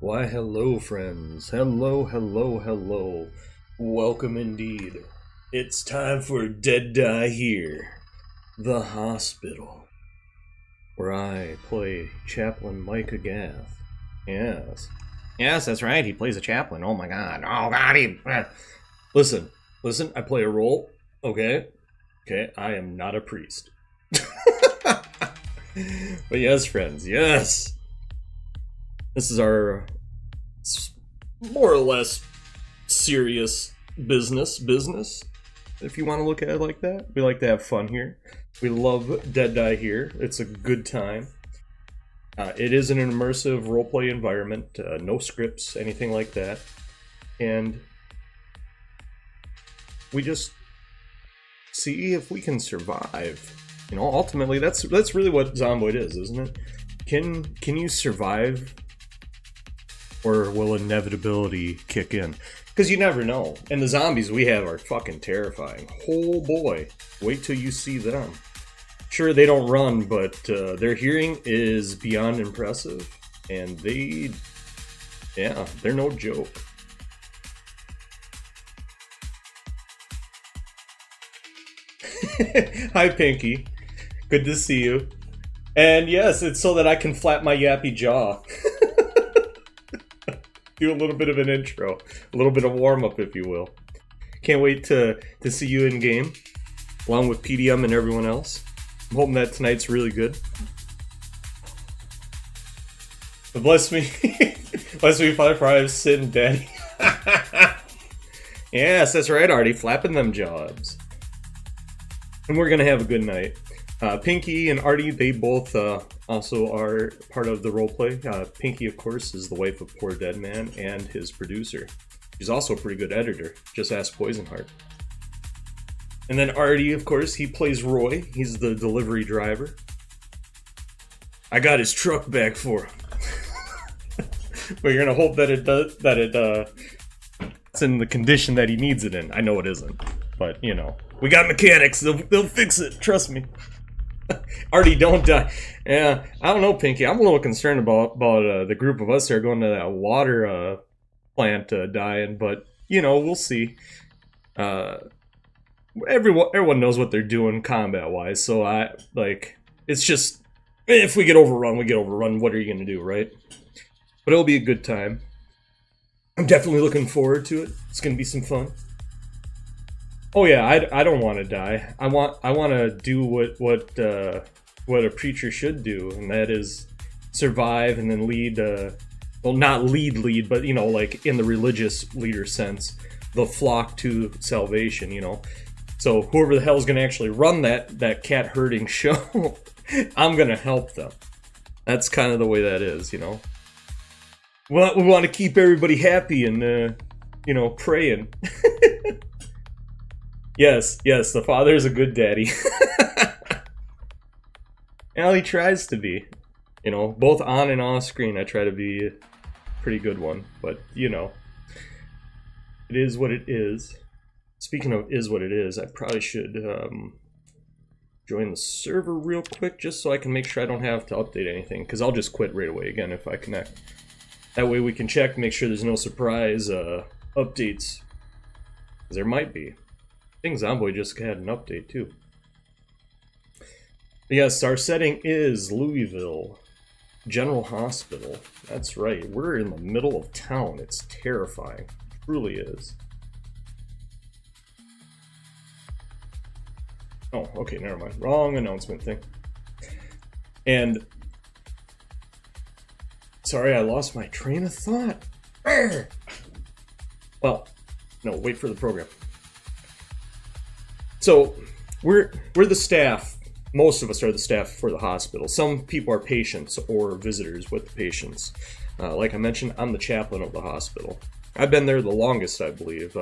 Why, hello, friends. Hello, hello, hello. Welcome indeed. It's time for Dead Die Here, the hospital, where I play Chaplin Micah Gath. Yes. Yes, that's right. He plays a chaplain. Oh my god. Oh god, he... Listen, I play a role, okay? Okay, I am not a priest. But yes, friends, yes! This is our more or less serious business, if you want to look at it like that. We like to have fun here. We love Dead Die Here. It's a good time. It is an immersive roleplay environment, no scripts, anything like that. And we just see if we can survive. You know, ultimately, that's really what Zomboid is, isn't it? Can you survive, or will inevitability kick in? Because you never know. And the zombies we have are fucking terrifying. Oh boy, wait till you see them. Sure, they don't run, but their hearing is beyond impressive, and they're no joke. Hi, Pinky. Good to see you. And yes, it's so that I can flap my yappy jaw. Do a little bit of an intro, a little bit of warm-up, if you will. Can't wait to see you in game, along with PDM and everyone else. I'm hoping that tonight's really good. But bless me, Father, for I have sinned, Daddy. Yes, that's right, Artie, flapping them jobs. And we're gonna have a good night. Pinky and Artie, they both also are part of the roleplay. Pinky, of course, is the wife of Poor Dead Man and his producer. She's also a pretty good editor. Just ask Poisonheart. And then Artie, of course, he plays Roy. He's the delivery driver. I got his truck back for him. We're gonna hope that it's in the condition that he needs it in. I know it isn't, but you know, we got mechanics. They'll fix it. Trust me. Artie, don't die. Yeah, I don't know, Pinky. I'm a little concerned about the group of us that are going to that water plant dying, but you know, we'll see. Everyone knows what they're doing combat-wise, so it's just, if we get overrun, we get overrun. What are you gonna do, right? But it'll be a good time. I'm definitely looking forward to it. It's gonna be some fun. Oh yeah, I don't want to die. I want to do what a preacher should do, and that is survive and then lead. Well, not lead, but you know, like in the religious leader sense, the flock to salvation. You know, so whoever the hell is going to actually run that cat herding show, I'm going to help them. That's kind of the way that is, you know. Well, we want to keep everybody happy and you know, praying. Yes, the father is a good daddy. Well, he tries to be. You know, both on and off screen, I try to be a pretty good one. But, you know, it is what it is. Speaking of is what it is, I probably should join the server real quick just so I can make sure I don't have to update anything. Because I'll just quit right away again if I connect. That way we can check, make sure there's no surprise updates. Because there might be. I think Zomboid just had an update too. But yes, our setting is Louisville General Hospital. That's right, we're in the middle of town. It's terrifying. It truly is. Oh, okay, never mind. Wrong announcement thing. And sorry, I lost my train of thought. Well, no, wait for the program. So, we're the staff. Most of us are the staff for the hospital. Some people are patients or visitors with the patients. Like I mentioned, I'm the chaplain of the hospital. I've been there the longest, I believe,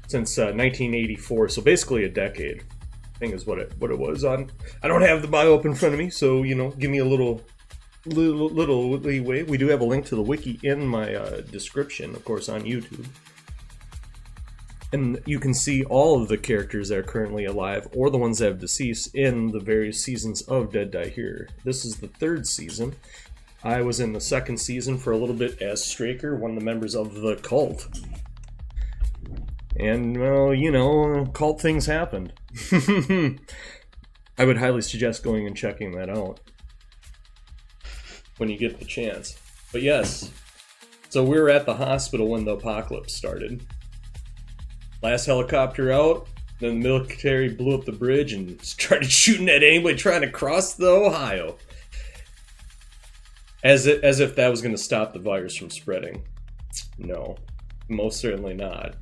since 1984. So basically a decade, I think is what it was. I don't have the bio up in front of me, so you know, give me a little leeway. We do have a link to the wiki in my description, of course, on YouTube. And you can see all of the characters that are currently alive, or the ones that have deceased, in the various seasons of Dead Die Here. This is the 3rd season, I was in the second season for a little bit as Straker, one of the members of the cult. And, well, you know, cult things happened. I would highly suggest going and checking that out when you get the chance. But yes, so we were at the hospital when the apocalypse started. Last helicopter out, then the military blew up the bridge and started shooting at anybody trying to cross the Ohio. As if that was going to stop the virus from spreading. No, most certainly not.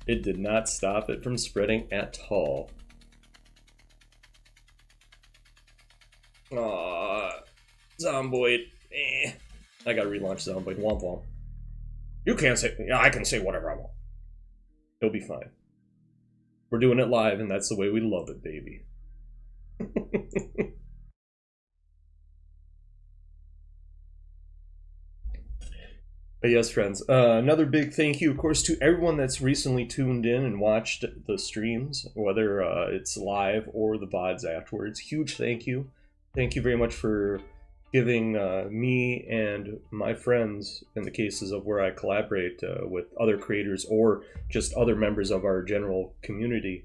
It did not stop it from spreading at all. Aww, Zomboid. I gotta relaunch Zomboid. Womp womp. You can't say. Yeah, I can say whatever I want. It'll be fine. We're doing it live, and that's the way we love it, baby. But yes, friends, another big thank you, of course, to everyone that's recently tuned in and watched the streams, whether it's live or the VODs afterwards. Huge thank you. Thank you very much for giving me and my friends, in the cases of where I collaborate with other creators or just other members of our general community,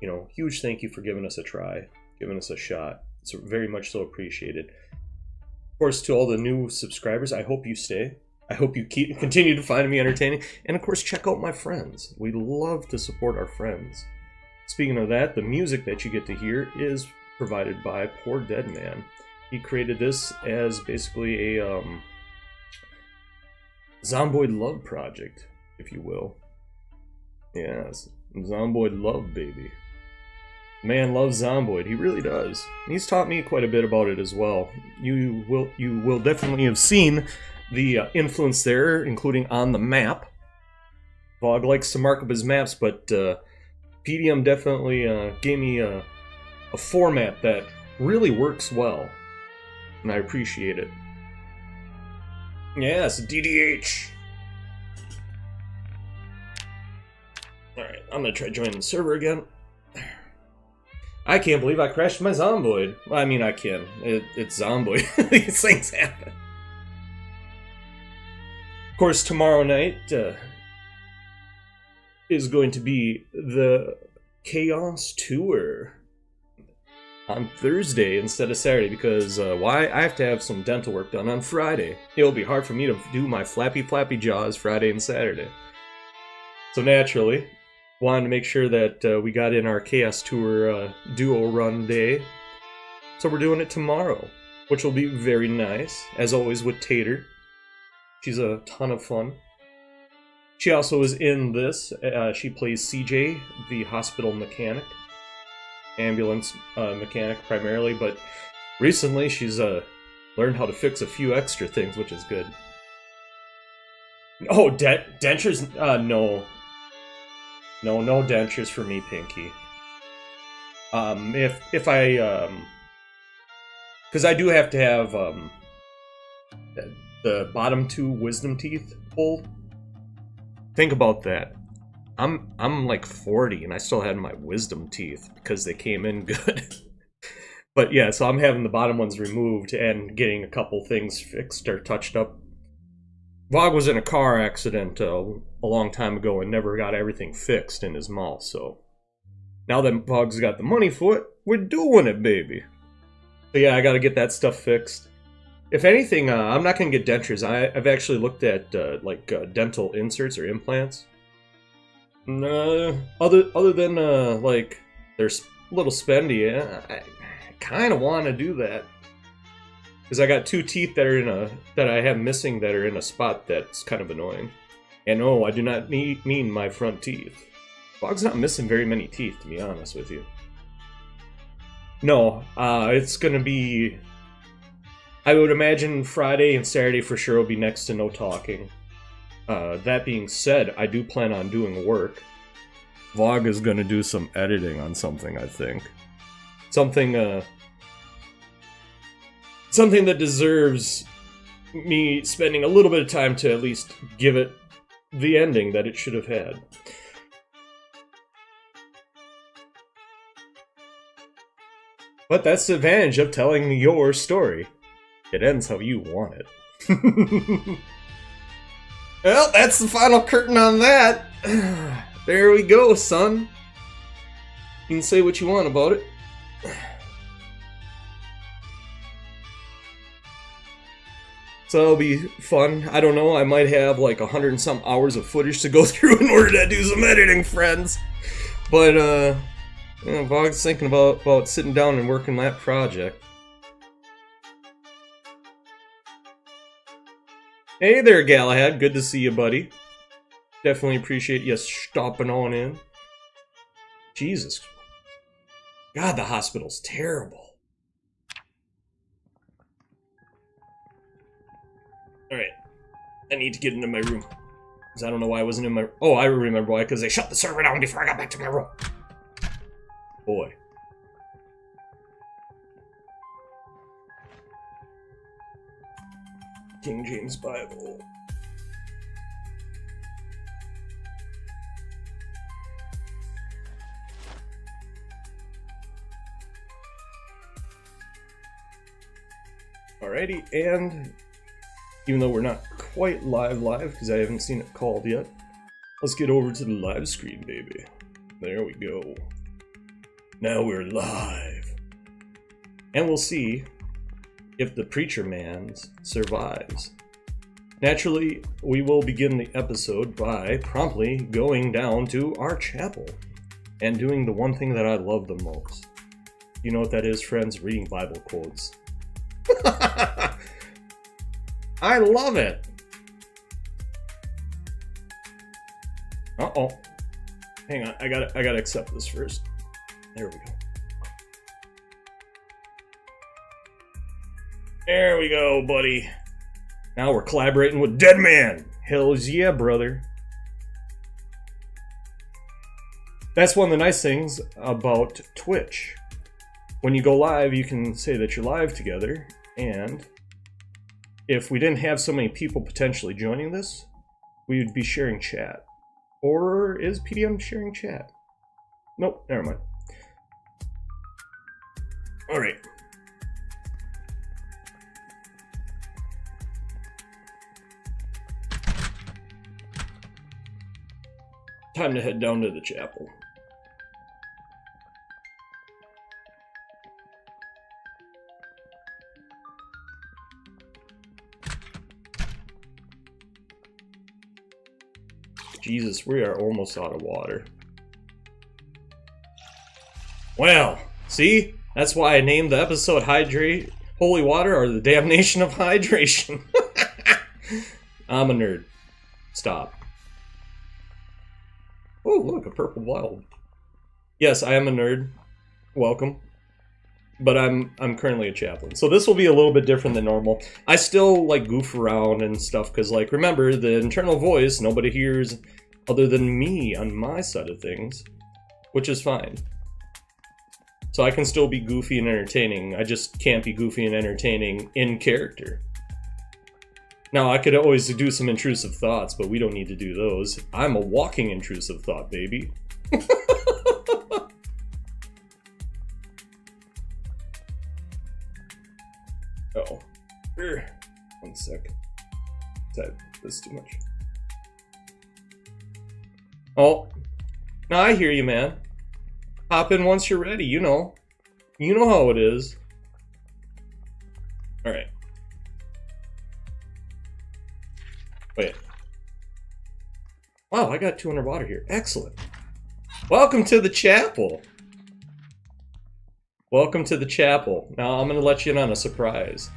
you know, huge thank you for giving us a try, giving us a shot. It's very much so appreciated. Of course, to all the new subscribers, I hope you stay. I hope you continue to find me entertaining. And of course, check out my friends. We love to support our friends. Speaking of that, the music that you get to hear is provided by Poor Dead Man. He created this as basically a Zomboid love project, if you will. Yes, Zomboid love, baby. Man loves Zomboid. He really does. And he's taught me quite a bit about it as well. You will definitely have seen the influence there, including on the map. Vog likes to mark up his maps, but PDM definitely gave me a format that really works well, and I appreciate it. Yes, DDH. Alright, I'm gonna try joining the server again. I can't believe I crashed my Zomboid. Well, I mean, I can. It's Zomboid. These things happen. Of course, tomorrow night is going to be the Chaos Tour on Thursday instead of Saturday because why? I have to have some dental work done on Friday. It'll be hard for me to do my flappy jaws Friday and Saturday. So naturally, wanted to make sure that we got in our Chaos Tour duo run day. So we're doing it tomorrow, which will be very nice, as always with Tater. She's a ton of fun. She also is in this. She plays CJ, the hospital mechanic. Ambulance mechanic primarily, but recently she's learned how to fix a few extra things, which is good. Oh, dentures? No. No dentures for me, Pinky. If I... Because I do have to have the bottom two wisdom teeth pulled. Think about that. I'm like 40 and I still had my wisdom teeth because they came in good. But yeah, so I'm having the bottom ones removed and getting a couple things fixed or touched up. Vog was in a car accident a long time ago and never got everything fixed in his mouth, so now that Vog's got the money for it, we're doing it, baby. But yeah, I gotta get that stuff fixed. If anything, I'm not gonna get dentures. I've actually looked at dental inserts or implants. Other than like they're a little spendy, I kind of want to do that because I got two teeth that I have missing that are in a spot that's kind of annoying. And no, I do not mean my front teeth. Bog's not missing very many teeth, to be honest with you. No, it's gonna be. I would imagine Friday and Saturday for sure will be next to no talking. That being said, I do plan on doing work. Vog is going to do some editing on something, I think. Something that deserves me spending a little bit of time to at least give it the ending that it should have had. But that's the advantage of telling your story. It ends how you want it. Well, that's the final curtain on that. There we go, son. You can say what you want about it. So that'll be fun. I don't know, I might have like 100 and some hours of footage to go through in order to do some editing, friends. But, you know, Vog's thinking about sitting down and working that project. Hey there, Galahad. Good to see you, buddy. Definitely appreciate you stopping on in. Jesus. God, the hospital's terrible. Alright. I need to get into my room. Because I don't know why I wasn't in my... Oh, I remember why. Because they shut the server down before I got back to my room. Boy. King James Bible. Alrighty, and even though we're not quite live because I haven't seen it called yet, let's get over to the live screen, baby. There we go. Now we're live. And we'll see if the Preacher Man survives. Naturally, we will begin the episode by promptly going down to our chapel and doing the one thing that I love the most. You know what that is, friends? Reading Bible quotes. I love it! Uh-oh. Hang on, I gotta accept this first. There we go. There we go, buddy. Now we're collaborating with Dead Man. Hells yeah, brother. That's one of the nice things about Twitch. When you go live, you can say that you're live together, and if we didn't have so many people potentially joining this, we would be sharing chat. Or is PDM sharing chat? Nope, never mind. Alright. Time to head down to the chapel. Jesus, we are almost out of water. Well, see? That's why I named the episode Hydrate, Holy Water, or the Damnation of Hydration. I'm a nerd. Stop. Oh, look, a purple wild. Yes, I am a nerd. Welcome. But I'm currently a chaplain. So this will be a little bit different than normal. I still, like, goof around and stuff, because, like, remember, the internal voice, nobody hears other than me on my side of things, which is fine. So I can still be goofy and entertaining, I just can't be goofy and entertaining in character. Now, I could always do some intrusive thoughts, but we don't need to do those. I'm a walking intrusive thought, baby. Uh-oh. One sec. Type this too much. Oh. No, I hear you, man. Hop in once you're ready, you know. You know how it is. Alright. Wait. Wow, I got 2 underwater here. Excellent. Welcome to the chapel. Welcome to the chapel. Now I'm gonna let you in on a surprise.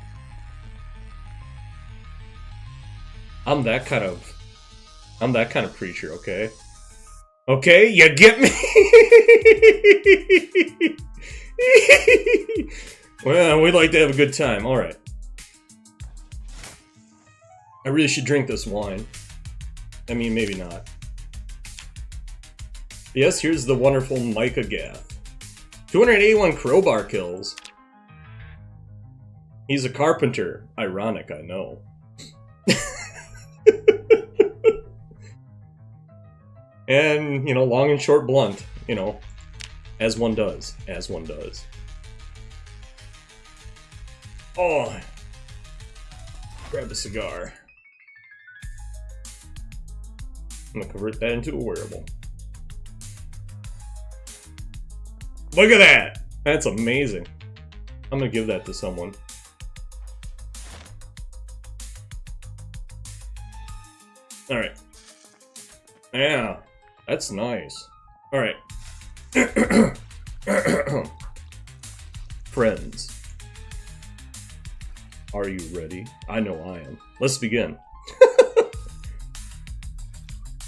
I'm that kind of preacher, okay? Okay, you get me? Well, we'd like to have a good time. Alright. I really should drink this wine. I mean, maybe not. Yes, here's the wonderful Micah Gath. 281 crowbar kills. He's a carpenter. Ironic, I know. And, you know, long and short blunt. You know, as one does. As one does. Oh, Grab a cigar. I'm gonna convert that into a wearable. Look at that! That's amazing. I'm gonna give that to someone. Alright. Yeah, that's nice. Alright. Friends. Are you ready? I know I am. Let's begin.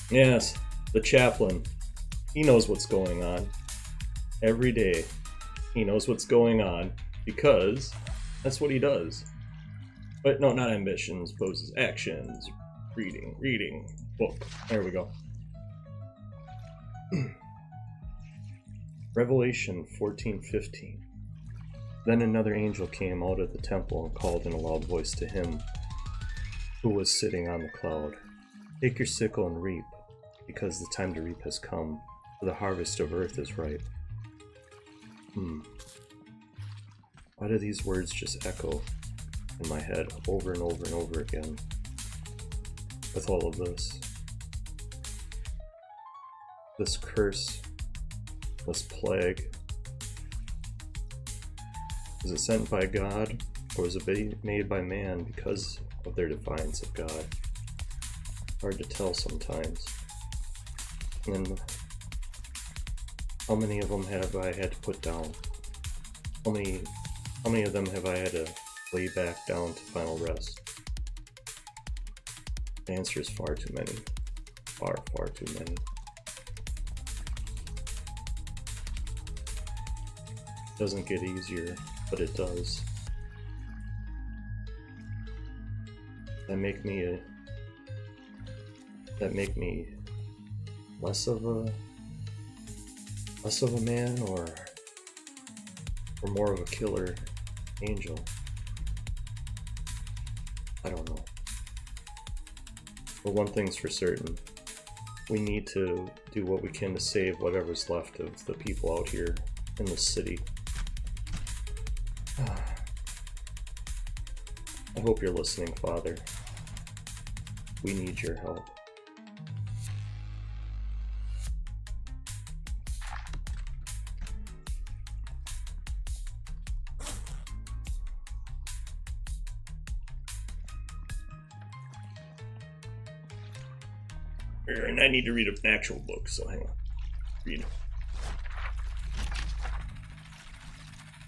Yes, the Chaplin. He knows what's going on. Every day, he knows what's going on because that's what he does. But no, not ambitions, poses, actions, reading, book. There we go. Revelation 14:15. Then another angel came out of the temple and called in a loud voice to him who was sitting on the cloud. Take your sickle and reap, because the time to reap has come, for the harvest of earth is ripe. Why do these words just echo in my head over and over and over again with all of this? This curse, this plague, is it sent by God, or is it made by man because of their defiance of God? Hard to tell sometimes. And how many of them have I had to put down? How many of them have I had to lay back down to final rest? The answer is far too many. Far, far too many. It doesn't get easier, but it does. That make me less of a man, or more of a killer angel? I don't know. But one thing's for certain. We need to do what we can to save whatever's left of the people out here in the city. I hope you're listening, Father. We need your help. And I need to read an actual book, so hang on. Read.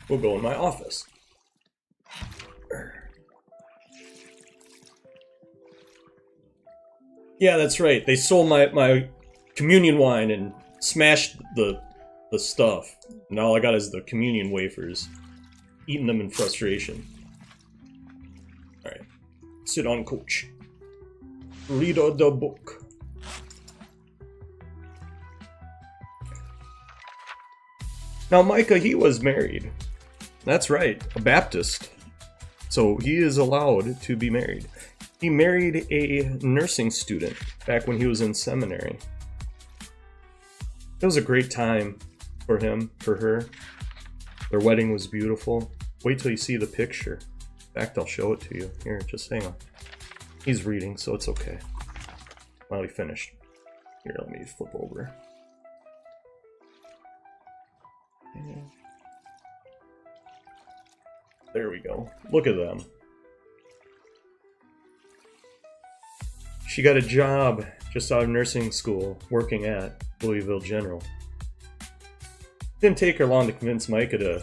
We'll go in my office. Yeah, that's right. They stole my communion wine and smashed the stuff. And all I got is the communion wafers. Eating them in frustration. Alright. Sit on, coach. Read the book. Now, Micah, he was married. That's right, a Baptist. So he is allowed to be married. He married a nursing student back when he was in seminary. It was a great time for him, for her. Their wedding was beautiful. Wait till you see the picture. In fact, I'll show it to you. Here, just hang on. He's reading, so it's okay. Well, he finished. Here, let me flip over. Yeah. There we go. Look at them. She got a job just out of nursing school working at Louisville General. Didn't take her long to convince Micah to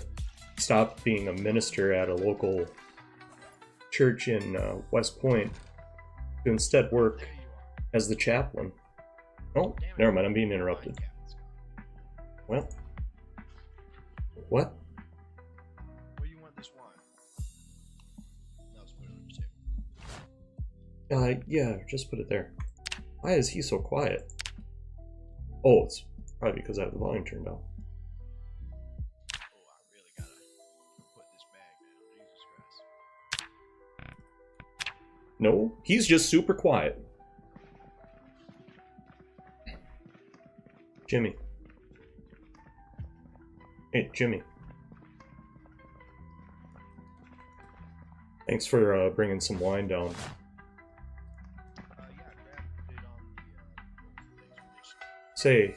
stop being a minister at a local church in West Point to instead work as the chaplain. Oh, never mind, I'm being interrupted. Well, what? Where do you want this wine? No, let's put it on your table. Yeah, just put it there. Why is he so quiet? Oh, it's probably because I have the volume turned down. Oh, I really gotta put this bag down. Jesus Christ. No, he's just super quiet. Jimmy. Hey, Jimmy. Thanks for bringing some wine down. Yeah, put it on the Say,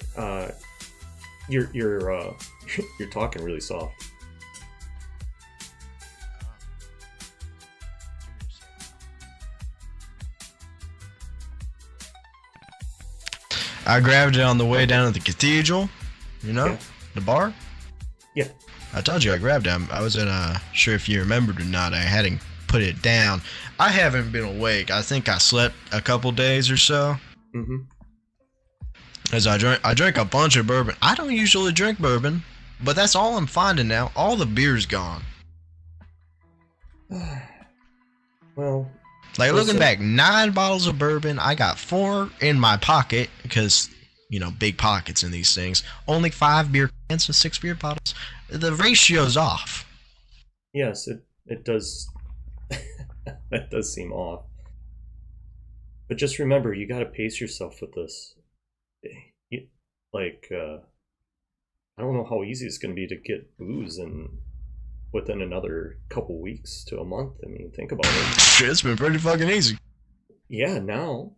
you're you're talking really soft. I grabbed it on the way down to the cathedral, you know, Yeah. the bar. Yeah. I told you I grabbed it. I wasn't sure if you remembered or not. I hadn't put it down. I haven't been awake. I think I slept a couple days or so. Mm-hmm. As I drank a bunch of bourbon. I don't usually drink bourbon, but that's all I'm finding now. All the beer's gone. Well, Like, listen. looking back, 9 bottles of bourbon. I got 4 in my pocket because, you know, big pockets in these things. Only 5 beer cans and 6 beer bottles. The ratio's off. yes, it does. That does seem off. But just remember, you got to pace yourself with this. I don't know how easy it's going to be to get booze within another couple weeks to a month. I mean, think about it. Shit, it's been pretty fucking easy. Yeah, now.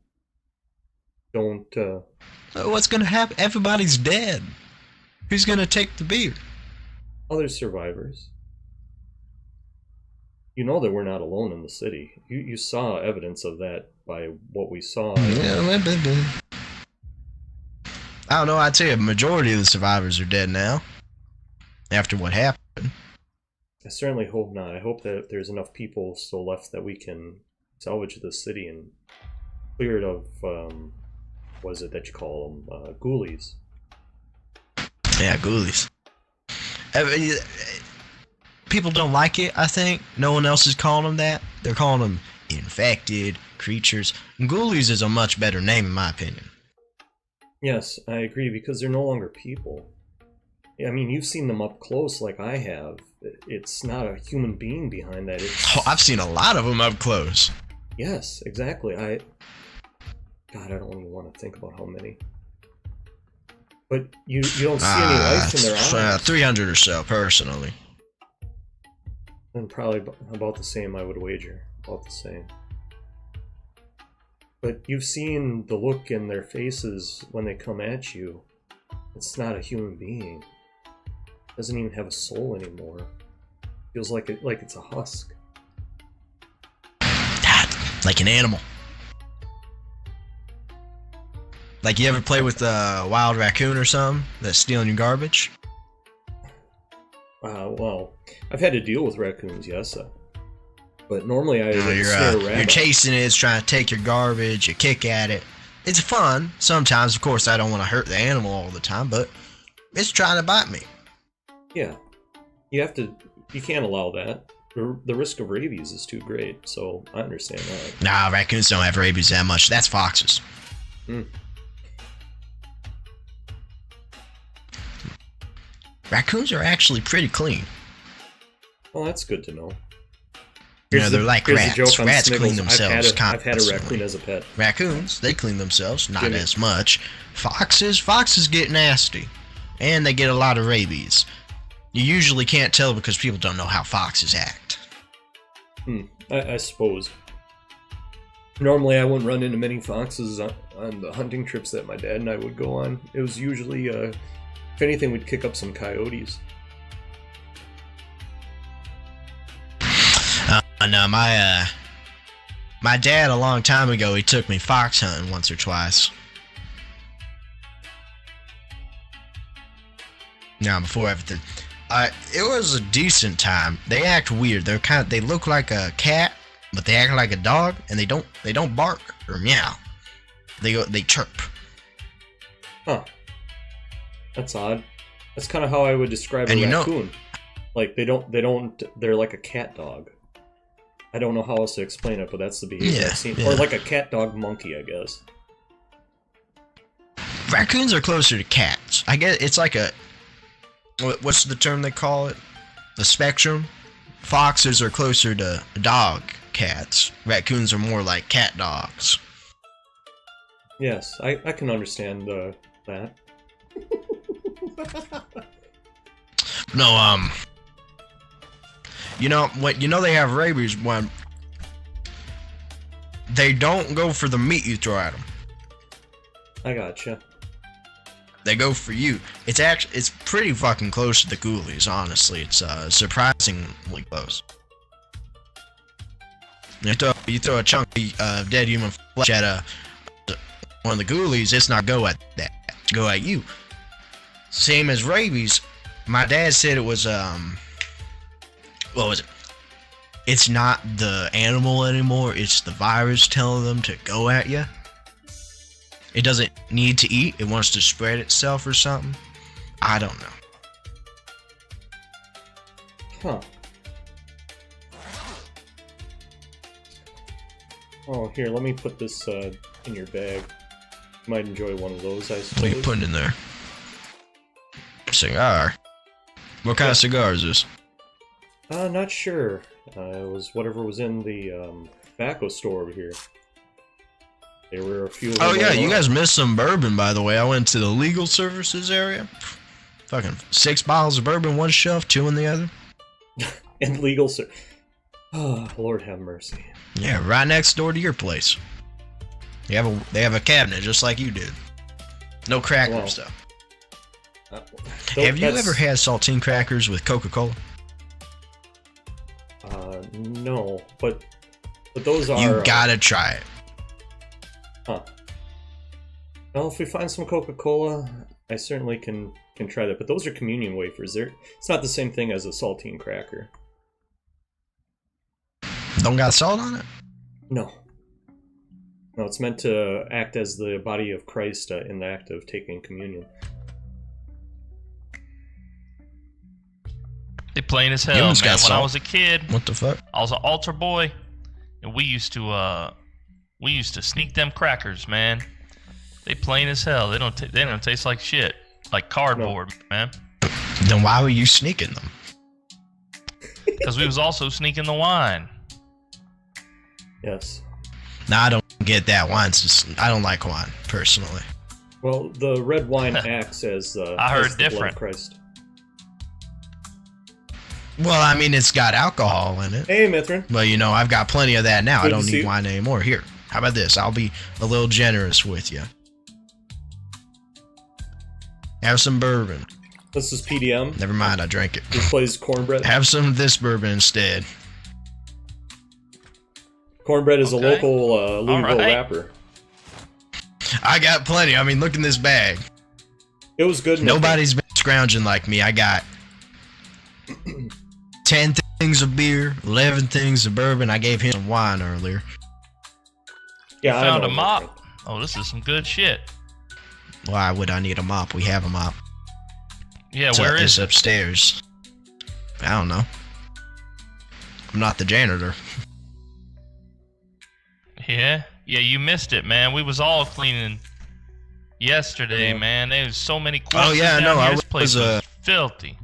Don't. What's gonna happen? Everybody's dead. Who's gonna take the beer? Other survivors. You know that we're not alone in the city. You saw evidence of that by what we saw. I don't know. I'd say a majority of the survivors are dead now. After what happened. I certainly hope not. I hope that there's enough people still left that we can salvage the city and clear it of, what is it that you call them? Ghoulies. Yeah, ghoulies. People don't like it, I think. No one else is calling them that. They're calling them infected creatures. Ghoulies is a much better name, in my opinion. Yes, I agree, because they're no longer people. I mean, you've seen them up close like I have. It's not a human being behind that. It's... Oh, I've seen a lot of them up close. Yes, exactly. God, I don't even want to think about how many. But you don't see any life in their eyes. 300 or so, personally. And probably about the same, I would wager. About the same. But you've seen the look in their faces when they come at you. It's not a human being. It doesn't even have a soul anymore. Feels like it's a husk. Like an animal. Like, you ever play with a wild raccoon or something that's stealing your garbage? Well, I've had to deal with raccoons, yes. But normally I snare a rabbit. You're chasing it, it's trying to take your garbage, you kick at it. It's fun. Sometimes, of course, I don't want to hurt the animal all the time, but it's trying to bite me. Yeah. You can't allow that. The risk of rabies is too great, so I understand that. Nah, raccoons don't have rabies that much. That's foxes. Raccoons are actually pretty clean. Well, that's good to know. They're like rats. Rats clean Sniggles. themselves I've had a constantly. raccoon as a pet. Raccoons, they clean themselves, not Jimmy. as much. Foxes get nasty. And they get a lot of rabies. You usually can't tell because people don't know how foxes act. I suppose. Normally I wouldn't run into many foxes on the hunting trips that my dad and I would go on. It was usually, if anything, we'd kick up some coyotes. No, my dad a long time ago, he took me fox hunting once or twice. Now, before everything, it was a decent time. They act weird. They look like a cat, but they act like a dog, and they don't bark or meow. They chirp. Huh. That's odd. That's kind of how I would describe And a you know- raccoon. Like they're like a cat dog. I don't know how else to explain it, but that's the behavior Yeah, I've seen. yeah. Or like a cat dog monkey, I guess. Raccoons are closer to cats. I guess it's like what's the term they call it? The spectrum? Foxes are closer to dog cats. Raccoons are more like cat dogs. Yes, I can understand that. No, you know they have rabies when they don't go for the meat you throw at them. I gotcha. They go for you. It's pretty fucking close to the ghoulies, honestly. It's surprisingly close. You throw a chunk of dead human flesh at one of the ghoulies, it's not go at that. Go at you. Same as rabies. My dad said it was what was it? It's not the animal anymore, it's the virus telling them to go at you. It doesn't need to eat, it wants to spread itself or something. I don't know. Huh. Oh, here, let me put this in your bag. You might enjoy one of those, I suppose. What are you putting in there? Cigar. What kind of cigar is this? Not sure. It was whatever was in the tobacco store over here. There were a few of them. Oh yeah, you guys missed some bourbon, by the way. I went to the legal services area. Fucking 6 bottles of bourbon, one shelf, 2 in the other. And legal, sir. Oh, Lord have mercy. Yeah, right next door to your place. They have a cabinet just like you did. No crackers though. Have you ever had saltine crackers with Coca-Cola? No, but those are. You gotta try it. Huh. Well, if we find some Coca-Cola, I certainly can try that. But those are communion wafers. It's not the same thing as a saltine cracker. Don't got salt on it? No. No, it's meant to act as the body of Christ in the act of taking communion. They plain as hell, Humans man. got When I salt. was a kid, What the fuck? I was an altar boy, and we used to sneak them crackers, man. They plain as hell. They don't taste like shit, like cardboard, man. Then why were you sneaking them? Because we was also sneaking the wine. Yes. Nah, I don't get that. I don't like wine, personally. Well, the red wine acts as I heard as the blood different. of Christ. Well, I mean, it's got alcohol in it. Hey, Mithrin. But, you know, I've got plenty of that now. Good I to don't see need you. wine anymore. Here, how about this? I'll be a little generous with you. Have some bourbon. This is PDM. Never mind, I drank it. He plays cornbread. Have some of this bourbon instead. Cornbread is Okay. a local Louisville right. rapper. I got plenty. I mean, look in this bag. It was good. Mithrin. Nobody's been scrounging like me. I got 10 things of beer, 11 things of bourbon. I gave him some wine earlier. Yeah, I Found know, a mop. Mithrin. Oh, this is some good shit. Why would I need a mop? We have a mop. Yeah, It's where it's is it? upstairs. I don't know. I'm not the janitor. Yeah, you missed it, man. We was all cleaning yesterday, Yeah. man. There was so many corpses yeah, I down know. here. I This place was, was filthy.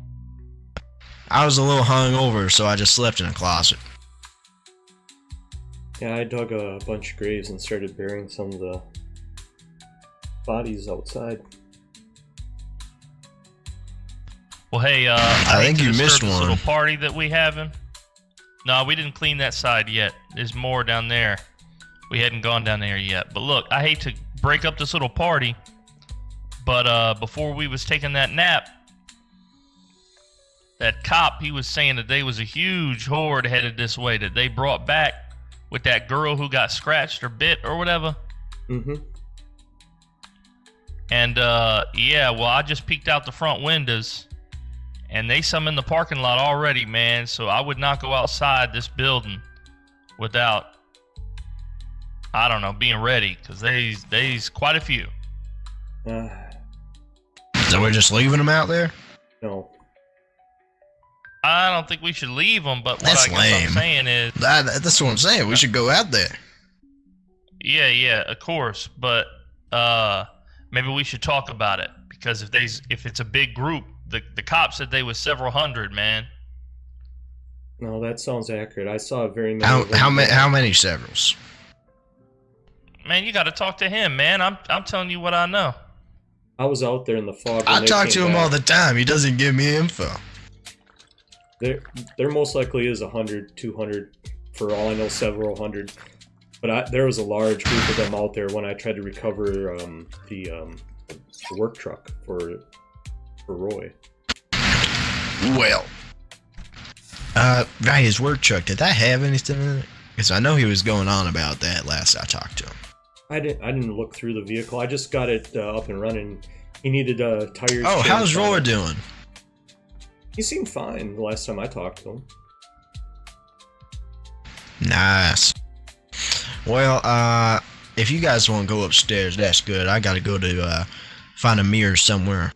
I was a little hungover, so I just slept in a closet. Yeah, I dug a bunch of graves and started burying some of the bodies outside. Well, hey, I I think hate to you disturb missed this one. little party that we having. No, we didn't clean that side yet. There's more down there. We hadn't gone down there yet. But look, I hate to break up this little party, but before we was taking that nap, that cop, he was saying that there was a huge horde headed this way that they brought back with that girl who got scratched or bit or whatever. Mm-hmm. And yeah, well, I just peeked out the front windows, and they some in the parking lot already, man. So I would not go outside this building without, I don't know, being ready, because they's quite a few. So we're just leaving them out there? No. I don't think we should leave them, but what That's I guess lame. I'm saying is, That's what I'm saying. We should go out there. yeah, of course, but maybe we should talk about it, because if it's a big group, the cops said they was several hundred, man. No, that sounds accurate. I saw very many. of them. How many severals? Man, you got to talk to him, man. I'm telling you what I know. I was out there in the fog. when I they talk came to him back. all the time. He doesn't give me info. There most likely is 100, 200, for all I know, several hundred. But there was a large group of them out there when I tried to recover the work truck for Roy. Well, right, his work truck, did that have anything in it? Because I know he was going on about that last I talked to him. I didn't look through the vehicle. I just got it up and running. He needed tires. Oh, how's Roy doing? He seemed fine the last time I talked to him. Nice. Well, if you guys want to go upstairs, that's good. I gotta go to find a mirror somewhere.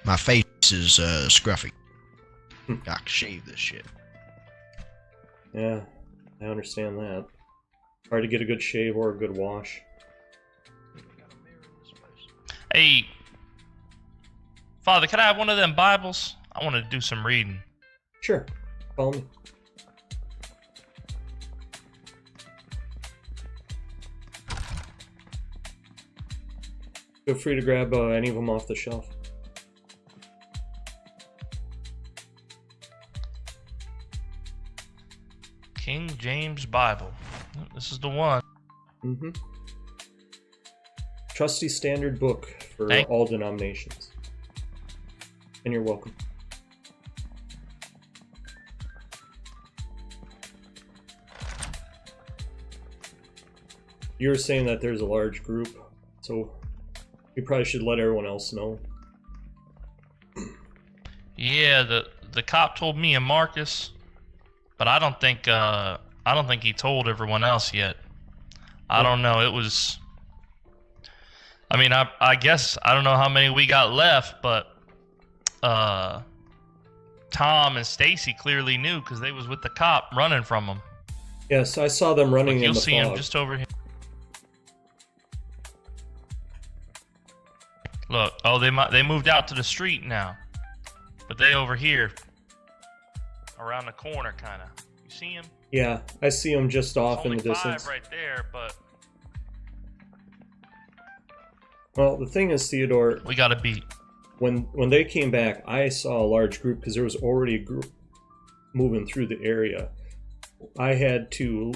My face is scruffy. I can shave this shit. Yeah, I understand that. Hard to get a good shave or a good wash. Hey, Father, can I have one of them Bibles? I want to do some reading. Sure, follow me. Feel free to grab any of them off the shelf. King James Bible. This is the one. Mm-hmm. Trusty standard book for all denominations. And you're welcome. You were saying that there's a large group, so you probably should let everyone else know. Yeah, the cop told me and Marcus, but I don't think he told everyone else yet. I don't know. It was. I mean, I guess I don't know how many we got left, but Tom and Stacy clearly knew because they was with the cop running from him. Yes, I saw them running in the fog. You'll see him just over here. Look, oh, they moved out to the street now, but they over here, around the corner, kind of. You see him? Yeah, I see them just off in the distance. Five right there, but well, the thing is, Theodore, we got to beat. When they came back, I saw a large group because there was already a group moving through the area. I had to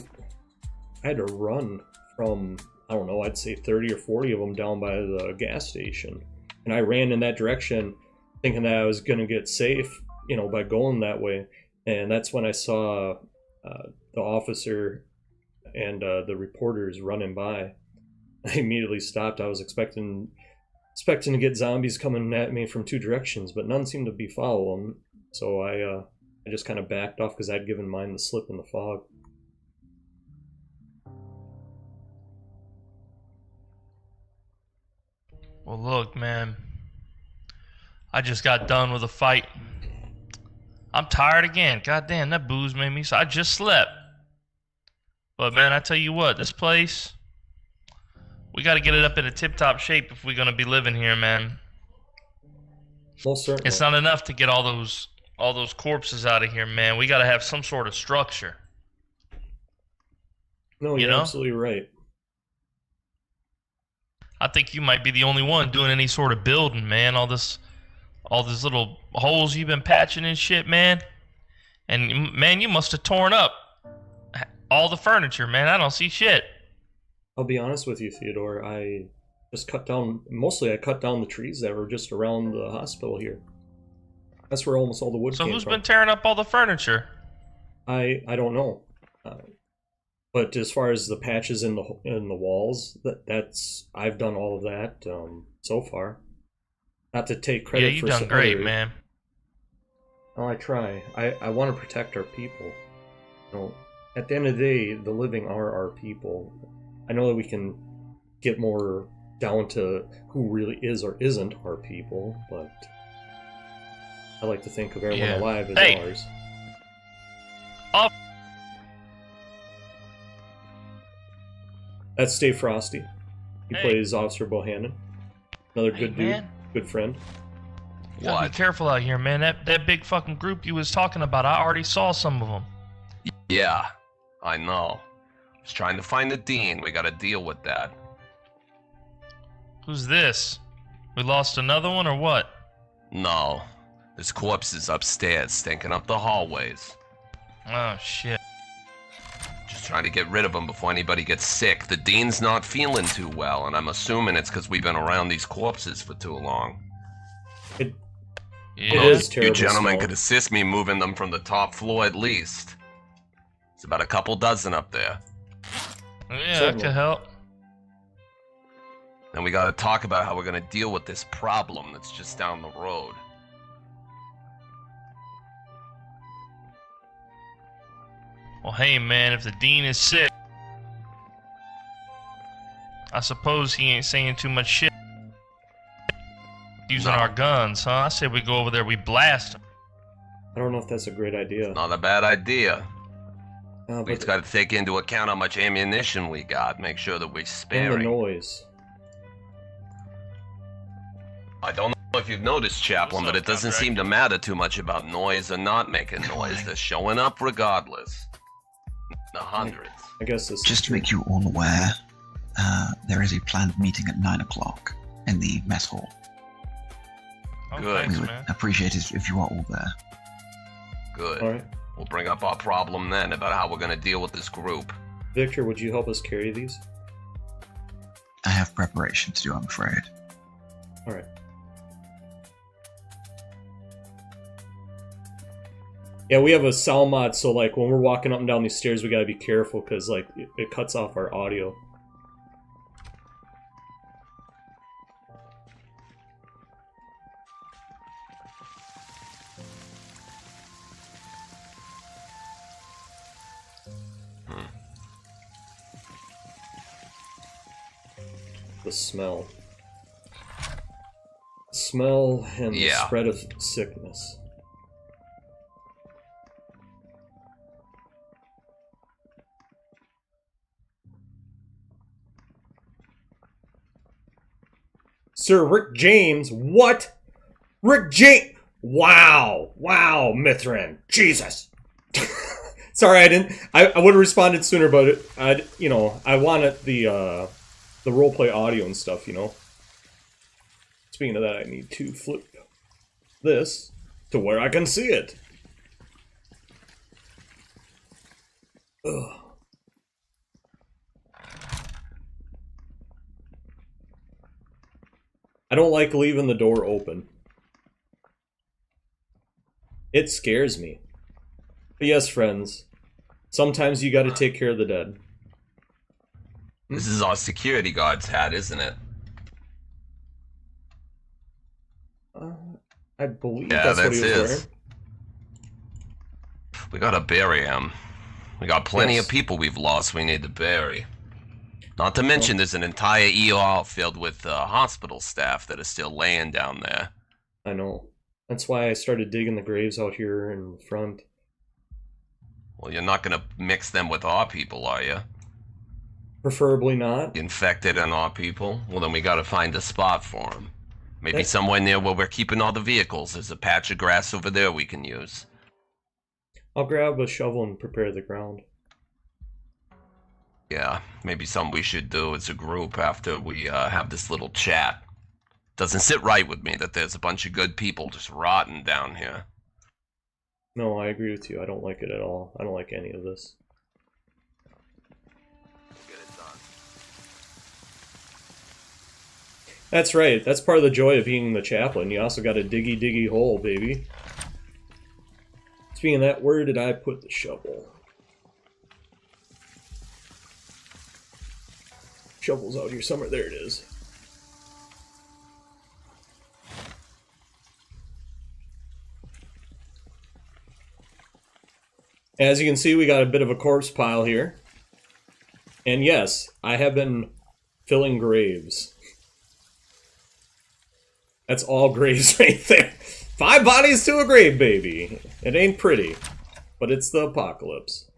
run from, I don't know, I'd say 30 or 40 of them down by the gas station. And I ran in that direction thinking that I was going to get safe, by going that way. And that's when I saw the officer and the reporters running by. I immediately stopped. I was expecting to get zombies coming at me from two directions, but none seemed to be following. So I just kind of backed off because I'd given mine the slip in the fog. Well, look, man. I just got done with a fight. I'm tired again. Goddamn, that booze made me so. I just slept. But man, I tell you what, this place, we got to get it up in a tip-top shape if we're gonna be living here, man. Most certainly. It's not enough to get all those corpses out of here, man. We got to have some sort of structure. No, you're absolutely right. I think you might be the only one doing any sort of building, man. All these little holes you've been patching and shit, man. And man, you must have torn up all the furniture, man. I don't see shit. I'll be honest with you, Theodore. I just cut down the trees that were just around the hospital here. That's where almost all the wood came from. So who's been tearing up all the furniture? I don't know. But as far as the patches in the walls, that's I've done all of that so far. Not to take credit for. Yeah, you've done great, man. Oh, I try. I want to protect our people. At the end of the day, the living are our people. I know that we can get more down to who really is or isn't our people, but I like to think of everyone alive as ours. Oh. That's Dave Frosty. He plays Officer Bohannon. Another good dude, man. Good friend. You gotta be careful out here, man. That big fucking group you was talking about, I already saw some of them. Yeah, I know. I was trying to find the dean. We gotta deal with that. Who's this? We lost another one or what? No. This corpse is upstairs, stinking up the hallways. Oh, shit. Just trying to get rid of them before anybody gets sick. The Dean's not feeling too well, and I'm assuming it's because we've been around these corpses for too long. It Yeah. is terrible. You gentlemen smell. could assist me moving them from the top floor at least. It's about a couple dozen up there. Yeah, that Certainly. could help. And we gotta talk about how we're gonna deal with this problem that's just down the road. Well, hey, man, if the Dean is sick, I suppose he ain't saying too much shit. Using No. our guns, huh? I say we go over there, we blast him. I don't know if that's a great idea. Not a bad idea. We But just gotta take into account how much ammunition we got, make sure that we're and the sparing. noise. I don't know if you've noticed, Chaplin, but it doesn't seem to matter too much about noise or not making noise. They're showing up regardless. The hundreds. I guess this. Just to make you all aware, there is a planned meeting at 9 o'clock in the mess hall. Oh, Good. thanks, We would man. appreciate it if you are all there. Good. All right, We'll bring up our problem then about how we're gonna deal with this group. Victor, would you help us carry these? I have preparation to do, I'm afraid. All right. Yeah, we have a sound mod, so like when we're walking up and down these stairs, we gotta be careful because like it cuts off our audio. The smell. Smell and the Yeah. spread of sickness. Sir Rick James, what? Rick James! Wow, wow, Mithrin, Jesus. Sorry, I didn't. I would have responded sooner, but I wanted the roleplay audio and stuff, you know. Speaking of that, I need to flip this to where I can see it. Ugh. I don't like leaving the door open. It scares me. But yes, friends, sometimes you gotta take care of the dead. This is our security guard's hat, isn't it? I believe Yeah, that's what he was that's wearing. his. We gotta bury him. We got plenty Yes. of people we've lost we need to bury. Not to mention there's an entire ER filled with hospital staff that are still laying down there. I know. That's why I started digging the graves out here in front. Well, you're not gonna mix them with our people, are you? Preferably not. Infected and our people? Well, then we gotta find a spot for them. Maybe That- somewhere near where we're keeping all the vehicles. There's a patch of grass over there we can use. I'll grab a shovel and prepare the ground. Yeah, maybe something we should do as a group after we have this little chat. Doesn't sit right with me that there's a bunch of good people just rotting down here. No, I agree with you. I don't like it at all. I don't like any of this. Get it done. That's right. That's part of the joy of being the chaplain. You also got a diggy hole, baby. Speaking of that, where did I put the shovel? Shovel's out here somewhere. There it is. As you can see, we got a bit of a corpse pile here. And yes, I have been filling graves. That's all graves right there. 5 bodies to a grave, baby. It ain't pretty, but it's the apocalypse.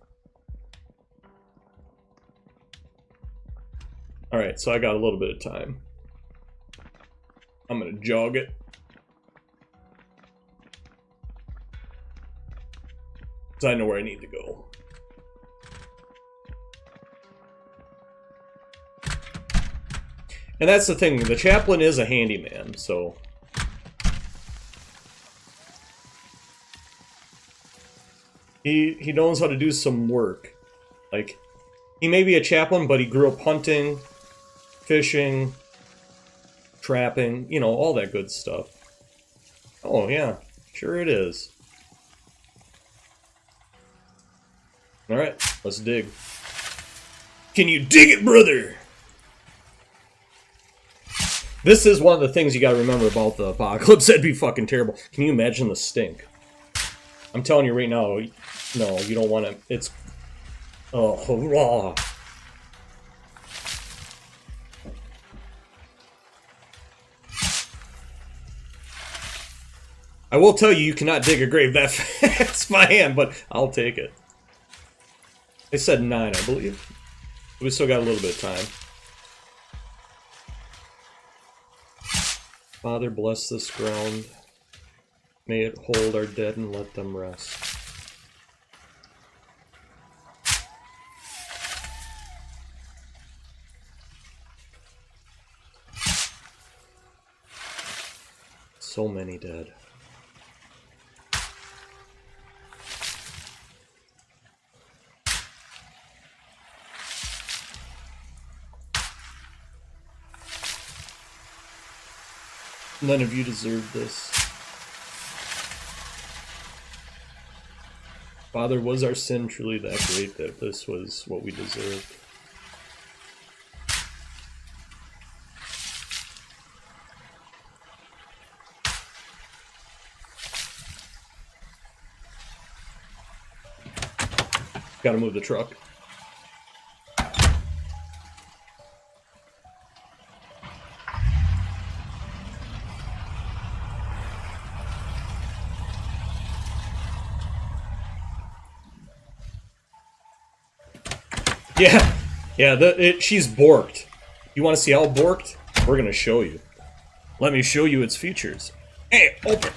Alright, so I got a little bit of time. I'm gonna jog it. Because I know where I need to go. And that's the thing, the chaplain is a handyman, so... He knows how to do some work. Like, He may be a chaplain, but he grew up hunting, fishing, trapping, you know, all that good stuff. Oh, yeah. Sure it is. Alright, let's dig. Can you dig it, brother? This is one of the things you gotta remember about the apocalypse. That'd be fucking terrible. Can you imagine the stink? I'm telling you right now, no, you don't want to. It's... Oh, raw. I will tell you, you cannot dig a grave that fast by hand, but I'll take it. They said 9, I believe. We still got a little bit of time. Father, bless this ground. May it hold our dead and let them rest. So many dead. None of you deserve this. Father, was our sin truly that great that this was what we deserved? Gotta move the truck. Yeah, she's borked. You want to see how borked? We're gonna show you. Let me show you its features. Hey, open.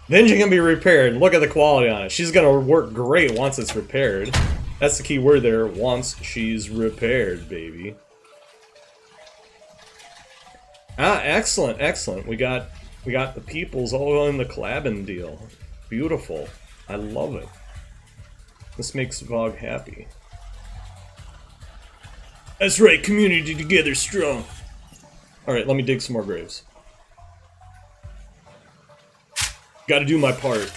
The engine can be repaired. Look at the quality on it. She's gonna work great once it's repaired. That's the key word there. Once she's repaired, baby. Ah, excellent, excellent. We got the peoples all in the collabing deal. Beautiful. I love it. This makes Vog happy. That's right, community together strong. Alright, let me dig some more graves. Gotta do my part.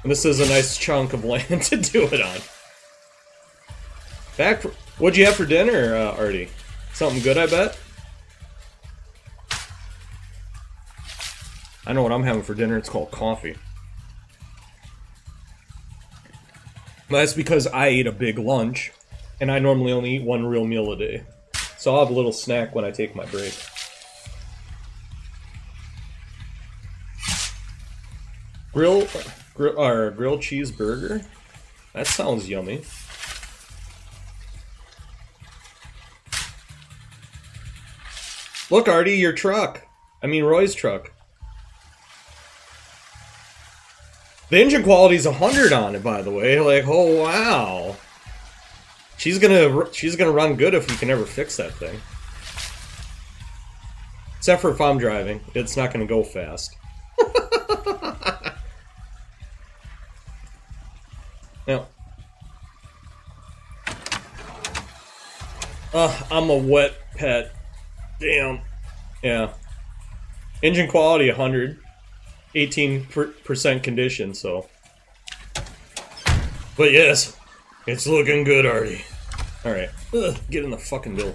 And this is a nice chunk of land to do it on. What'd you have for dinner, Artie? Something good, I bet? I know what I'm having for dinner. It's called coffee. That's because I ate a big lunch, and I normally only eat one real meal a day. So I'll have a little snack when I take my break. Grilled cheeseburger? That sounds yummy. Look, Artie, your truck. I mean, Roy's truck. The engine quality's 100 on it, by the way. Like, oh wow. She's gonna run good if we can ever fix that thing. Except for if I'm driving, it's not gonna go fast. Now, I'm a wet pet. Damn. Yeah. Engine quality 100. 18% condition, so. But yes, it's looking good, Artie. Alright. Get in the fucking bill.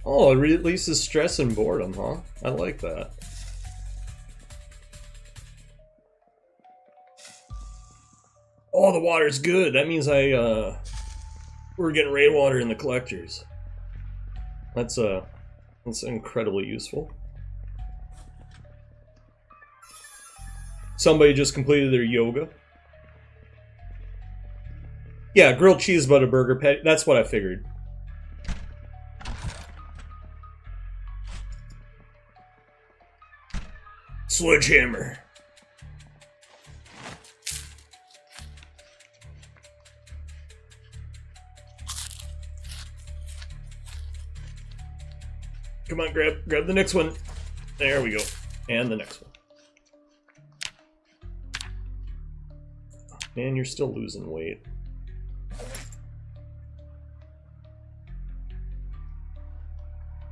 Oh, it releases stress and boredom, huh? I like that. Oh, the water's good. That means we're getting rainwater in the collectors. That's incredibly useful. Somebody just completed their yoga. Yeah, grilled cheese butter burger patty. That's what I figured. Sledgehammer. Come on, grab the next one. There we go. And the next one. Man, you're still losing weight.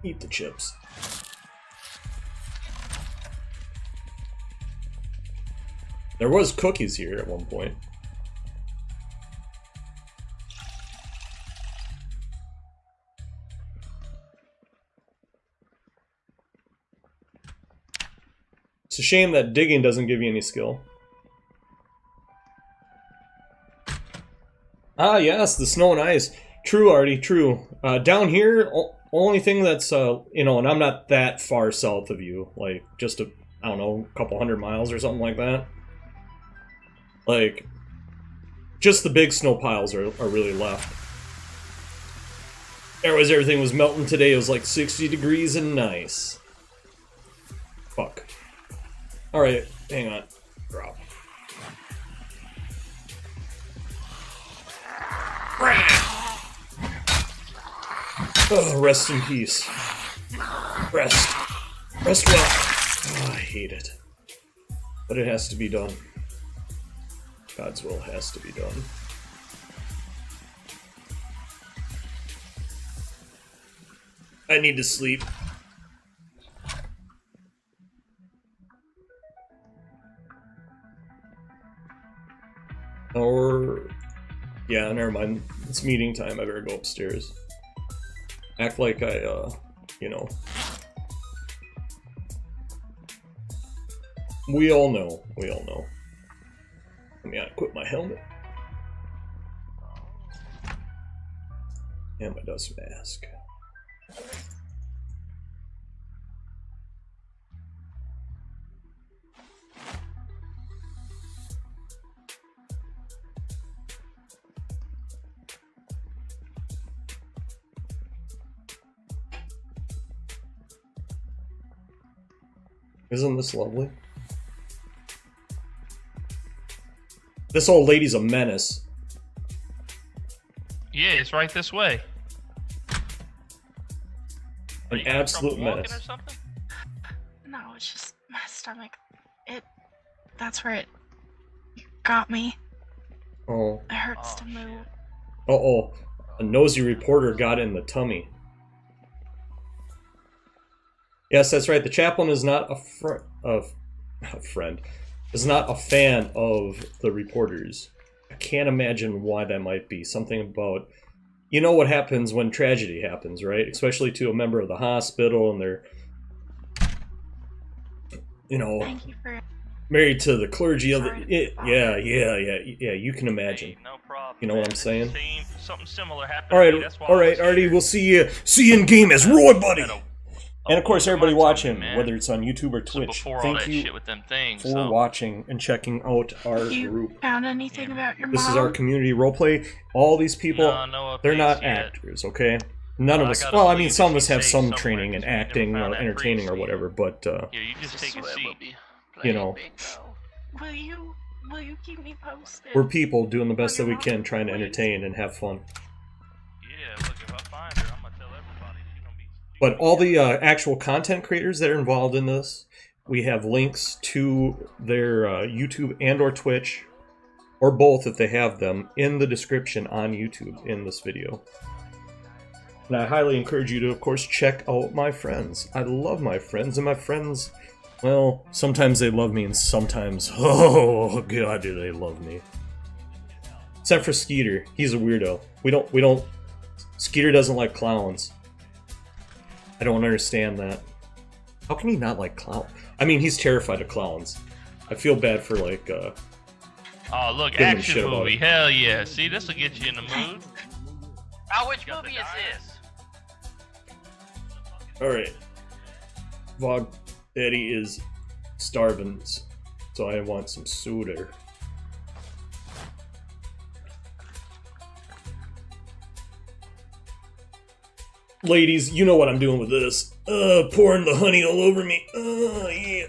Eat the chips. There was cookies here at one point. It's a shame that digging doesn't give you any skill. Ah, yes, the snow and ice. True, Artie, true. Down here, only thing that's, you know, and I'm not that far south of you, like, just I don't know, a couple 100 miles or something like that. Like, just the big snow piles are really left. Everything was melting today. It was like 60 degrees and nice. Fuck. Alright, hang on. Drop. Oh, rest in peace. Rest. Rest well. Oh, I hate it. But it has to be done. God's will has to be done. I need to sleep. Or... yeah, never mind. It's meeting time. I better go upstairs. Act like I, you know. We all know. We all know. Let me equip my helmet. And my dust mask. Isn't this lovely? This old lady's a menace. Yeah, it's right this way. An absolute menace. Or something? No, it's just my stomach. That's where it got me. Oh. It hurts to move. Uh-oh. A nosy reporter got in the tummy. Yes, that's right. The chaplain is not a friend. Is not a fan of the reporters. I can't imagine why that might be. Something about... you know what happens when tragedy happens, right? Especially to a member of the hospital and they're... you know... Thank you for... married to the clergy of the... yeah, you can imagine. Hey, no problem. You know what I'm saying? Something similar happened to me. That's why Alright, Artie, we'll see you in game as Roy, buddy! And of course, everybody watching, whether it's on YouTube or Twitch, thank you for watching and checking out our group. Found anything about your mom? This is our community roleplay. All these people, they're not actors, okay? None of us. Well, I mean, some of us have some training in acting or entertaining or whatever, but you just take a seat. You know, Will you keep me posted? we're people doing the best that we can, trying to entertain and have fun. Yeah, look, if I find her, I'm gonna tell everybody. She's gonna be. But all the actual content creators that are involved in this, we have links to their YouTube and or Twitch, or both if they have them, in the description on YouTube in this video. And I highly encourage you to, of course, check out my friends. I love my friends, and my friends, well, sometimes they love me, and sometimes, oh god, do they love me. Except for Skeeter, he's a weirdo. We don't, Skeeter doesn't like clowns. I don't understand that. How can he not like clowns? I mean, he's terrified of clowns. I feel bad for, like, Oh, look, giving him action shit about movie. it. Hell yeah. See, this will get you in the mood. Oh, which movie is this? Alright. Vog Daddy is starving, so I want some soda. Ladies, you know what I'm doing with this. Pouring the honey all over me. Yeah.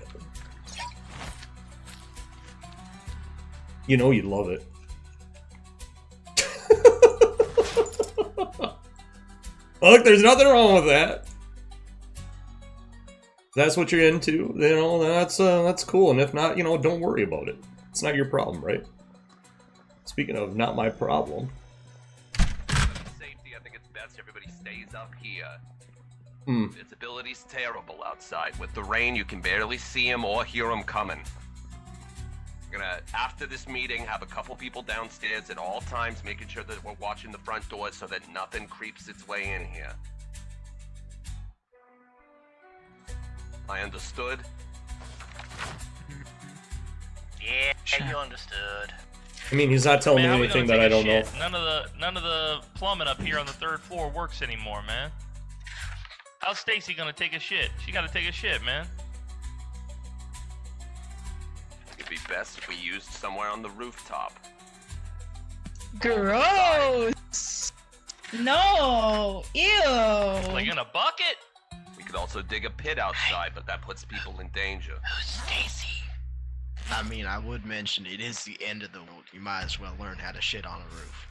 You know you'd love it. Look, there's nothing wrong with that. If that's what you're into, you know, that's cool. And if not, you know, don't worry about it. It's not your problem, right? Speaking of not my problem. Safety, I think it's best everybody stays up here. Hmm. Visibility's terrible outside. With the rain, you can barely see him or hear him coming. We're gonna, after this meeting, have a couple people downstairs at all times, making sure that we're watching the front doors so that nothing creeps its way in here. I understood. Yeah, Sure. you understood. I mean, he's not telling Man, me how we anything gonna that I take don't a know. shit? None of the plumbing up here on the 3rd floor works anymore, man. How's Stacy gonna take a shit? She gotta take a shit, man. It'd be best if we used somewhere on the rooftop. Gross! No! Ew! Like in a bucket? We could also dig a pit outside, but that puts people in danger. Who's Stacy? I mean, I would mention it is the end of the world. You might as well learn how to shit on a roof.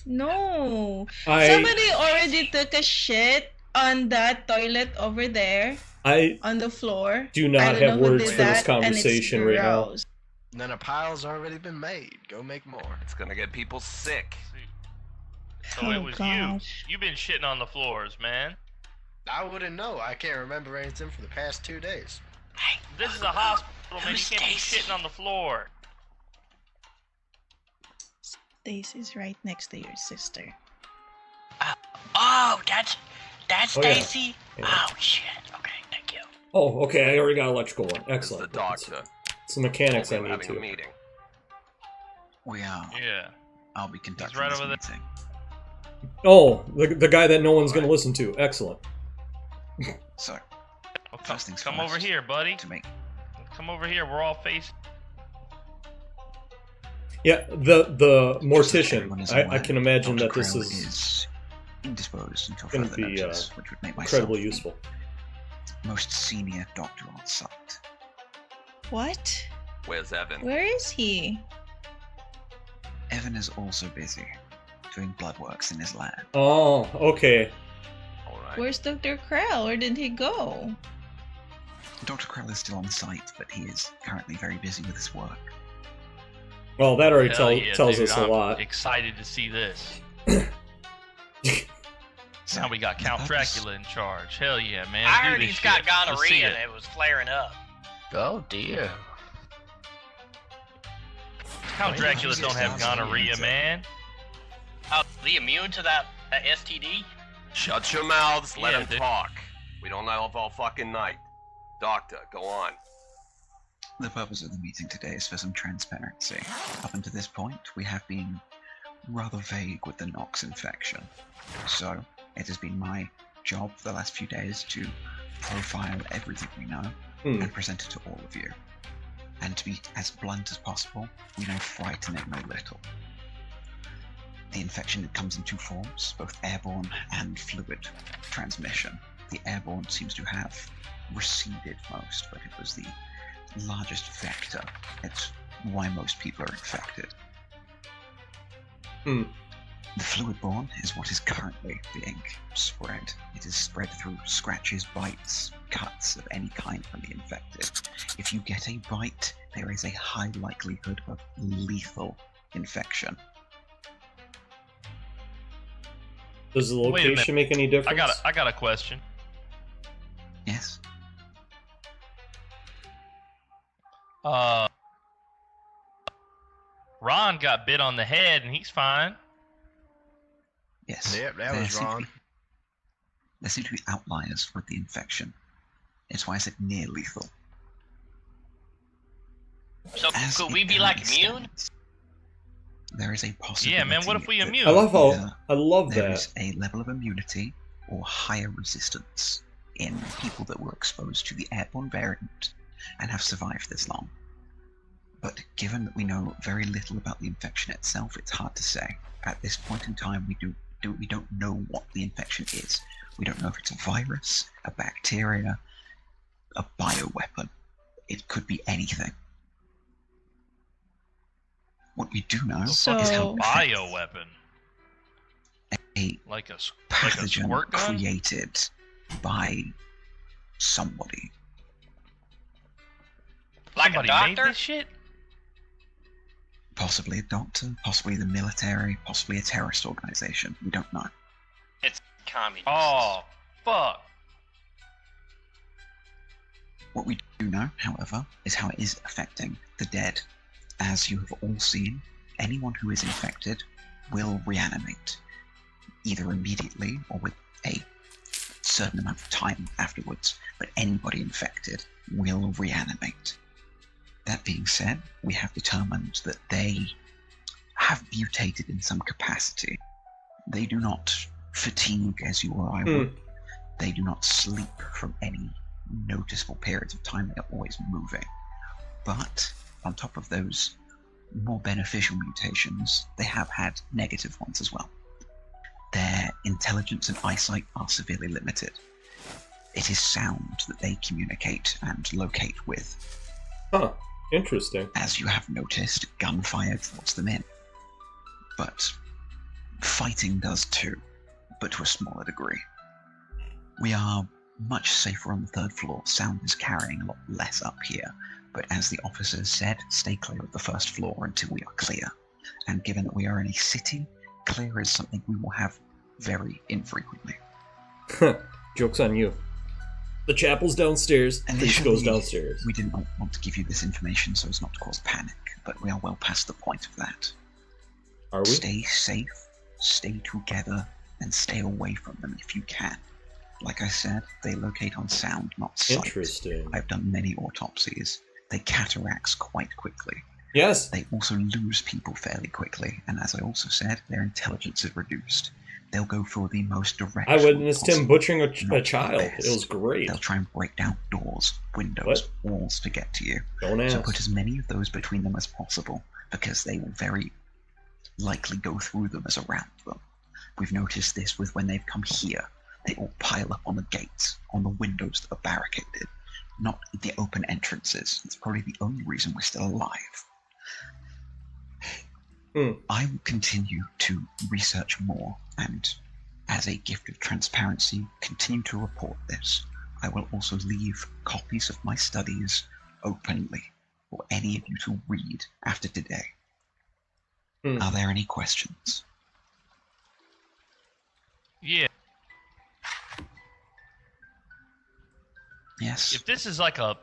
No! I Somebody already took a shit on that toilet over there on the floor. do I not don't have know who words did for this that, and it's conversation right now. gross. Then a pile's already been made. Go make more. It's gonna get people sick. So it Oh, was gosh. you. You've been shitting on the floors, man. I wouldn't know. I can't remember anything for the past 2 days. Hey, This is a hospital, man. You Who's can't be Stacy? shitting on the floor. Stacy's right next to your sister. oh, that's Oh, yeah. Stacy. Yeah. Oh shit. Okay, thank you. Oh, okay, I already got electrical one. It's the Excellent. doctor. It's the mechanics I We're need having a to. meeting. We are. Yeah. I'll be conducting right this over there. meeting. Oh, the guy that no one's going to listen to. Excellent. So, Well, come First things come first. over here, buddy. to make Come over here. We're all facing. Yeah, the mortician. everyone is I aware, can imagine Dr. that this Krell is indisposed until gonna further be, notice, which would make myself incredibly the useful. most senior doctor on site. What? Where's Evan? Where is he? Evan is also busy doing blood works in his lab. Oh, okay. Alright. Where's Dr. Krell? Where did he go? Dr. Krell is still on site, but he is currently very busy with his work. Well, that already Hell yeah, tells dude, us a I'm lot. Excited to see this. So, Now we got the Count purpose- Dracula in charge. Hell yeah, man. I Do heard this he's got shit. Let's see gonorrhea it. and it was flaring up. Oh dear. Count Dracula Jesus, don't have that's gonorrhea, weird. man. Oh, the immune to that STD? Shut your mouths, let Yeah, him dude. talk. We don't know all fucking night. Doctor, go on. The purpose of the meeting today is for some transparency. Up until this point, we have been rather vague with the Nox infection. So, it has been my job for the last few days to profile everything we know Hmm. and present it to all of you. And to be as blunt as possible, we know frightening no little. The infection comes in two forms, both airborne and fluid transmission. The airborne seems to have receded most, but it was the largest vector. It's why most people are infected. Hmm. The fluid-borne is what is currently being spread. It is spread through scratches, bites, cuts of any kind from the infected. If you get a bite, there is a high likelihood of lethal infection. Does the Wait a minute. location make any difference? I got a question. Yes? Ron got bit on the head and he's fine. Yes. Yep, that There was seem to wrong. be- There seem to be outliers with the infection. It's why I said near lethal. So As could it we be like currently immune? stands, there is a possibility. Yeah, man. What if we that immune? I love Yeah. I love there that. is a level of immunity or higher resistance in people that were exposed to the airborne variant and have survived this long. But given that we know very little about the infection itself, it's hard to say. At this point in time, we don't know what the infection is. We don't know if it's a virus, a bacteria, a bioweapon. It could be anything. What we do know So- is how effective Bioweapon. a Like a pathogen squirt gun? created by somebody. Like Somebody a made doctor? this shit? Possibly a doctor, possibly the military, possibly a terrorist organization. We don't know. It's communist. Oh, fuck. What we do know, however, is how it is affecting the dead. As you have all seen, anyone who is infected will reanimate, either immediately or with a certain amount of time afterwards, but anybody infected will reanimate. That being said, we have determined that they have mutated in some capacity. They do not fatigue as you or I would. They do not sleep from any noticeable periods of time. They're always moving. But on top of those more beneficial mutations, they have had negative ones as well. Their intelligence and eyesight are severely limited. It is sound that they communicate and locate with. Huh. Interesting. As you have noticed, gunfire draws them in. But fighting does too, but to a smaller degree. We are much safer on the third floor. Sound is carrying a lot less up here, but as the officers said, stay clear of the first floor until we are clear. And given that we are in a city, clear is something we will have very infrequently. Joke's on you. The chapel's downstairs, the priest goes Initially, downstairs. We didn't want to give you this information so as not to cause panic, but we are well past the point of that. Are we? Stay safe, stay together, and stay away from them if you can. Like I said, they locate on sound, not sight. Interesting. I've done many autopsies. They cataracts quite quickly. Yes. They also lose people fairly quickly, and as I also said, their intelligence is reduced. They'll go for the most direct. I witnessed him possible, butchering a not child. the It best. was great. They'll try and break down doors, windows, walls to get to you. Don't ask. So put as many of those between them as possible, because they will very likely go through them as around them. We've noticed this with when they've come here. They all pile up on the gates, on the windows that are barricaded, not the open entrances. It's probably the only reason we're still alive. I will continue to research more, and as a gift of transparency, continue to report this. I will also leave copies of my studies openly for any of you to read after today. Are there any questions? Yeah. Yes. If this is like a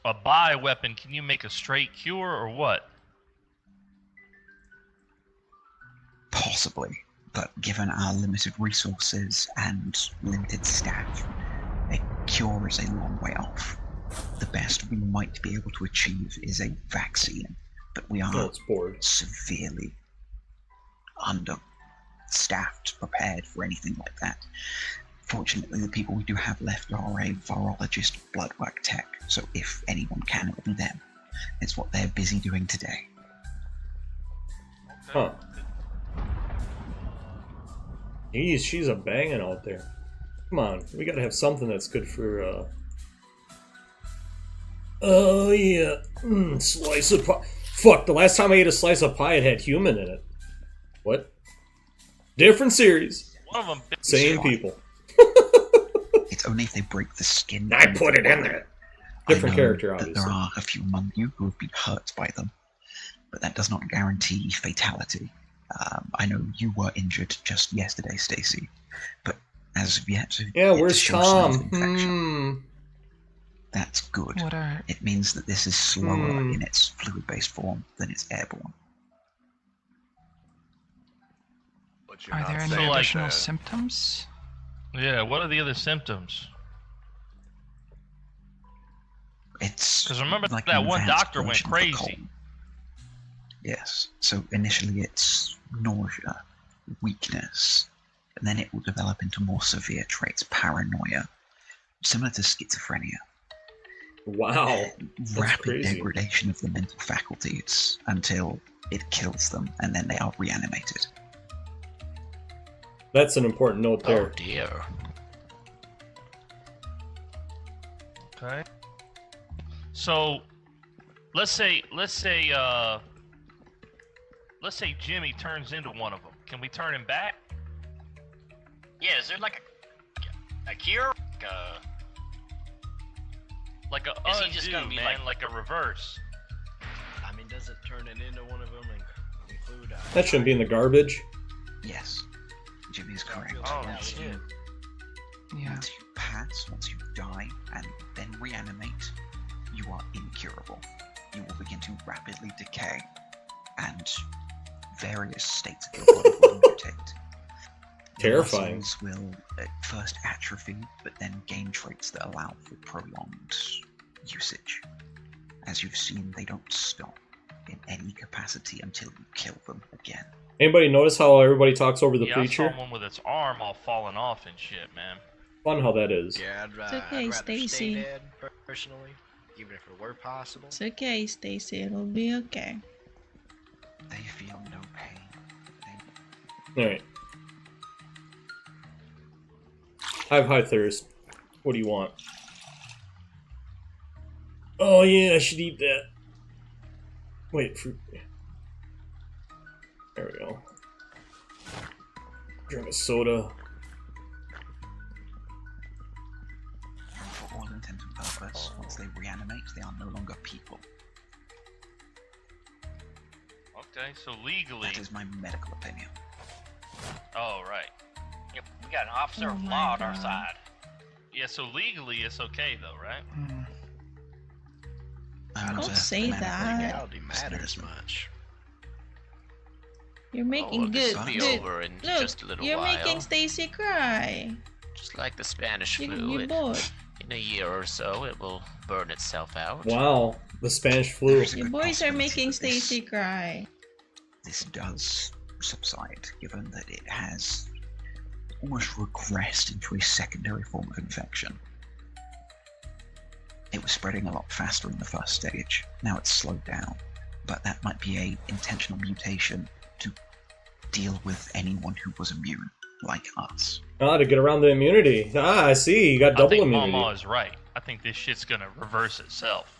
bioweapon, can you make a straight cure or what? Possibly, but given our limited resources and limited staff, a cure is a long way off. The best we might be able to achieve is a vaccine, but we are severely understaffed, prepared for anything like that. Fortunately, the people we do have left are a virologist blood work tech, so if anyone can, it will be them. It's what they're busy doing today. Huh. Jeez, she's a banging out there. Come on, we gotta have something that's good for, Oh, yeah. Slice of pie. Fuck, the last time I ate a slice of pie, it had human in it. What? Different series. One of them. Same people. It's only if they break the skin. I put it in there. Different character, obviously. There are a few among you who have been hurt by them, but that does not guarantee fatality. I know you were injured just yesterday, Stacy, but as of yet, yeah, it where's shows signs of Tom? infection. That's good. It means that this is slower in its fluid-based form than its airborne. Are there any additional symptoms? Yeah, what are the other symptoms? It's because remember like that an one advanced doctor went version of the crazy. cold. Yes. So initially it's nausea, weakness, and then it will develop into more severe traits, paranoia, similar to schizophrenia. Wow. Rapid crazy. degradation of the mental faculties until it kills them, and then they are reanimated. That's an important note there. Oh dear. Okay. So, let's say Jimmy turns into one of them. Can we turn him back? Yeah, is there like a cure? Like a Is he just gonna be man, like a reverse. I mean, does it turn it into one of them and include? That shouldn't be in the garbage. Yes, Jimmy is correct. Oh, once shit. Yeah. Once you pass, once you die, and then reanimate, you are incurable. You will begin to rapidly decay, and various states of your body will mutate. Your Terrifying. muscles will at first atrophy, but then gain traits that allow for prolonged usage. As you've seen, they don't stop in any capacity until you kill them again. Anybody notice how everybody talks over the Yeah, preacher? I saw one with its arm all falling off and shit, man. Fun how that is. Yeah, It's okay, I'd rather Stacy. stay dead, personally, even if it were possible. It's okay, Stacy. It'll be okay. They feel no pain. Alright. I have high thirst. What do you want? Oh yeah, I should eat that. Wait, fruit. There we go. Drink a soda. For all intents and purposes, once they reanimate, they are no longer people. Okay, so legally. That is my medical opinion. Oh, right. Yep, we got an officer Oh of my law on our God. side. Yeah, so legally it's okay though, right? Hmm. I'm Don't not a say medical that. Reality matters much. You're making well, this good. will be good. over in Look, just a little you're while. making Stacy cry. Just like the Spanish You, flu, you're bored. in a year or so it will burn itself out. Wow, the Spanish flu. There's a Your good boys are possibility making that this- Stacy cry. This does subside, given that it has almost regressed into a secondary form of infection. It was spreading a lot faster in the first stage. Now it's slowed down, but that might be a intentional mutation to deal with anyone who was immune, like us. Ah, to get around the immunity. Ah, I see. You got I double think immunity. Mama is right. I think this shit's gonna reverse itself.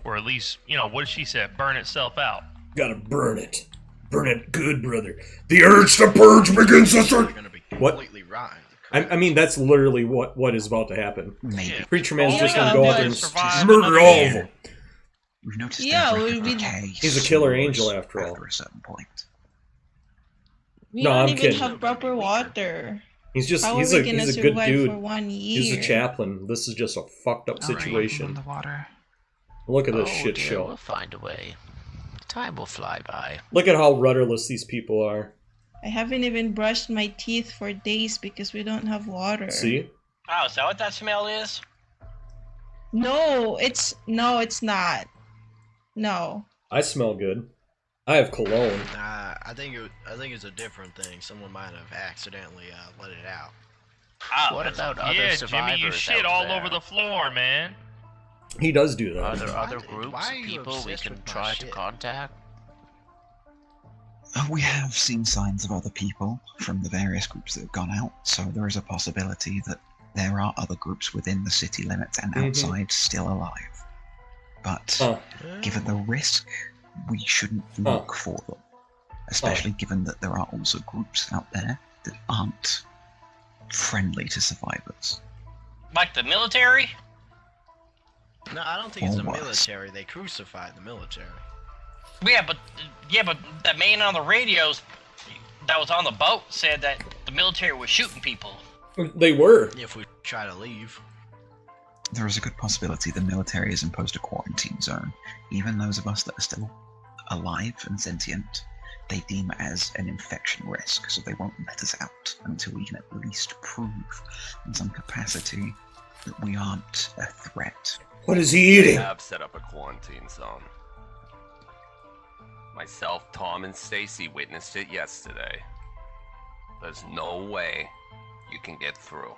Or at least, you know, what she said, burn itself out. Gotta burn it. Burn it good, brother. The urge to purge begins to You're start. gonna be What? completely rotten. I mean, that's literally what is about to happen. Maybe. Yeah. Preacher Man's Oh, just yeah, gonna go out but- there and Survive murder another all of year. them. We've noticed Yeah, their we- decay He's a killer slows angel after all. After a certain point. We No, don't I'm even kidding. have proper water. He's just How he's are a we gonna he's a good survive dude. for 1 year? He's a chaplain. This is just a fucked up I'll drink situation. from the water. Look at this Oh, shit dear, show. We'll find a way. Time will fly by. Look at how rudderless these people are. I haven't even brushed my teeth for days because we don't have water. See? Oh, is that what that smell is? No, it's not. No. I smell good. I have cologne. Nah, I think it's a different thing. Someone might have accidentally let it out. Oh, What about other Yeah, survivors Jimmy, you shit out all there? over the floor, man. He does do that. Are there Why other do- groups, why are you people we obsessed can with my try to shit? contact? We have seen signs of other people from the various groups that have gone out, so there is a possibility that there are other groups within the city limits and Mhm. outside still alive. But Huh. given the risk, we shouldn't look for them. Especially given that there are also groups out there that aren't friendly to survivors. like the military? No, I don't think it's the Almost. military. They crucified the military. Yeah, but that man on the radios that was on the boat said that the military was shooting people. They were. If we try to leave. There is a good possibility the military has imposed a quarantine zone. Even those of us that are still alive and sentient, they deem as an infection risk, so they won't let us out until we can at least prove in some capacity that we aren't a threat. What is he They eating? have set up a quarantine zone. Myself, Tom, and Stacy witnessed it yesterday. There's no way you can get through.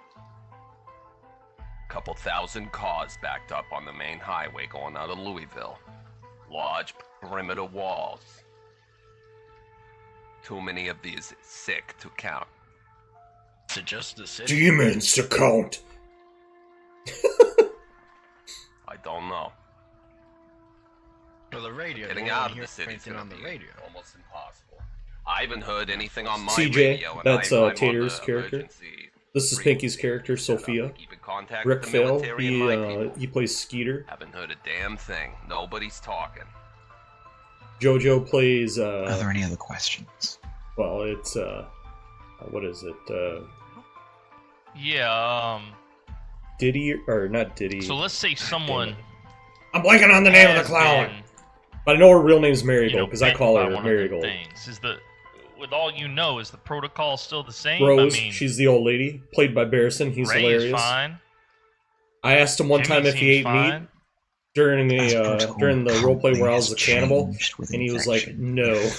Couple thousand cars backed up on the main highway going out of Louisville. Large perimeter walls. Too many of these sick to count. To just the city. Demons to count. I don't know. For the radio. Getting you out only of hear the city is anything gonna on the be radio. almost impossible. I haven't heard anything on my CJ, radio, and that's, I'm on Tater's the character. emergency This is Pinky's character, Sophia. Keep in contact Rick with the Fail, military and my people. he plays Skeeter. Haven't heard a damn thing. Nobody's talking. Jojo plays, Are there any other questions? well, it's, what is it, Yeah, Diddy, or not Diddy. so let's say someone I'm blanking on the name of the has clown. been, But I know her real name's you Marigold, know, because I bitten call by her one of them Marigold. things. With all you know, is the protocol still the same? Rose, I mean, she's the old lady, played by Barrison. He's Ray hilarious. is fine. I asked him one Jimmy time if he seems ate fine. meat during As the protocol roleplay where I was has a cannibal, changed with and he was like, infection. "No."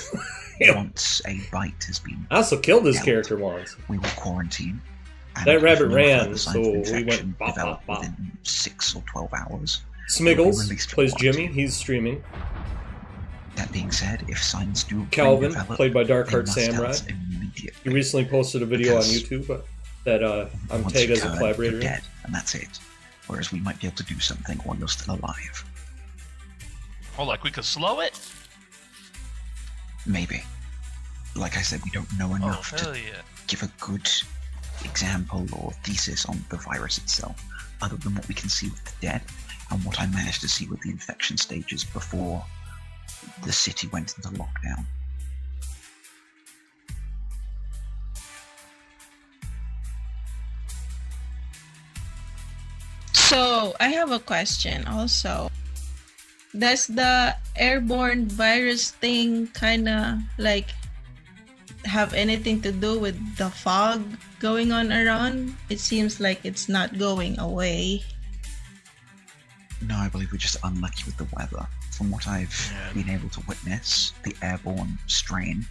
Once a bite has been I also killed this dealt, character once. we will quarantine. And That if rabbit no ran, further signs so of we went infection bop, develop bop, bop. within 6 or 12 hours. Smiggles released from plays Jimmy. quarantine. He's streaming. That being said, if signs do Calvin, develop, played by they Darkheart must tell Samurai. us immediately. He recently posted a video on Because YouTube that I'm Once tagged you as a turn, collaborator. you're in. dead, and that's it. Whereas we might be able to do something while you're still alive. Oh, like we could slow it? Maybe. Like I said, we don't know Oh, enough hell to yeah. give a good example or thesis on the virus itself, other than what we can see with the dead and what I managed to see with the infection stages before the city went into lockdown. So I have a question also. Does the airborne virus thing kind of like have anything to do with the fog going on around? It seems like it's not going away. No, I believe we're just unlucky with the weather. From what I've been able to witness, the airborne strain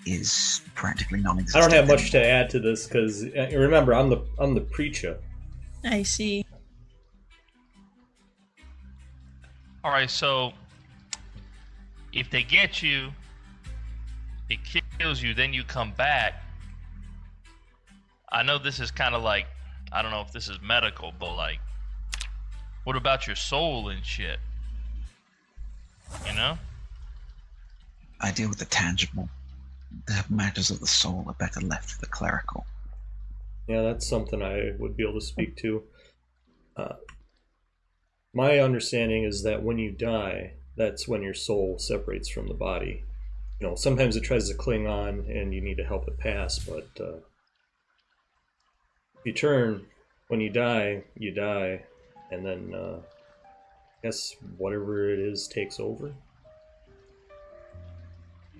is practically I non-existent. don't have much to add to this because remember, I'm the preacher. I see. All right, so if they get you, it kills you, then you come back. I know this is kind of like, I don't know if this is medical, but like, what about your soul and shit? You know? I deal with the tangible. The matters of the soul are better left for the clerical. Yeah, that's something I would be able to speak to. My understanding is that when you die, that's when your soul separates from the body. You know, sometimes it tries to cling on and you need to help it pass, but if you turn, when you die, and then I guess whatever it is takes over.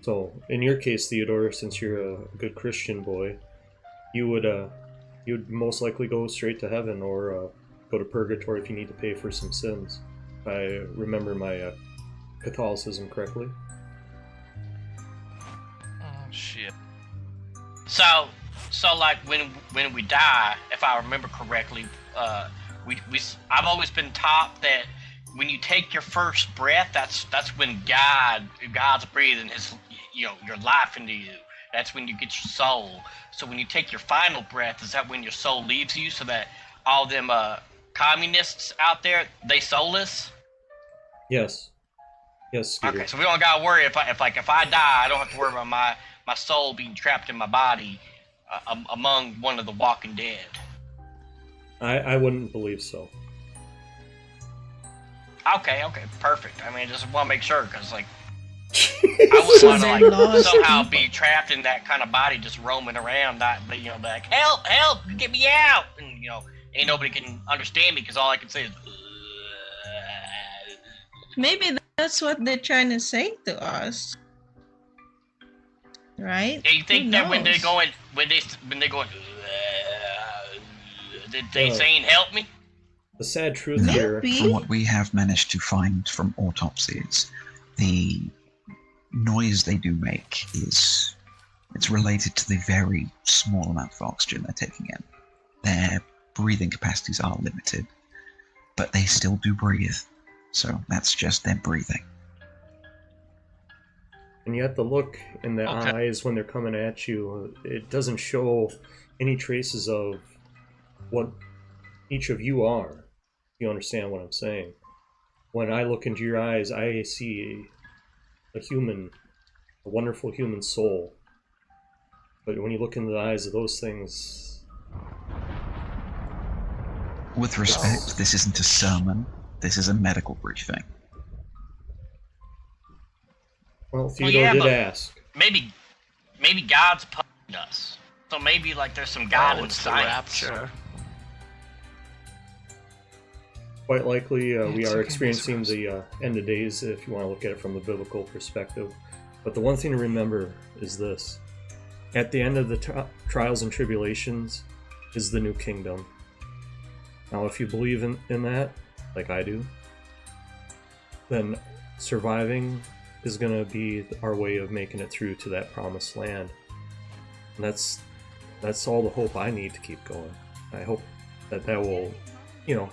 So, in your case, Theodore, since you're a good Christian boy, you would most likely go straight to heaven or go to purgatory if you need to pay for some sins. If I remember my Catholicism correctly. Oh shit. So like when we die, if I remember correctly, I've always been taught that when you take your first breath, that's when God's breathing his your life into you. That's when you get your soul. So when you take your final breath, is that when your soul leaves you? So that all them communists out there, they soulless? Yes. Yes, Skeeter. Okay, so we don't gotta worry if I die, I don't have to worry about my soul being trapped in my body among one of the Walking Dead. I wouldn't believe so. Okay, perfect. I mean, just want to make sure, because like I wouldn't want to like somehow be trapped in that kind of body, just roaming around, be like, help, get me out, and ain't nobody can understand me because all I can say is. Maybe that's what they're trying to say to us, right? Do you think that when they're going, they saying help me? The sad truth No, here. from what we have managed to find from autopsies, the noise they do make it's related to the very small amount of oxygen they're taking in. Their breathing capacities are limited, but they still do breathe. So that's just their breathing. And you have to look in the eyes when they're coming at you. It doesn't show any traces of what each of you are. You understand what I'm saying? When I look into your eyes, I see a wonderful human soul. But when you look into the eyes of those things, With respect, this isn't a sermon. This is a medical briefing. Well, Theodore did ask. Maybe God's punishing us. So maybe like there's some God in science. Quite likely, we are experiencing the end of days, if you want to look at it from a biblical perspective. But the one thing to remember is this. At the end of the trials and tribulations is the new kingdom. Now, if you believe in that, like I do, then surviving is going to be our way of making it through to that promised land. And that's all the hope I need to keep going. I hope that will,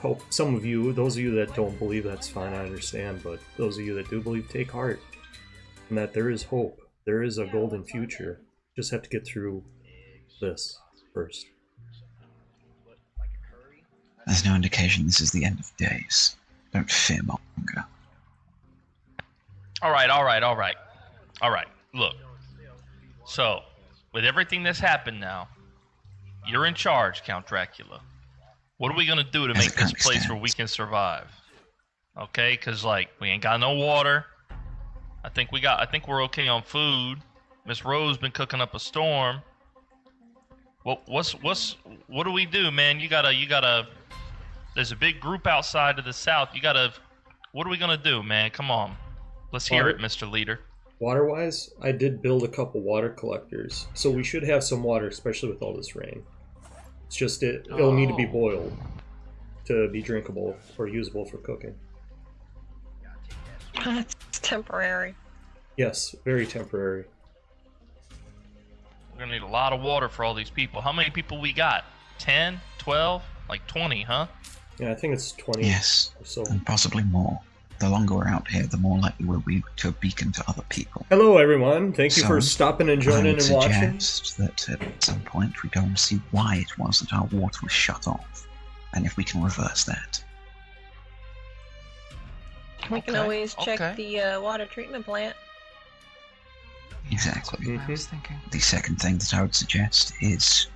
help some of you. Those of you that don't believe, that's fine, I understand. But those of you that do believe, take heart. And that there is hope. There is a golden future. Just have to get through this first. There's no indication this is the end of days. Don't fear monger. All right. Look. So, with everything that's happened now, you're in charge, Count Dracula. What are we gonna do to make this place where we can survive? Okay, because we ain't got no water. I think we're okay on food. Miss Rose been cooking up a storm. What do we do, man? You gotta. There's a big group outside to the south. What are we gonna do, man? Come on, let's hear it, Mr. Leader. Water-wise, I did build a couple water collectors, so we should have some water, especially with all this rain. It's just it'll need to be boiled to be drinkable or usable for cooking. It's temporary. Yes, very temporary. We're gonna need a lot of water for all these people. How many people we got? 10? 12? Like 20, huh? Yeah, I think it's 20 Yes, or so. and possibly more. The longer we're out here, the more likely we'll be to beacon to other people. Hello, everyone. Thank you for stopping and joining and watching. I would suggest that at some point we go and see why it was that our water was shut off, and if we can reverse that. We can always check the water treatment plant. Exactly. I was thinking. The second thing that I would suggest is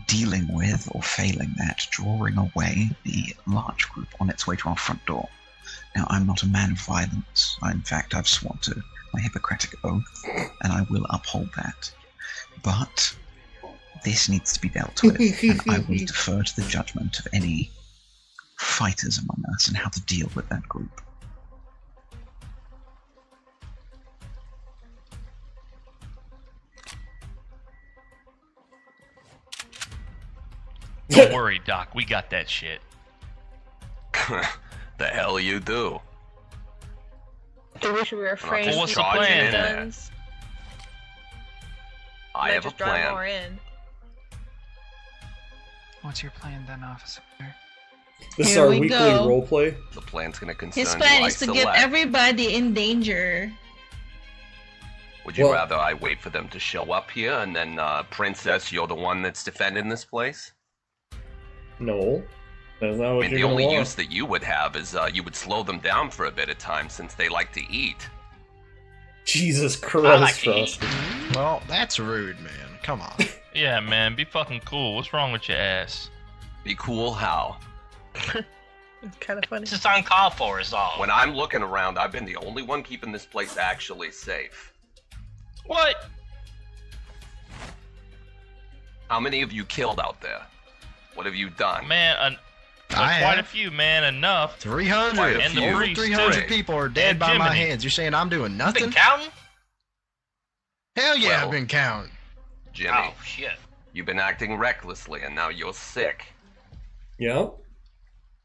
dealing with or failing that, drawing away the large group on its way to our front door. Now, I'm not a man of violence. In fact, I've sworn to my Hippocratic oath, and I will uphold that. But this needs to be dealt with, and I will defer to the judgment of any fighters among us and how to deal with that group. Don't worry, Doc. We got that shit. The hell you do? I wish we were afraid of what's the plan? guns. I have a just drive more plan. in. What's your plan then, officer? This is Here our we weekly go. roleplay. The plan's gonna concern His who plan I is to get select. everybody in danger. Would you rather I wait for them to show up here and then, Princess, you're the one that's defending this place? No. That's not I what mean, you're the gonna only want. use that you would have is you would slow them down for a bit of time since they like to eat. Jesus I Christ, like to Frost. eat. Well, that's rude, man. Come on. Yeah, man. Be fucking cool. What's wrong with your ass? Be cool how? It's kind of funny. It's just uncalled for, is all. When I'm looking around, I've been the only one keeping this place actually safe. What? How many of you killed out there? What have you done? Man, I quite a have. few, man. Enough. 300. And the Over priest, 300 too. people are dead And by my Jiminy. hands. You're saying I'm doing You nothing? been counting? Hell yeah, Well, I've been counting. Jimmy, Oh, shit. you've been acting recklessly and now you're sick. Yeah,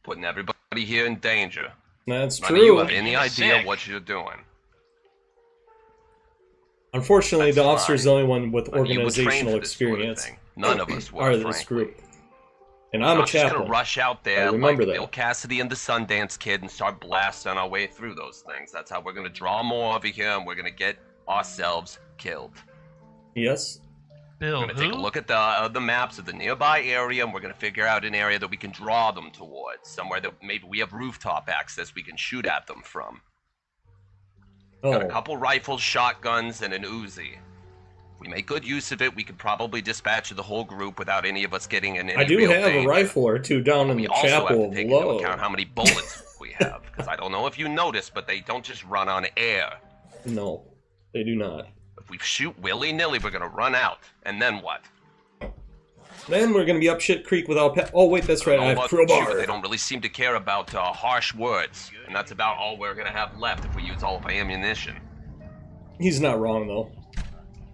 Putting everybody here in danger. that's None of you true. have any You're idea sick. what you're doing. Unfortunately, That's the officer's the fine. only one with But you were trained organizational for this sort of experience. thing. None of us were, Are this frankly. group. And We're I'm a not just chaplain. gonna rush out I there like remember that. Bill Cassidy and the Sundance Kid and start blasting our way through those things. That's how we're gonna draw more over here and we're gonna get ourselves killed. Yes. Bill, We're gonna take a look at the maps of the nearby area and we're gonna figure out an area that we can draw them towards. Somewhere that maybe we have rooftop access we can shoot at them from. Got a Oh, couple rifles, shotguns, and an Uzi. we make good use of it, we could probably dispatch the whole group without any of us getting in any I do real have a danger. rifle or two down in We the also chapel have to take into below. account how many bullets we have, because I don't know if you noticed, but they don't just run on air. No, they do not. If we shoot willy-nilly, we're gonna run out. And then what? Then we're gonna be up shit creek without oh wait, that's right, I have But crowbar. sure, they don't really seem to care about harsh words, and that's about all we're gonna have left if we use all of our ammunition. He's not wrong though.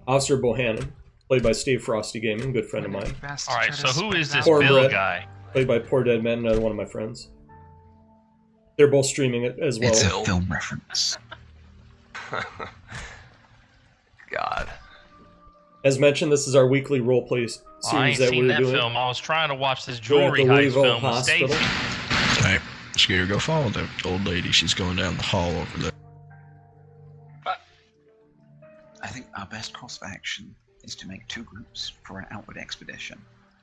Officer Bohannon, played by Steve Frosty Gaming, good friend of mine. All right, so who is this Poor Bill Brett, guy? played by Poor Dead Man, another one of my friends. They're both streaming it as well. It's a film reference. God. As mentioned, this is our weekly roleplay I series ain't that seen we're that doing. film. I was trying to watch this Doing it at jewelry the heist Louisville film with Hospital. Stacy. Alright, Scooter, go follow the old lady. She's going down the hall over there. I think our best course of action is to make 2 groups for an outward expedition.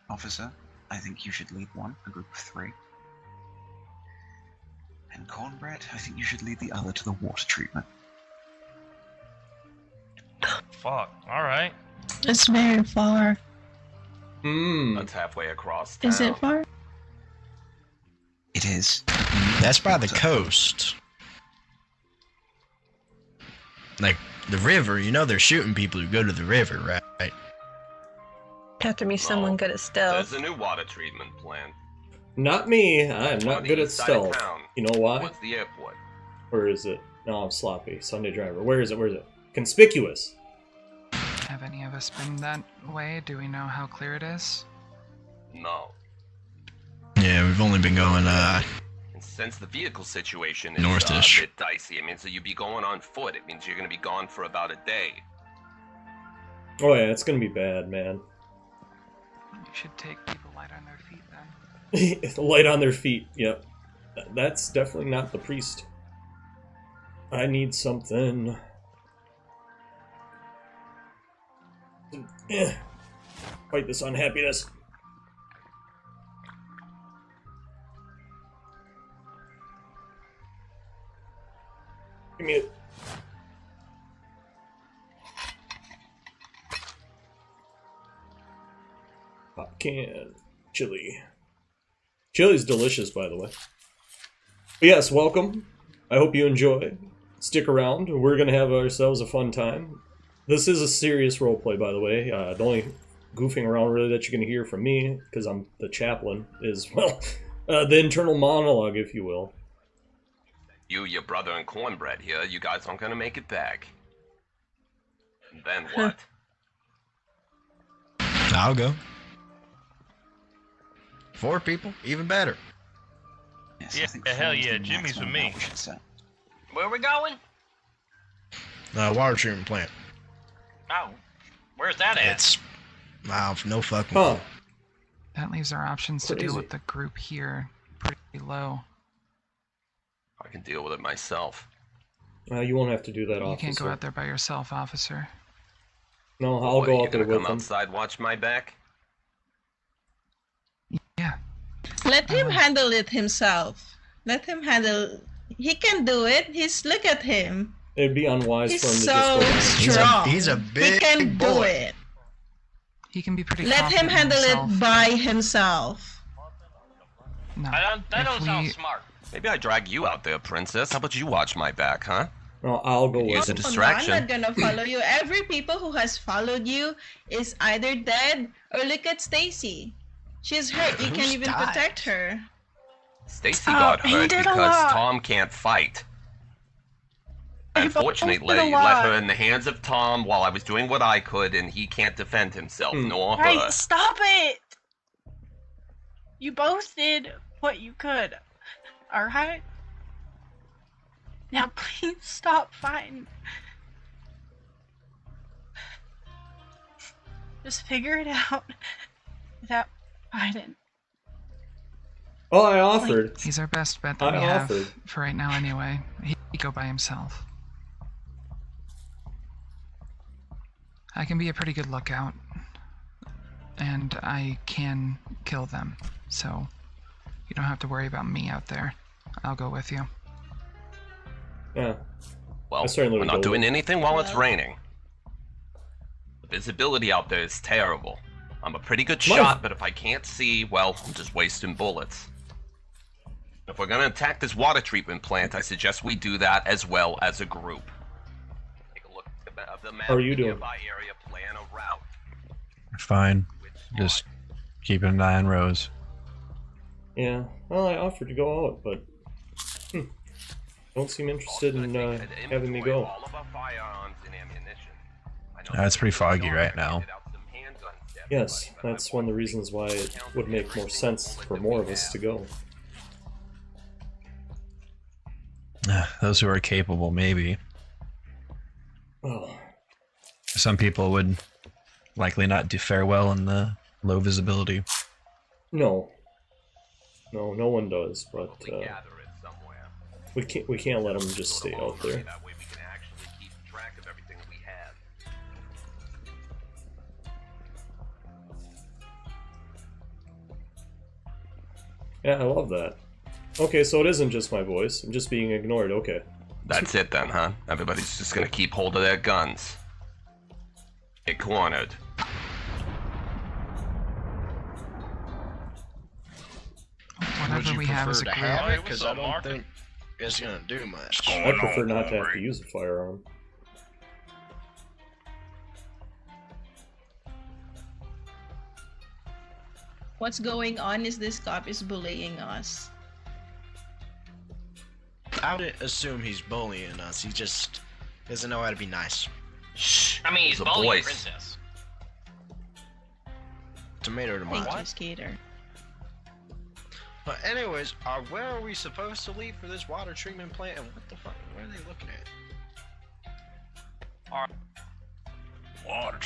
Officer, I think you should lead one, a group of 3. And Cornbread, I think you should lead the other to the water treatment. Fuck. All right. It's very far. That's halfway across town. Is it far? It is. That's by the coast. Like, the river, you know they're shooting people who go to the river, right? Have to be someone good at stealth. There's a new water treatment plant. Not me. I'm On not the good at east side of stealth. town. You know why? What's the airport? Where is it? No, I'm sloppy. Sunday driver. Where is it? Where is it? Conspicuous. Have any of us been that way? Do we know how clear it is? No. Yeah, we've only been going, And since the vehicle situation is Northish. a bit dicey, I mean, so you'd be going on foot. It means you're going to be gone for about a day. Oh yeah, it's gonna be bad, man. You should take people light on their feet then. Light on their feet. Yep. That's definitely not the priest. I need something. Fight this unhappiness. Give me it. Pop can. Chili. Chili's delicious, by the way. But yes, welcome. I hope you enjoy. Stick around. We're going to have ourselves a fun time. This is a serious roleplay, by the way. The only goofing around really that you're going to hear from me, because I'm the chaplain, is, well, the internal monologue, if you will. You, your brother, and Cornbread here, you guys aren't going to make it back. And then what? I'll go. 4 people, even better. Yes, Yeah, I think hell 4 is yeah, the Jimmy's with maximum me. amount we should set. Where we going? Water treatment plant. Oh, where's that at? It's no fucking. Huh. That leaves our options to deal Crazy. with the group here pretty low. I can deal with it myself. You won't have to do that, You officer. can't go out there by yourself, officer. No, I'll What, go you out there gonna with come him. outside, watch my back? Yeah. Let him handle it himself. Let him handle. He can do it. Look at him. It'd be unwise He's for him to so just go. strong. He's a He big can do boy. it. He can be pretty Let him confident handle himself. it by himself. No. That if don't sound we- smart. Maybe I drag you out there, princess. How about you watch my back, huh? No, I'll go Use with a him. distraction. I'm not gonna follow you. Every people who has followed you is either dead or look at Stacy. She's hurt. You can't Who's even died? protect her. Stacy Oh, got he hurt did a because lot. Tom can't fight. He both Unfortunately, did a let lot. her in the hands of Tom while I was doing what I could, and he can't defend himself, nor her. Right, stop it! You both did what you could. Alright? Now please stop fighting. Just figure it out without fighting. Oh, I offered. He's our best bet that I we have offered. for right now anyway. He can go by himself. I can be a pretty good lookout. And I can kill them. So you don't have to worry about me out there. I'll go with you. Yeah. Well, I certainly we're would not go doing with- anything while it's raining. visibility out there is terrible. I'm a pretty good shot, but if I can't see, well, I'm just wasting bullets. If we're gonna attack this water treatment plant, I suggest we do that as well as a group. Take a look at the map. How are you doing? Nearby area, plan a route. Fine. Just keeping an eye on Rose. Yeah, well, I offered to go out, but don't seem interested in having me go. All of our firearms and ammunition. It's pretty foggy right now. Yes, that's one of the reasons why it would make more sense for more of us to go. Those who are capable, maybe. Oh. Some people would likely not do farewell in the low visibility. No, no one does. But we can't let them just stay out there. That way we can actually keep track of everything we have. Yeah, I love that. Okay, so it isn't just my voice. I'm just being ignored. Okay. That's it then, huh? Everybody's just gonna keep hold of their guns. Get cornered. Whatever we have is a group. Because I don't think it's gonna do much. I prefer not to have to use a firearm. What's going on is this cop is bullying us. I would assume he's bullying us. He just doesn't know how to be nice. Shh. I mean, he's a bullying voice. Princess. Tomato, tomato. Thank you, Skater. But anyways, where are we supposed to leave for this water treatment plant? And what the fuck? Where are they looking at? Water.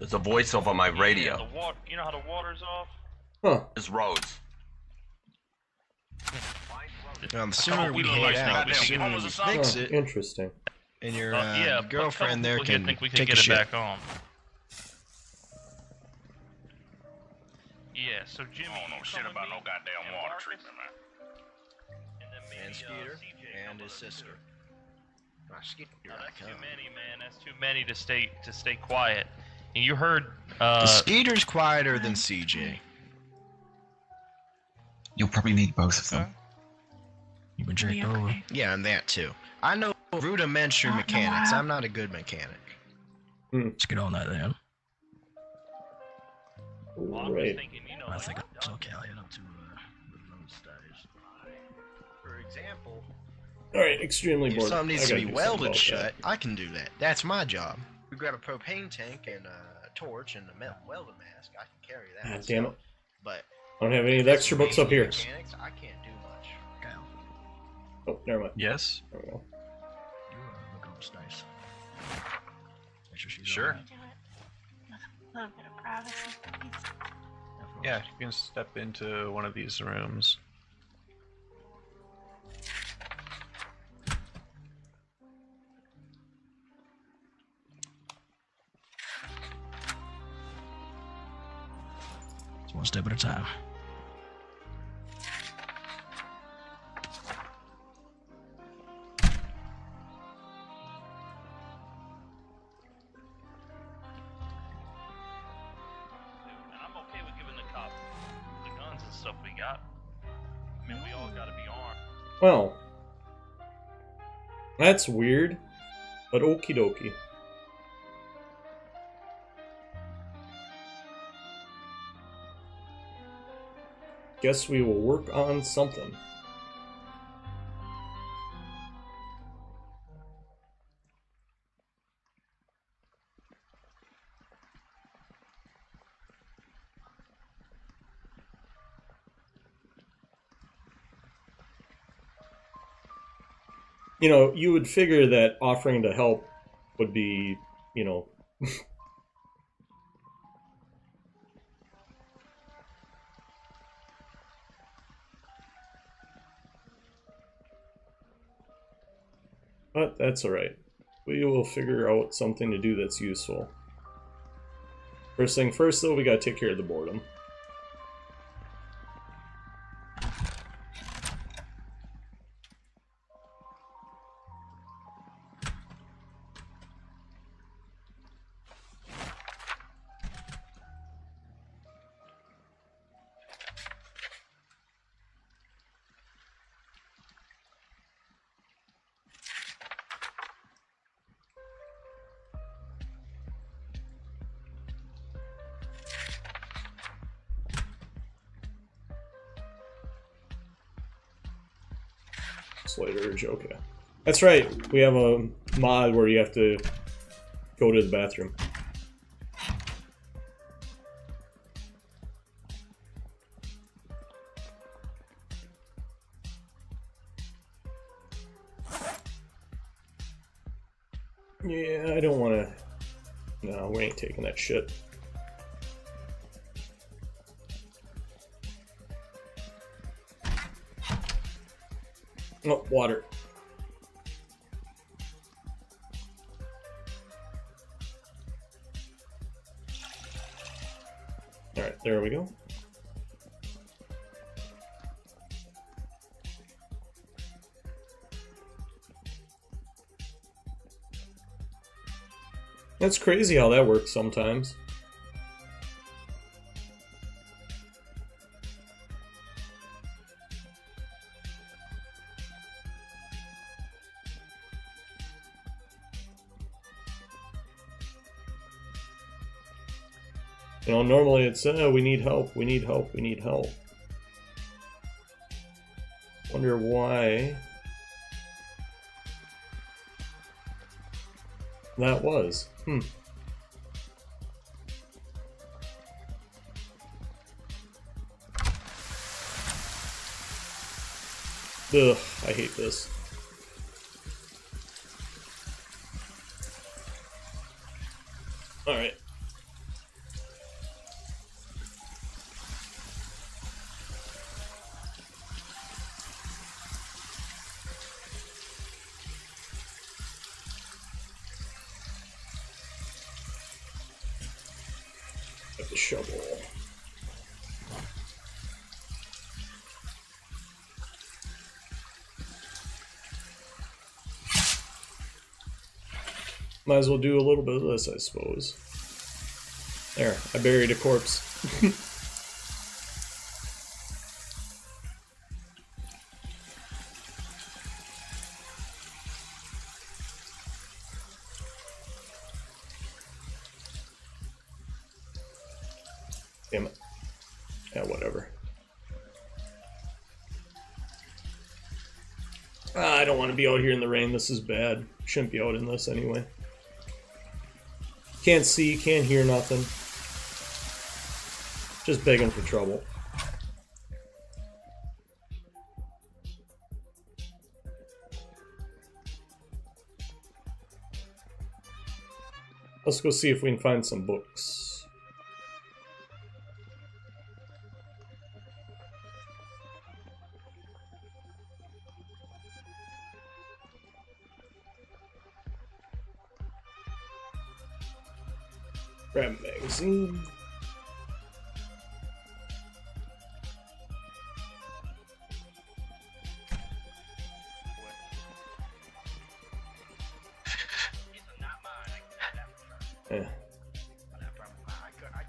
There's a voice over my radio. The water, you know how the water's off? Huh. It's Rhodes. The sooner we head out, the sooner we fix it, Interesting. and your Yeah, girlfriend there people here can think we can take a get it shit. back on. Yeah, so Jimmy, no shit about no goddamn water treatment, man. And Skeeter and his sister. That's too many, man. That's too many to stay quiet. And you heard Skeeter's quieter than CJ. You'll probably need both of them. You've been checked over. Yeah, and that too. I know rudimentary mechanics. I'm not a good mechanic. Let's get on that then. Right. I think it's okay. I'll head up to the load stage. For example, Alright, extremely if bored. something needs I to gotta be do something welded about shut, that. I can do that. That's my job. We grab a propane tank and a torch and a metal welding mask. I can carry that. God damn it. But I don't have any of the extra books up here. mechanics, I can't do much. Oh, never mind. Yes? There we go. Look over nice. Make sure she's Do sure. it with a little bit of privacy, please. Yeah, you can step into one of these rooms. It's one step at a time. And I'm okay with giving the cop the guns and stuff we got. I mean, we all gotta be armed. Well, that's weird, but okie dokie. Guess we will work on something. You know, you would figure that offering to help would be, you know, but that's alright. We will figure out something to do that's useful. First thing first, though, we gotta take care of the boredom. Slight urge, okay. That's right, we have a mod where you have to go to the bathroom. Yeah, I don't want to... No, we ain't taking that shit. Oh, water. Alright, there we go. That's crazy how that works sometimes. You know, normally it's, we need help, we need help, we need help. Wonder why that was. Ugh, I hate this. Alright. Got the shovel. Might as well do a little bit of this, I suppose. There, I buried a corpse. Damn it. Yeah, whatever. I don't want to be out here in the rain. This is bad. Shouldn't be out in this anyway. Can't see, can't hear nothing. Just begging for trouble. Let's go see if we can find some books. Grab a magazine. Yeah. I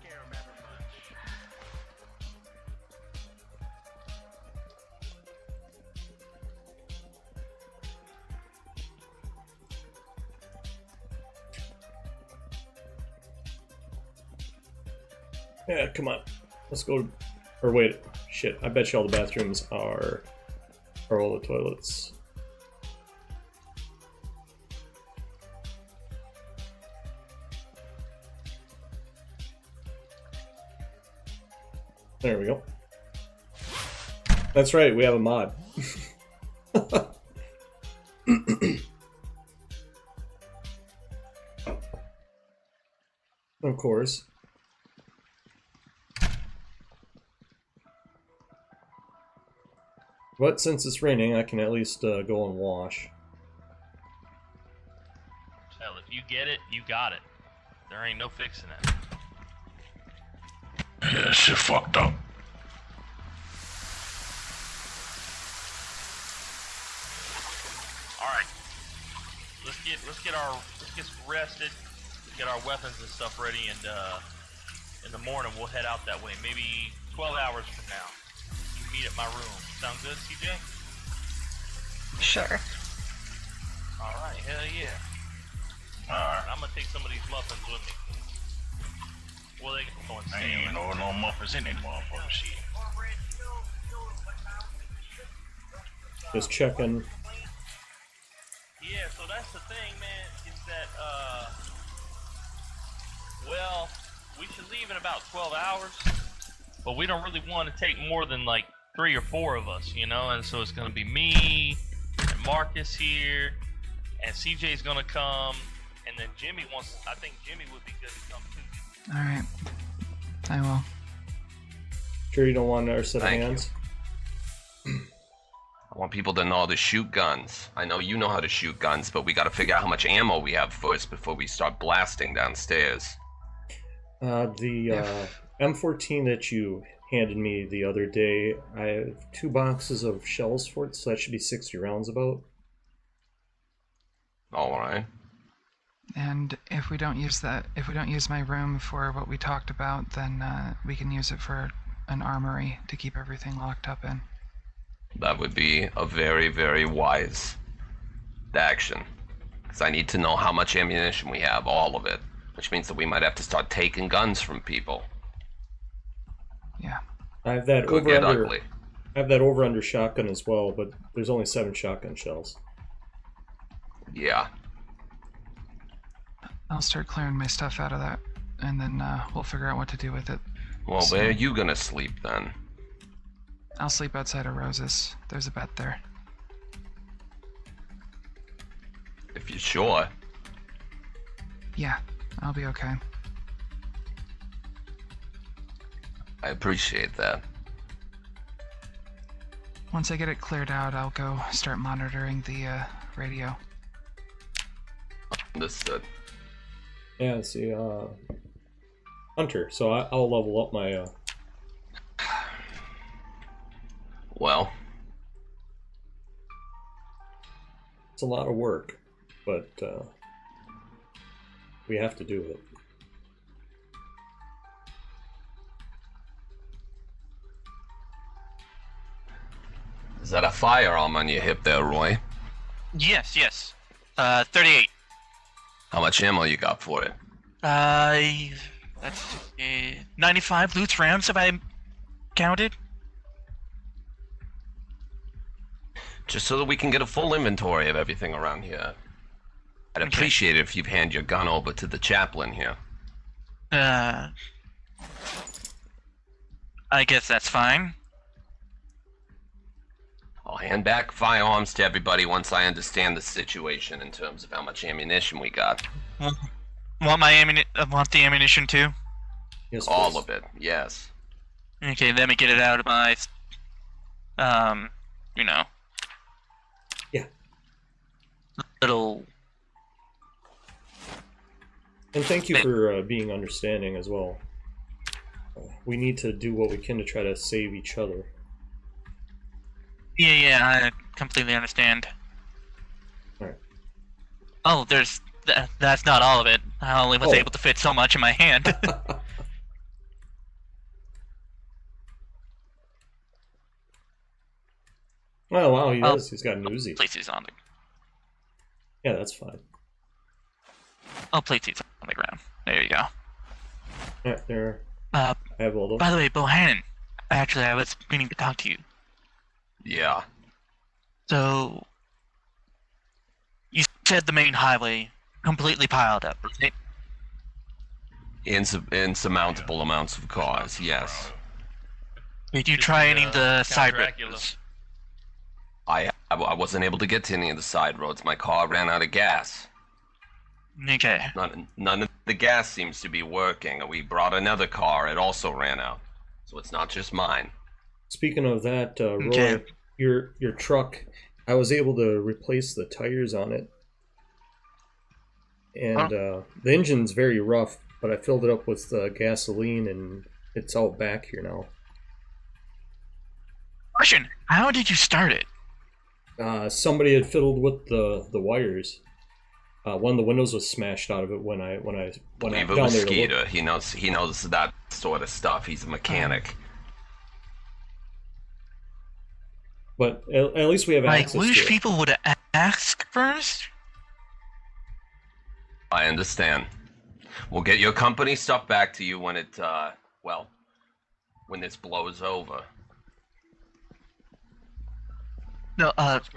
can't remember much. Yeah, come on. Let's go. Or wait, shit. I bet you all the bathrooms are all the toilets. There we go. That's right, we have a mod. Of course. But since it's raining, I can at least go and wash. Hell, if you get it, you got it. There ain't no fixing it. Yeah, shit fucked up. All right, let's get rested, get our weapons and stuff ready, and in the morning we'll head out that way. Maybe 12 hours from now. You can meet at my room. Sound good, CJ? Sure. All right, hell yeah. All right. I'm gonna take some of these muffins with me. Well, they can go and Ain't no muffins in it, motherfucker. Shit. Just checking Yeah, so that's the thing, man, is that, well, we should leave in about 12 hours, but we don't really want to take more than like 3 or 4 of us, you know, and so it's going to be me, and Marcus here, and CJ's going to come, and then I think Jimmy would be good to come too. Alright. I will. Sure you don't want our set of Thank hands? I want people to know how to shoot guns. I know you know how to shoot guns, but we gotta figure out how much ammo we have first before we start blasting downstairs. The M14 that you handed me the other day, I have 2 boxes of shells for it, so that should be 60 rounds about. Alright. And if we don't use my room for what we talked about, then we can use it for an armory to keep everything locked up in. That would be a very, very wise action. Because I need to know how much ammunition we have, all of it. Which means that we might have to start taking guns from people. Yeah. I have that Could get over-under. ugly. I have that over-under shotgun as well, but there's only 7 shotgun shells. Yeah. I'll start clearing my stuff out of that, and then we'll figure out what to do with it. Well, So- where are you gonna sleep then? I'll sleep outside of Rose's. There's a bed there. If you're sure. Yeah, I'll be okay. I appreciate that. Once I get it cleared out, I'll go start monitoring the radio. Understood. Yeah, see, Hunter, so I'll level up my, Well. It's a lot of work, but, we have to do it. Is that a firearm on your hip there, Roy? Yes. 38. How much ammo you got for it? That's 95 loot rounds, have I counted? Just so that we can get a full inventory of everything around here. I'd appreciate it if you'd hand your gun over to the chaplain here. I guess that's fine. I'll hand back firearms to everybody once I understand the situation in terms of how much ammunition we got. Want the ammunition too? Yes, all please. of it, yes. Okay, let me get it out of my, you know. Yeah. Little. And thank you for being understanding as well. We need to do what we can to try to save each other. Yeah, I completely understand. Alright. Oh, that's not all of it. I only was Oh. able to fit so much in my hand. Oh wow, he does. He's got an Uzi. Place these on the. Yeah, that's fine. I'll place these on the ground. There you go. Alright, there. Uh, I have all those. By the way, Bohannon, actually, I was meaning to talk to you. Yeah. So, you said the main highway completely piled up, right? Insurmountable amounts of cars, yes. Did you try any of the side Dracula. roads? I wasn't able to get to any of the side roads. My car ran out of gas. Okay. None of the gas seems to be working. We brought another car. It also ran out. So it's not just mine. Speaking of that, Roy, Okay. your truck, I was able to replace the tires on it. And the engine's very rough, but I filled it up with gasoline and it's out back here now. Question: how did you start it? Somebody had fiddled with the wires. One of the windows was smashed out of it when I went Leave it down with there to look. Skeeter. He knows that sort of stuff. He's a mechanic. But at least we have I access wish to it. people would ask first. I understand. We'll get your company stuff back to you when it, when this blows over. No,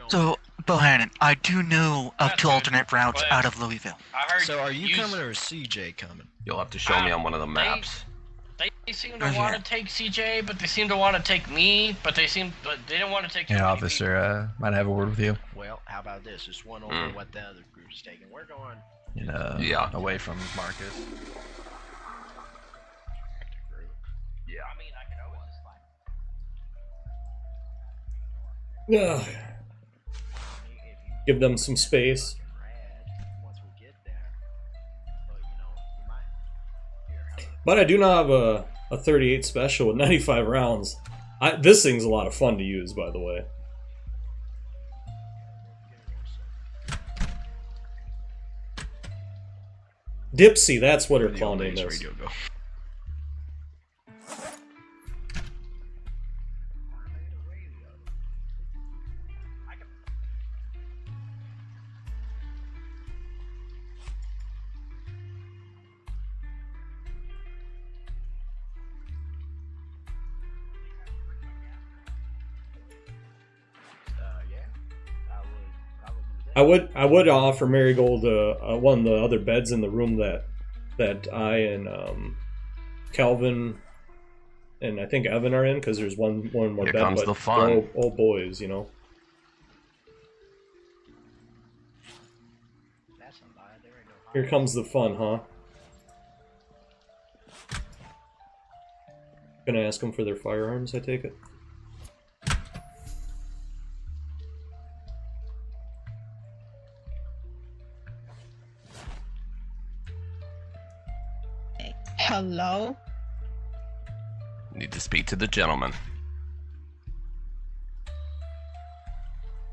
so Bohannon, I do know of 2 alternate routes out of Louisville. So are you coming or is CJ coming? You'll have to show me on one of the maps. They seem to want to take CJ, but they seem to want to take me, but they don't want to take. Yeah, officer, might have a word with you. Well, how about this? Just one over what the other group's taking. We're going. Away from Marcus. Yeah. I mean, I can always just Yeah. Give them some space. But I do not have a 38 special with 95 rounds. This thing's a lot of fun to use, by the way. Dipsy, that's what her clone name is. I would offer Marigold one of the other beds in the room that I and Calvin and I think Evan are in, because there's one more Here bed. comes but the fun. Old boys, you know. Here comes the fun, huh? Gonna ask them for their firearms, I take it. Hello? Need to speak to the gentleman.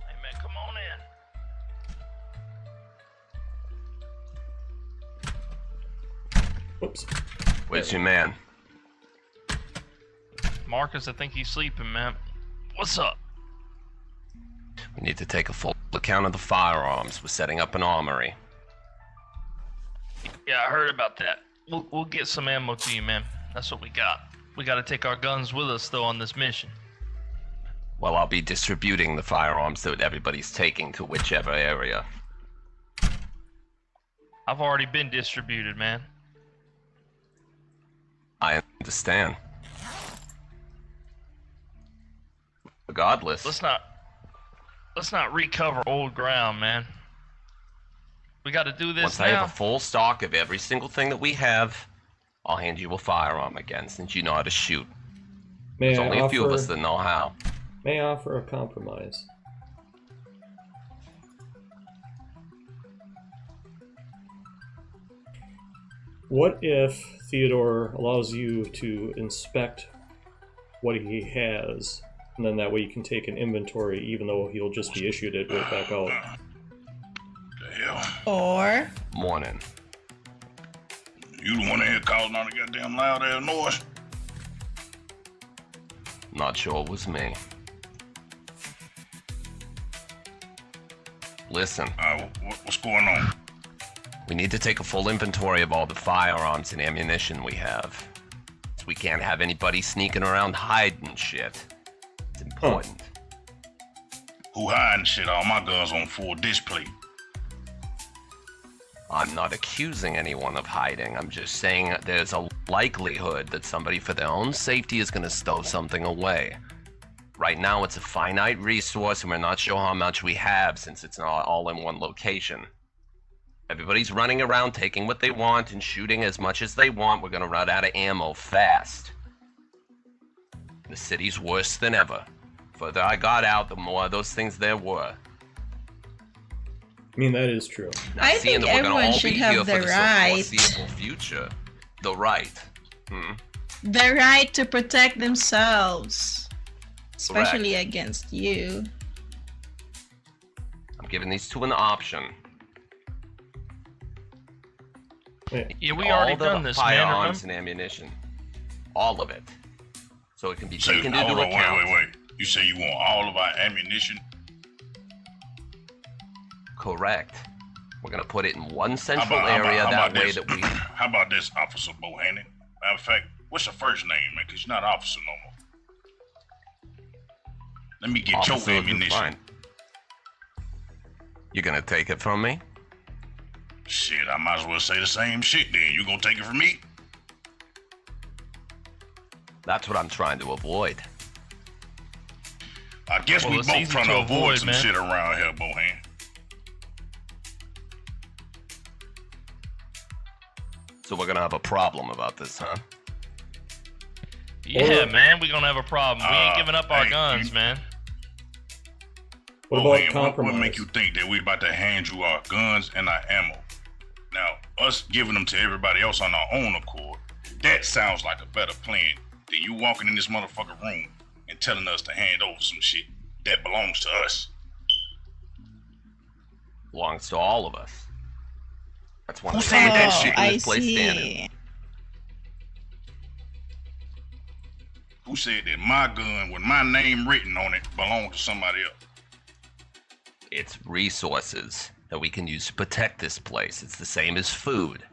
Hey man, come on in. Whoops. Where's your man? Marcus, I think he's sleeping, man. What's up? We need to take a full account of the firearms. We're setting up an armory. Yeah, I heard about that. We'll get some ammo to you, man. That's what we got. We got to take our guns with us, though, on this mission. Well, I'll be distributing the firearms that everybody's taking to whichever area. I've already been distributed, man. I understand. Regardless. Let's not recover old ground, man. We got to do this Once now. I have a full stock of every single thing that we have, I'll hand you a firearm again, since you know how to shoot. There's only a few of us that know how. May I offer a compromise? What if Theodore allows you to inspect what he has, and then that way you can take an inventory, even though he'll just be issued it right back out? Or Morning. You the one in here causing all the goddamn loud ass noise? Not sure it was me. Listen. What's going on? We need to take a full inventory of all the firearms and ammunition we have. So we can't have anybody sneaking around hiding shit. It's important. Who hiding shit? All my guns on full display. I'm not accusing anyone of hiding. I'm just saying there's a likelihood that somebody for their own safety is going to stow something away. Right now it's a finite resource and we're not sure how much we have since it's not all in one location. Everybody's running around taking what they want and shooting as much as they want. We're going to run out of ammo fast. The city's worse than ever. The further I got out, the more of those things there were. I mean, that is true. Now, I seeing think that we're gonna everyone all should be have here the for right. foreseeable future. The right. the right to protect themselves, especially against you. I'm giving these two an option. Yeah, we already done this, man. Firearms remember? and ammunition. All of it. So it can be So, taken into hold on, account. wait. You say you want all of our ammunition? Correct. We're gonna put it in one central area that way that we... How about this, Officer Bohannon? Matter of fact, what's your first name, man? Because you're not officer no more. Let me get Officer, your you're ammunition. fine. You gonna take it from me? Shit, I might as well say the same shit then. You gonna take it from me? That's what I'm trying to avoid. I guess we both trying to avoid some shit around here, Bohan. So we're gonna have a problem about this, huh? Yeah, man, we're gonna have a problem. We ain't giving up our guns, man. What about compromise? What make you think that we about to hand you our guns and our ammo? Now, us giving them to everybody else on our own accord, that sounds like a better plan than you walking in this motherfucking room and telling us to hand over some shit that belongs to us. Belongs to all of us. That's one Who of the said that shit shit? in this place standing. Who said that my gun with my name written on it belonged to somebody else? It's resources that we can use to protect this place. It's the same as food.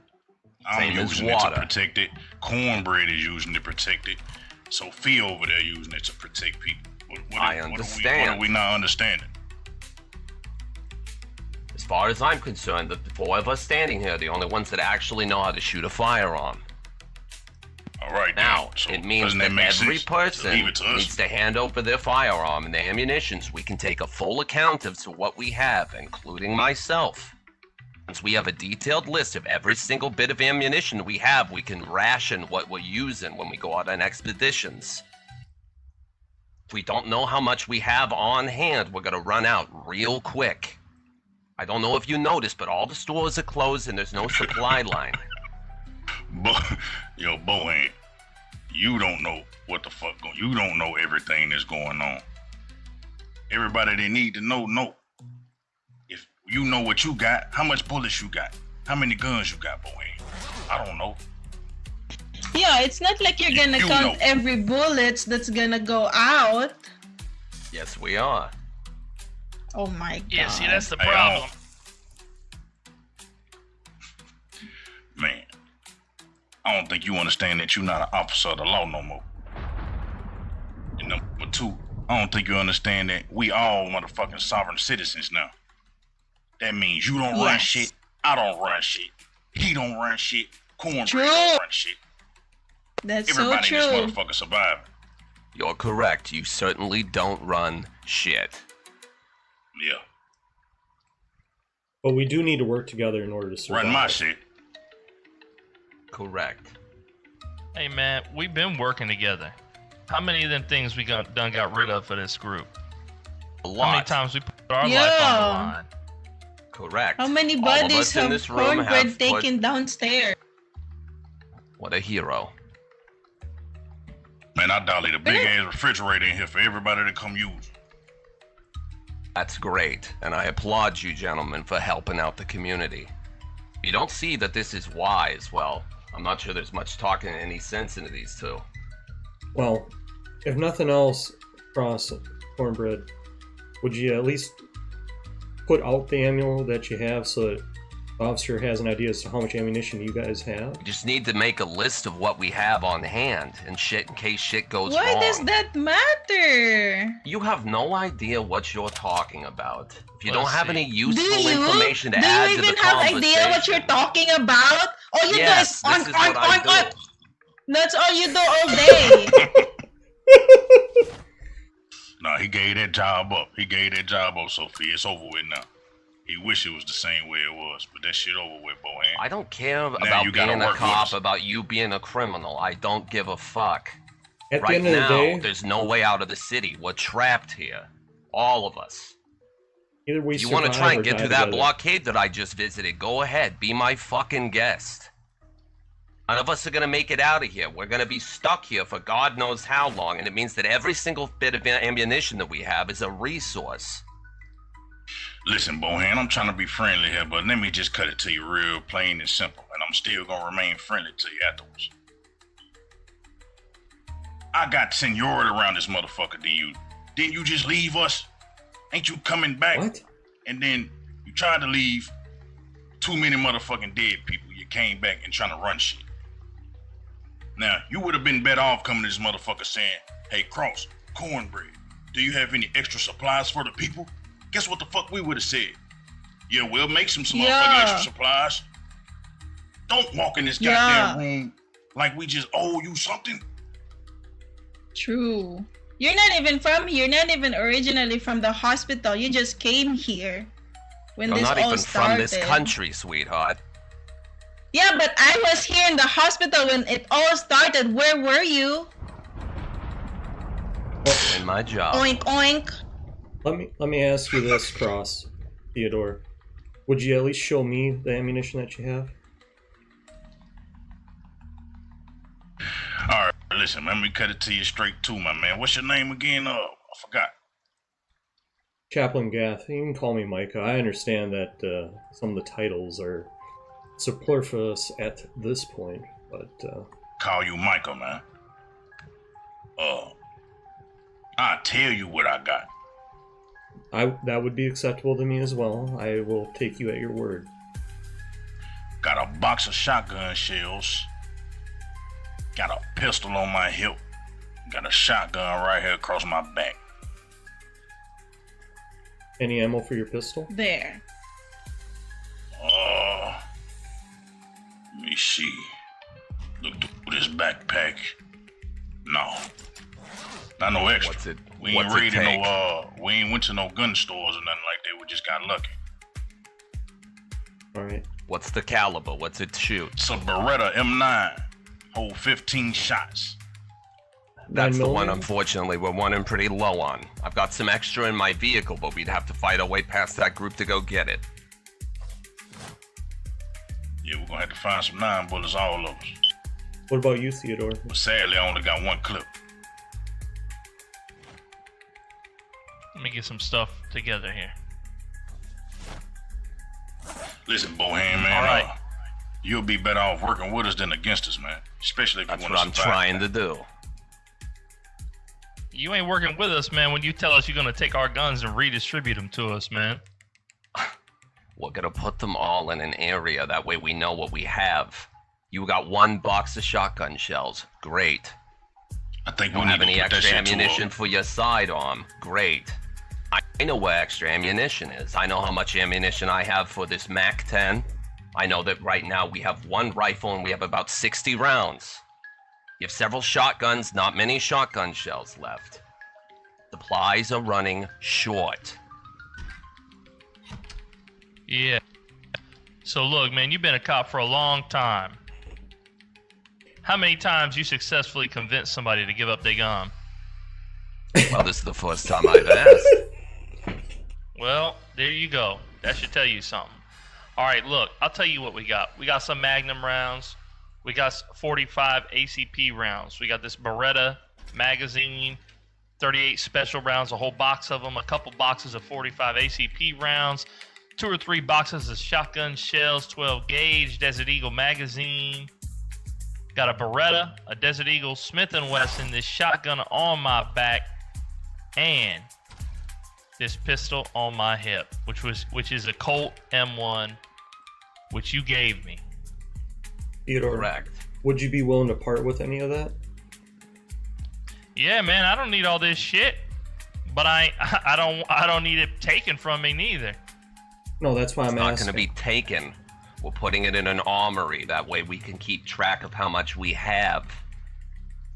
I'm Same as using it to water. protect it. Cornbread is using it to protect it. Sophia over there using it to protect people. I understand. What are we not understanding? As far as I'm concerned, the four of us standing here are the only ones that actually know how to shoot a firearm. All right, now, so it means doesn't that that make every sense? person Leave it to us. needs to hand over their firearm and their ammunitions. We can take a full account of what we have, including myself. Once we have a detailed list of every single bit of ammunition we have, we can ration what we're using when we go out on expeditions. If we don't know how much we have on hand, we're gonna run out real quick. I don't know if you noticed, but all the stores are closed and there's no supply line. Yo, Bohan, you don't know what the fuck you don't know everything that's going on. Everybody they need to know. If you know what you got, how much bullets you got, how many guns you got, Bohan. I don't know. Yeah, it's not like you're gonna count every bullet that's gonna go out. Yes, we are. Oh my god. Yeah, see, that's the Hey, problem. Man, I don't think you understand that you're not an officer of the law no more. And number two, I don't think you understand that we all motherfucking sovereign citizens now. That means you don't run shit, I don't run shit, he don't run shit, Cornbread don't run shit. That's Everybody so in true. this motherfucker surviving. You're correct. You certainly don't run shit. Yeah. But we do need to work together in order to survive. Run my shit. Correct. Hey, man, we've been working together. How many of them things we got rid of for this group? A How lot. many times we put our life on the line? Correct. How many All of bodies us in have this room cornbread have put- taken downstairs? What a hero. Man, I dollied a big ass refrigerator in here for everybody to come use. That's great, and I applaud you gentlemen for helping out the community. If you don't see that this is wise, well, I'm not sure there's much talking any sense into these two. Well, if nothing else, Cross, Cornbread, would you at least put out the ammo that you have so that the officer has an idea as to how much ammunition you guys have? We just need to make a list of what we have on hand and shit in case shit goes Why wrong. does that matter? You have no idea what you're talking about. If you don't Let's have see. any Do useful you? information to Do add you to the even have conversation. idea what you're talking about? All you Yes, do is this is what I do. That's all you do all day. Nah, he gave that job up. Sophie. It's over with now. He wish it was the same way it was, but that shit over with, Bohan. I don't care Now about you gotta being a work with cop, us. about you being a criminal. I don't give a fuck. At the Right end of the now, day, there's no way out of the city. We're trapped here. All of us. either we You want to survive try and or get die through that together. blockade that I just visited? Go ahead. Be my fucking guest. None of us are going to make it out of here. We're going to be stuck here for God knows how long, and it means that every single bit of ammunition that we have is a resource. Listen, Bohan, I'm trying to be friendly here, but let me just cut it to you real plain and simple, and I'm still gonna remain friendly to you afterwards. I got seniority around this motherfucker than you. Didn't you just leave us? Ain't you coming back? What? And then you tried to leave too many motherfucking dead people. You came back and trying to run shit. Now, you would have been better off coming to this motherfucker saying, hey, Cross, Cornbread, do you have any extra supplies for the people? Guess what the fuck we would have said? Yeah, we'll make some motherfucking Yeah. extra supplies. Don't walk in this Yeah. goddamn room like we just owe you something. True. You're not even from here. You're not even originally from the hospital. You just came here when I'm this not all even started. from this country, sweetheart. Yeah, but I was here in the hospital when it all started. Where were you? In my job. Oink oink. Let me ask you this, Cross, Theodore. Would you at least show me the ammunition that you have? All right, listen, let me cut it to you straight too, my man. What's your name again? I forgot. Chaplin Gath. You can call me Micah. I understand that some of the titles are superfluous at this point, but Call you Micah, man. I'll tell you what I got. that would be acceptable to me as well. I will take you at your word. Got a box of shotgun shells. Got a pistol on my hip. Got a shotgun right here across my back. Any ammo for your pistol? There. Let me see. Look through this backpack. No. Not no extra. What's it? We ain't raided we ain't went to no gun stores or nothing like that. We just got lucky. Alright. What's the caliber? What's it shoot? It's a Beretta M9. Hold 15 shots. That's the one, unfortunately, we're running pretty low on. I've got some extra in my vehicle, but we'd have to fight our way past that group to go get it. Yeah, we're gonna have to find some 9 bullets, all of us. What about you, Theodore? But sadly, I only got 1 clip. Let me get some stuff together here. Listen, Bohan, man. All right. You'll be better off working with us than against us, man. Especially if you That's want to what I'm trying to do. You ain't working with us, man, when you tell us you're gonna take our guns and redistribute them to us, man. We're gonna put them all in an area, that way we know what we have. You got 1 box of shotgun shells. Great. I think you don't have any extra ammunition for your sidearm. Great. I know where extra ammunition is. I know how much ammunition I have for this MAC-10. I know that right now we have 1 rifle and we have about 60 rounds. You have several shotguns, not many shotgun shells left. Supplies are running short. Yeah. So look, man, you've been a cop for a long time. How many times you successfully convinced somebody to give up their gun? Well, this is the first time I've asked. Well, there you go. That should tell you something. All right, look, I'll tell you what we got. We got some Magnum rounds. We got 45 ACP rounds. We got this Beretta magazine, 38 special rounds, a whole box of them, a couple boxes of 45 ACP rounds, 2 or 3 boxes of shotgun shells, 12 gauge, Desert Eagle magazine. Got a Beretta, a Desert Eagle Smith & Wesson, this shotgun on my back, and this pistol on my hip, which is a Colt M1, which you gave me. Theodore, correct. Would you be willing to part with any of that? Yeah, man, I don't need all this shit, but I don't need it taken from me neither. No, that's why I'm asking. It's not going to be taken. We're putting it in an armory. That way we can keep track of how much we have.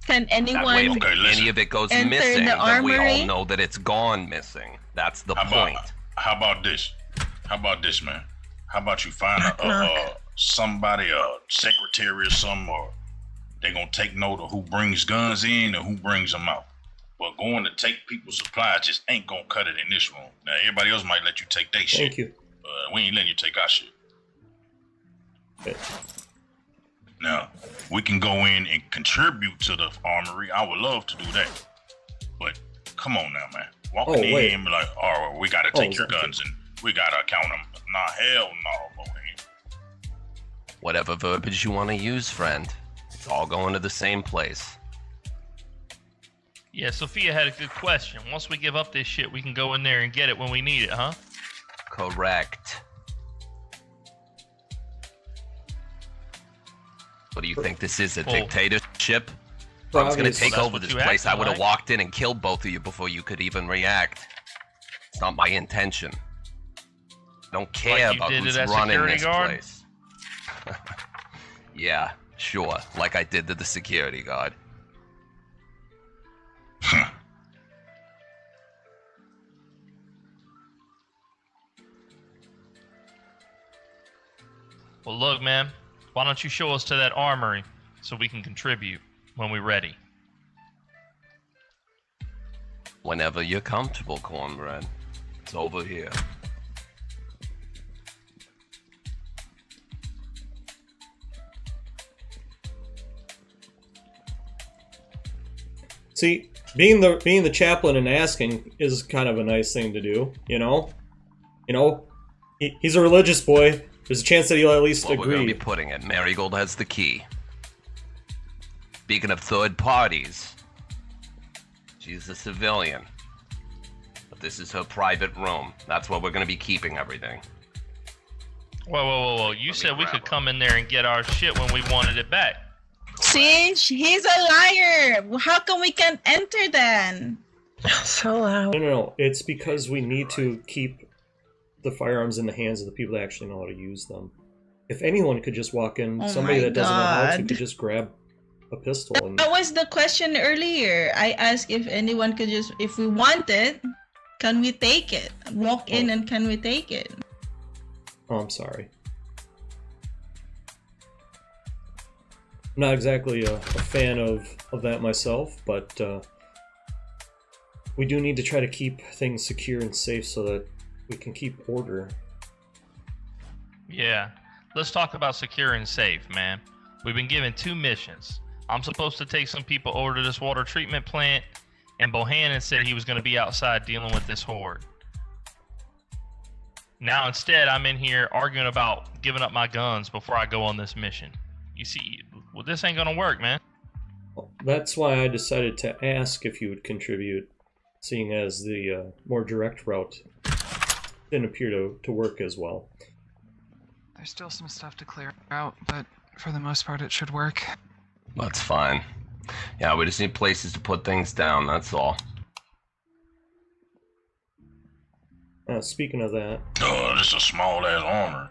Can anyone That way, if any of it goes enter missing, the then we armory? all know that it's gone missing. That's the point. How about this? How about this, man? How about you find somebody, a secretary or something, or they're gonna take note of who brings guns in and who brings them out. But going to take people's supplies just ain't gonna cut it in this room. Now everybody else might let you take their shit. Thank you. We ain't letting you take our shit. Okay. Now, we can go in and contribute to the armory. I would love to do that. But come on now, man. Walking in and be like, oh, we gotta take your guns and we gotta count them. Nah, hell no, Bohan. Whatever verbiage you want to use, friend. It's all going to the same place. Yeah, Sophia had a good question. Once we give up this shit, we can go in there and get it when we need it, huh? Correct. What do you think this is, a dictatorship? If I was going to take over this place, I would have walked in and killed both of you before you could even react. It's not my intention. Don't care Like you about did who's to that running security this guard? place. Yeah, sure. Like I did to the security guard. Well, look, man. Why don't you show us to that armory so we can contribute when we're ready? Whenever you're comfortable, Cornbread. It's over here. See, being the chaplain and asking is kind of a nice thing to do, you know? He's a religious boy. There's a chance that he'll at least Well, we're gonna agree. be putting it. Marigold has the key. Speaking of third parties, she's a civilian. But this is her private room. That's where we're gonna be keeping everything. Whoa. You said we could come in there and get our shit when we wanted it back. See, he's a liar. How come we can't enter then? So loud. No. It's because we need to keep the firearms in the hands of the people that actually know how to use them. If anyone could just walk in, Oh somebody my that doesn't know how to God. could just grab a pistol. And That was the question earlier. I asked if anyone could just, if we want it, can we take it? Walk in and can we take it? oh, I'm sorry. I'm not exactly a fan of that myself, but we do need to try to keep things secure and safe so that we can keep order. Yeah. Let's talk about secure and safe, man. We've been given 2 missions. I'm supposed to take some people over to this water treatment plant, and Bohannon said he was going to be outside dealing with this horde. Now instead, I'm in here arguing about giving up my guns before I go on this mission. You see, well, this ain't going to work, man. That's why I decided to ask if you would contribute, seeing as the more direct route didn't appear to work as well. There's still some stuff to clear out, but for the most part, it should work. That's fine. Yeah, we just need places to put things down, that's all. Speaking of that, Oh, this is a small ass armor.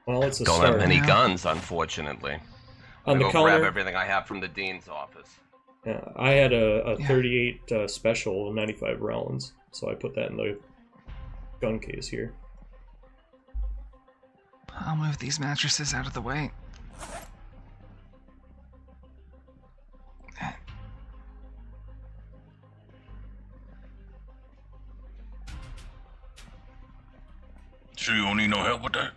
well, it's a Don't start. have many guns, unfortunately. On the I'll go grab counter, everything I have from the dean's office. I had a 38 special, 95 rounds, so I put that in the gun case here. I'll move these mattresses out of the way. Sure you don't need no help with that?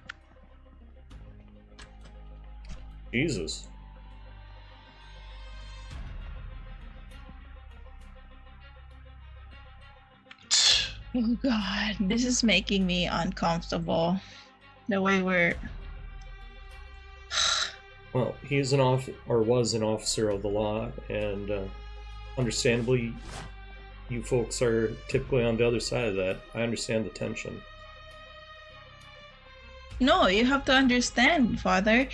Jesus. Oh God, this is making me uncomfortable. The way we're. Well, he's was an officer of the law, and understandably, you folks are typically on the other side of that. I understand the tension. No, you have to understand, Father.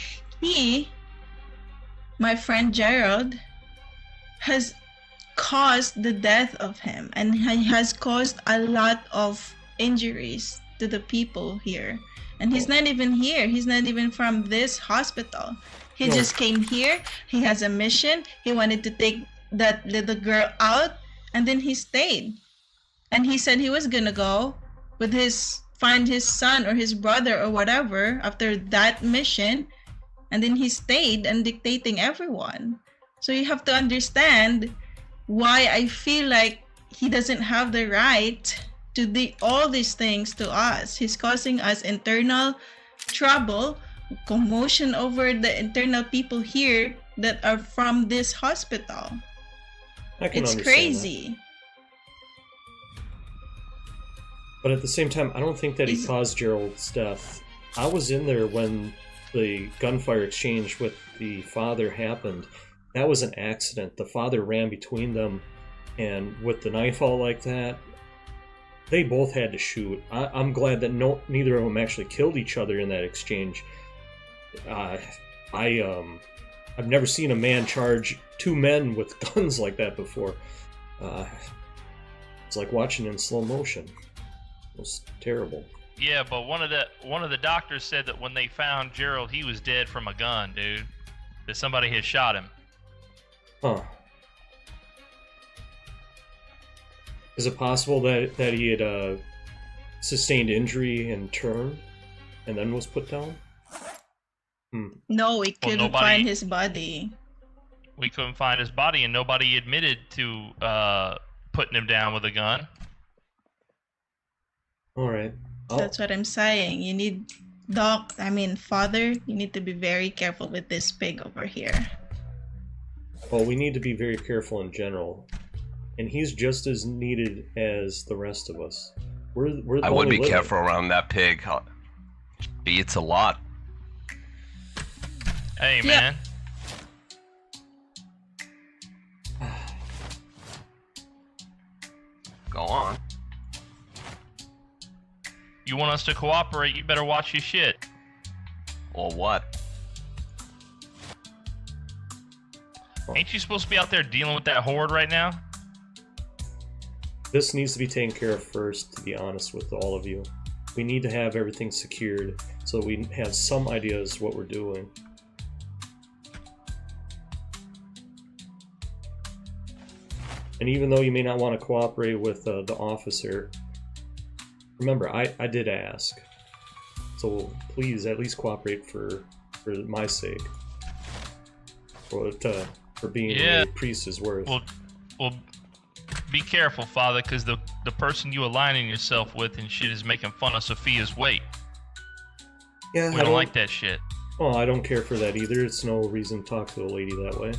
My friend Gerald, has caused the death of him, and he has caused a lot of injuries to the people here. And he's not even here. He's not even from this hospital. He No. just came here. He has a mission. He wanted to take that little girl out, and then he stayed. And he said he was gonna go with find his son or his brother or whatever after that mission, and then he stayed and dictating everyone. So you have to understand why I feel like he doesn't have the right to do all these things to us. He's causing us internal trouble, commotion over the internal people here that are from this hospital. I can It's understand crazy. that. But at the same time, I don't think that he caused Gerald's death. I was in there when the gunfire exchange with the father happened. That was an accident. The father ran between them, and with the knife out like that, they both had to shoot. I'm glad that neither of them actually killed each other in that exchange. I've never seen a man charge 2 men with guns like that before. It's like watching in slow motion. It was terrible. Yeah, but one of the doctors said that when they found Gerald, he was dead from a gun, dude. That somebody had shot him. Huh. Is it possible that he had sustained injury and turned, and then was put down? No, we couldn't find his body. We couldn't find his body, and nobody admitted to putting him down with a gun. All right. That's what I'm saying. You need, father, you need to be very careful with this pig over here. Well, we need to be very careful in general, and he's just as needed as the rest of us. We're the I would only be living. careful around that pig. It's a lot. Hey, man. Go on. You want us to cooperate, you better watch your shit. Or what? Ain't you supposed to be out there dealing with that horde right now? This needs to be taken care of first, to be honest with all of you. We need to have everything secured so we have some ideas what we're doing. And even though you may not want to cooperate with the officer, remember, I did ask. So please at least cooperate for my sake. For being a priest is worth. Well, be careful, Father, because the person you aligning yourself with and shit is making fun of Sophia's weight. Yeah, we don't like that shit. Oh, I don't care for that either. It's no reason to talk to a lady that way.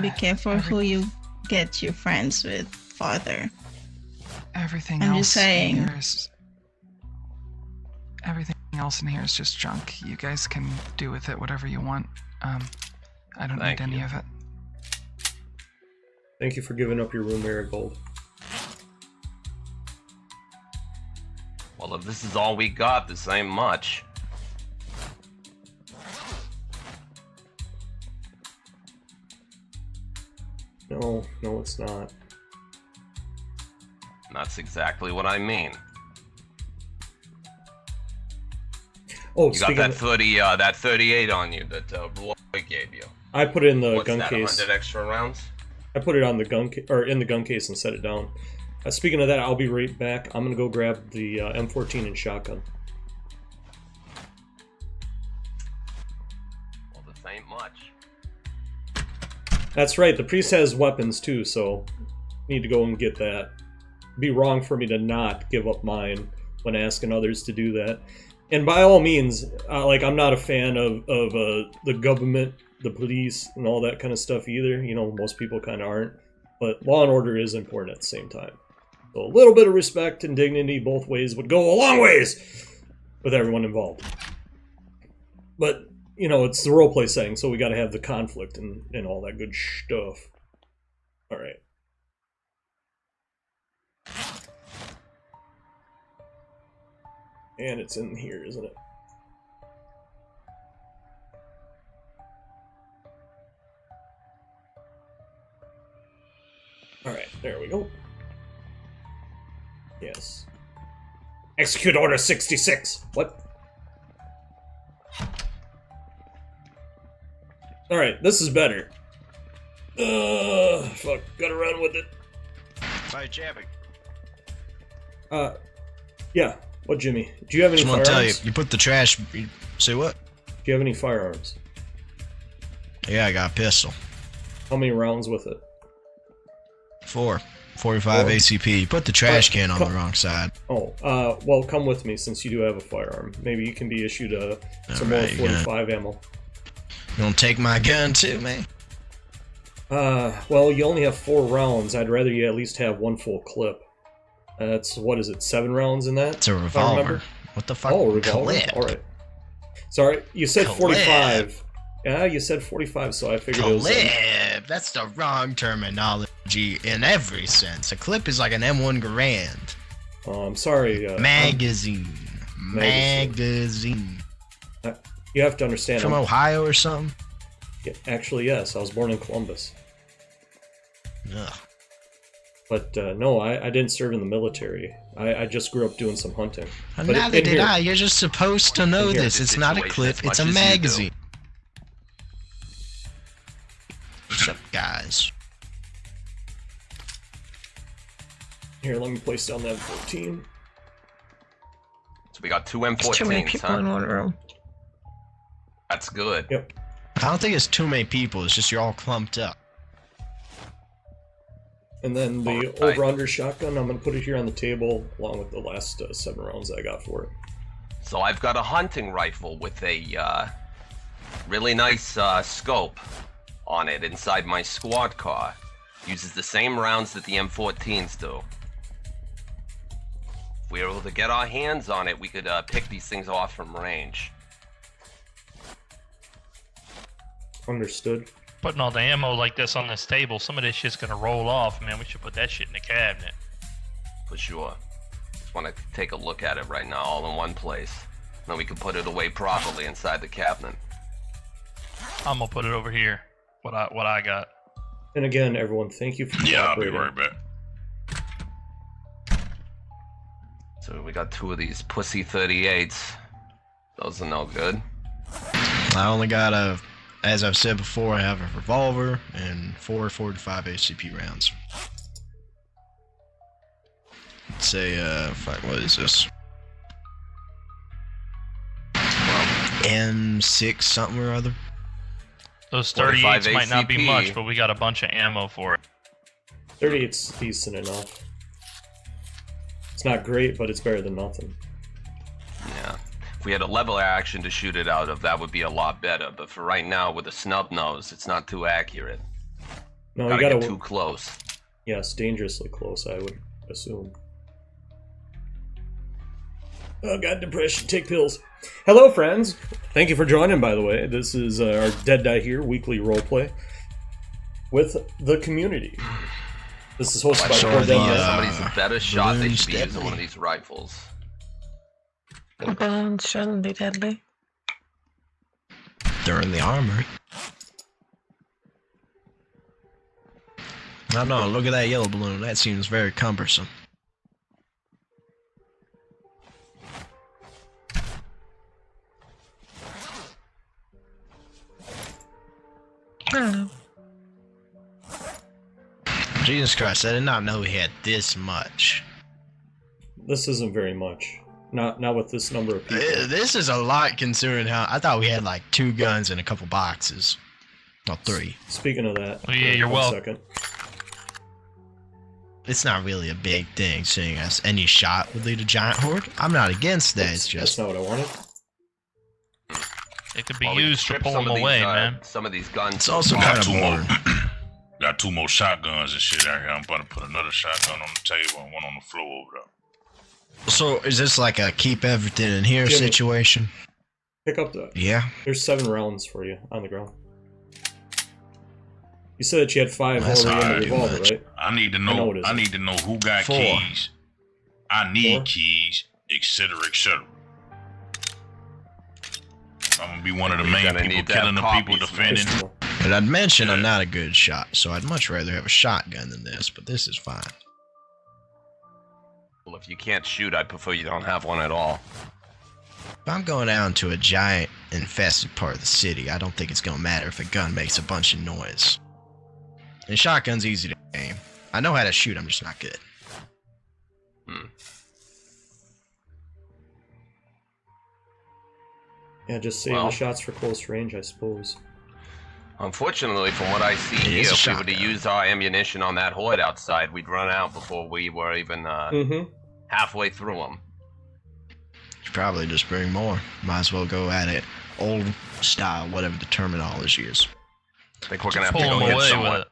Be careful who you get your friends with, Father. Everything I'm else just saying. in here is everything else in here is just junk. You guys can do with it whatever you want. I don't need any of it. Thank you for giving up your room, Marigold. Well, if this is all we got, this ain't much. No, it's not. That's exactly what I mean. Oh, you got that 38 on you that Roy gave you. I put it in the What's gun that, case. 100 extra rounds? I put it on the gun in the gun case and set it down. Speaking of that, I'll be right back. I'm gonna go grab the M14 and shotgun. Well, this ain't much. That's right. The priest has weapons too, so need to go and get that. It'd be wrong for me to not give up mine when asking others to do that. And by all means, I'm not a fan of the government, the police, and all that kind of stuff either. You know, most people kind of aren't. But law and order is important at the same time. So a little bit of respect and dignity both ways would go a long ways with everyone involved. But, you know, it's the roleplay setting, so we got to have the conflict and all that good stuff. All right. And it's in here, isn't it? Alright, there we go. Yes. Execute Order 66! What? Alright, this is better. Fuck, gotta run with it. By jabbing. Yeah. What, Jimmy? Do you have any Just firearms? want to tell you, you put the trash... Say what? Do you have any firearms? Yeah, I got a pistol. How many rounds with it? 4. 45 ACP. You put the trash can on the wrong side. Oh, well, come with me since you do have a firearm. Maybe you can be issued some more 45 ammo. You gonna take my gun too, man? Well, you only have 4 rounds. I'd rather you at least have 1 full clip. That's, what is it, 7 rounds in that? It's a revolver. What the fuck? Oh, revolver? Clip. Alright. Sorry, you said Clip. 45. Yeah, you said 45, so I figured it was... Clip! That's the wrong terminology in every sense. A clip is like an M1 Garand. Oh, I'm sorry. Magazine. You have to understand. From Ohio or something? Yeah, actually, yes. I was born in Columbus. Ugh. But no, I didn't serve in the military. I just grew up doing some hunting. But Neither did I. You're just supposed to know this. It's not a clip. It's a magazine. What's up, guys? Here, let me place down that 14. So we got two M14s, Too many people in one room. That's good. Yep. I don't think it's too many people. It's just you're all clumped up. And then the over-under shotgun, I'm going to put it here on the table along with the last 7 rounds I got for it. So I've got a hunting rifle with a really nice scope on it inside my squad car. Uses the same rounds that the M14s do. If we were able to get our hands on it, we could pick these things off from range. Understood. Putting all the ammo like this on this table, some of this shit's gonna roll off, man. We should put that shit in the cabinet. For sure. Just want to take a look at it right now, all in one place. Then we can put it away properly inside the cabinet. I'm gonna put it over here. What I got. And again, everyone, thank you for cooperating. I'll be right back. So we got 2 of these pussy 38s. Those are no good. I only got as I've said before, I have a revolver and 4 45 HCP rounds. It's a, fuck, what is this? M6 something or other. Those 38s might not be much, but we got a bunch of ammo for it. 38's decent enough. It's not great, but it's better than nothing. Yeah. If we had a level action to shoot it out of, that would be a lot better. But for right now, with a snub nose, it's not too accurate. No, gotta you gotta get too close. Yes, dangerously close, I would assume. Oh god, depression, take pills. Hello friends! Thank you for joining, by the way. This is our Dead Die Here weekly roleplay with the community. This is hosted by Dead Die. Somebody's a better shot, they should be using one of these rifles. Balloons shouldn't be deadly. They're in the armory. I don't know, look at that yellow balloon. That seems very cumbersome. I don't know. Jesus Christ, I did not know he had this much. This isn't very much. Not with this number of people. This is a lot considering how I thought we had like 2 guns and a couple boxes. Not 3. Speaking of that, oh, yeah, you're welcome. It's not really a big thing, seeing as any shot would lead a giant horde. I'm not against that. It's just that's not what I wanted. It could be used to pull them away, man. Some of these guns. It's also kind of more. Got 2 more shotguns and shit out here. I'm about to put another shotgun on the table and one on the floor over there. So is this like a keep everything in here Jimmy, situation? Pick up the. Yeah. There's 7 rounds for you on the ground. You said that you had 5 That's already in the already revolver, much. right? I need to know. I need to know who got 4. keys. I need 4? keys, etc., etc. I'm gonna be one of the main people killing the people defending. But I'd mentioned I'm not a good shot, so I'd much rather have a shotgun than this, but this is fine. Well, if you can't shoot, I'd prefer you don't have one at all. If I'm going down to a giant infested part of the city, I don't think it's gonna matter if a gun makes a bunch of noise. And shotgun's easy to aim. I know how to shoot, I'm just not good. Yeah, just save the shots for close range, I suppose. Unfortunately, from what I see here, if we were to use our ammunition on that horde outside, we'd run out before we were even halfway through them. Should probably just bring more. Might as well go at it old style, whatever the terminology is. I think we're gonna have to go get someone.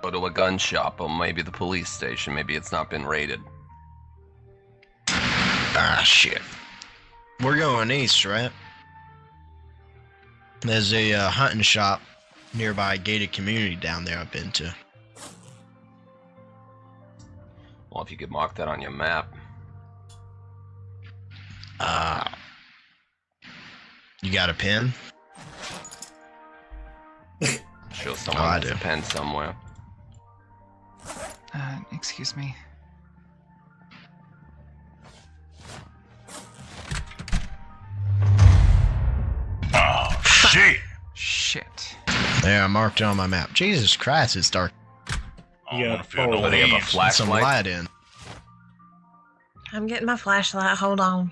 Go to a gun shop or maybe the police station. Maybe it's not been raided. Ah, shit. We're going east, right? There's a hunting shop nearby a gated community down there I've been to. Well, if you could mark that on your map. You got a pen? Sure Someone I has do. a pen somewhere. Excuse me. Oh, shit! Shit. There, I marked it on my map. Jesus Christ, it's dark. Yeah, Somebody have a Some flashlight? light in. I'm getting my flashlight. Hold on.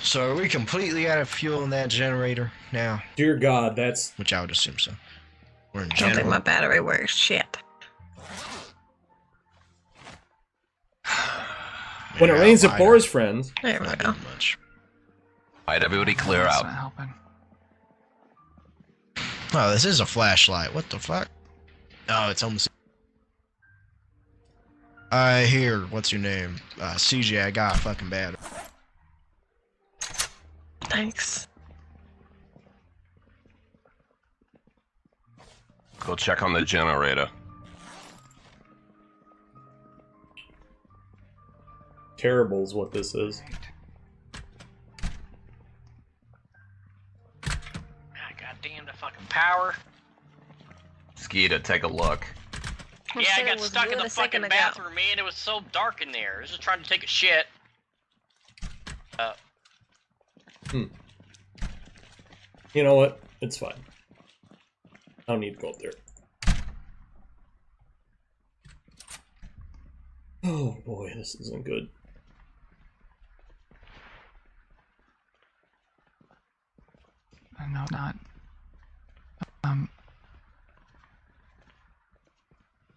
So are we completely out of fuel in that generator now? Dear God, that's... Which I would assume so. We're in I don't think general. my battery works. Shit. When it rains, it pours, friends. There we go. Alright, everybody clear That's out. not helping. Oh, this is a flashlight. What the fuck? Oh, it's almost... here, what's your name? CJ, I got a fucking battery. Thanks. Go check on the generator. Terrible is what this is. God damn the fucking power. Skeeta, take a look. Yeah, I got stuck in the fucking bathroom, man. It was so dark in there. I was just trying to take a shit. You know what? It's fine. I don't need to go up there. Oh boy, this isn't good. No, not.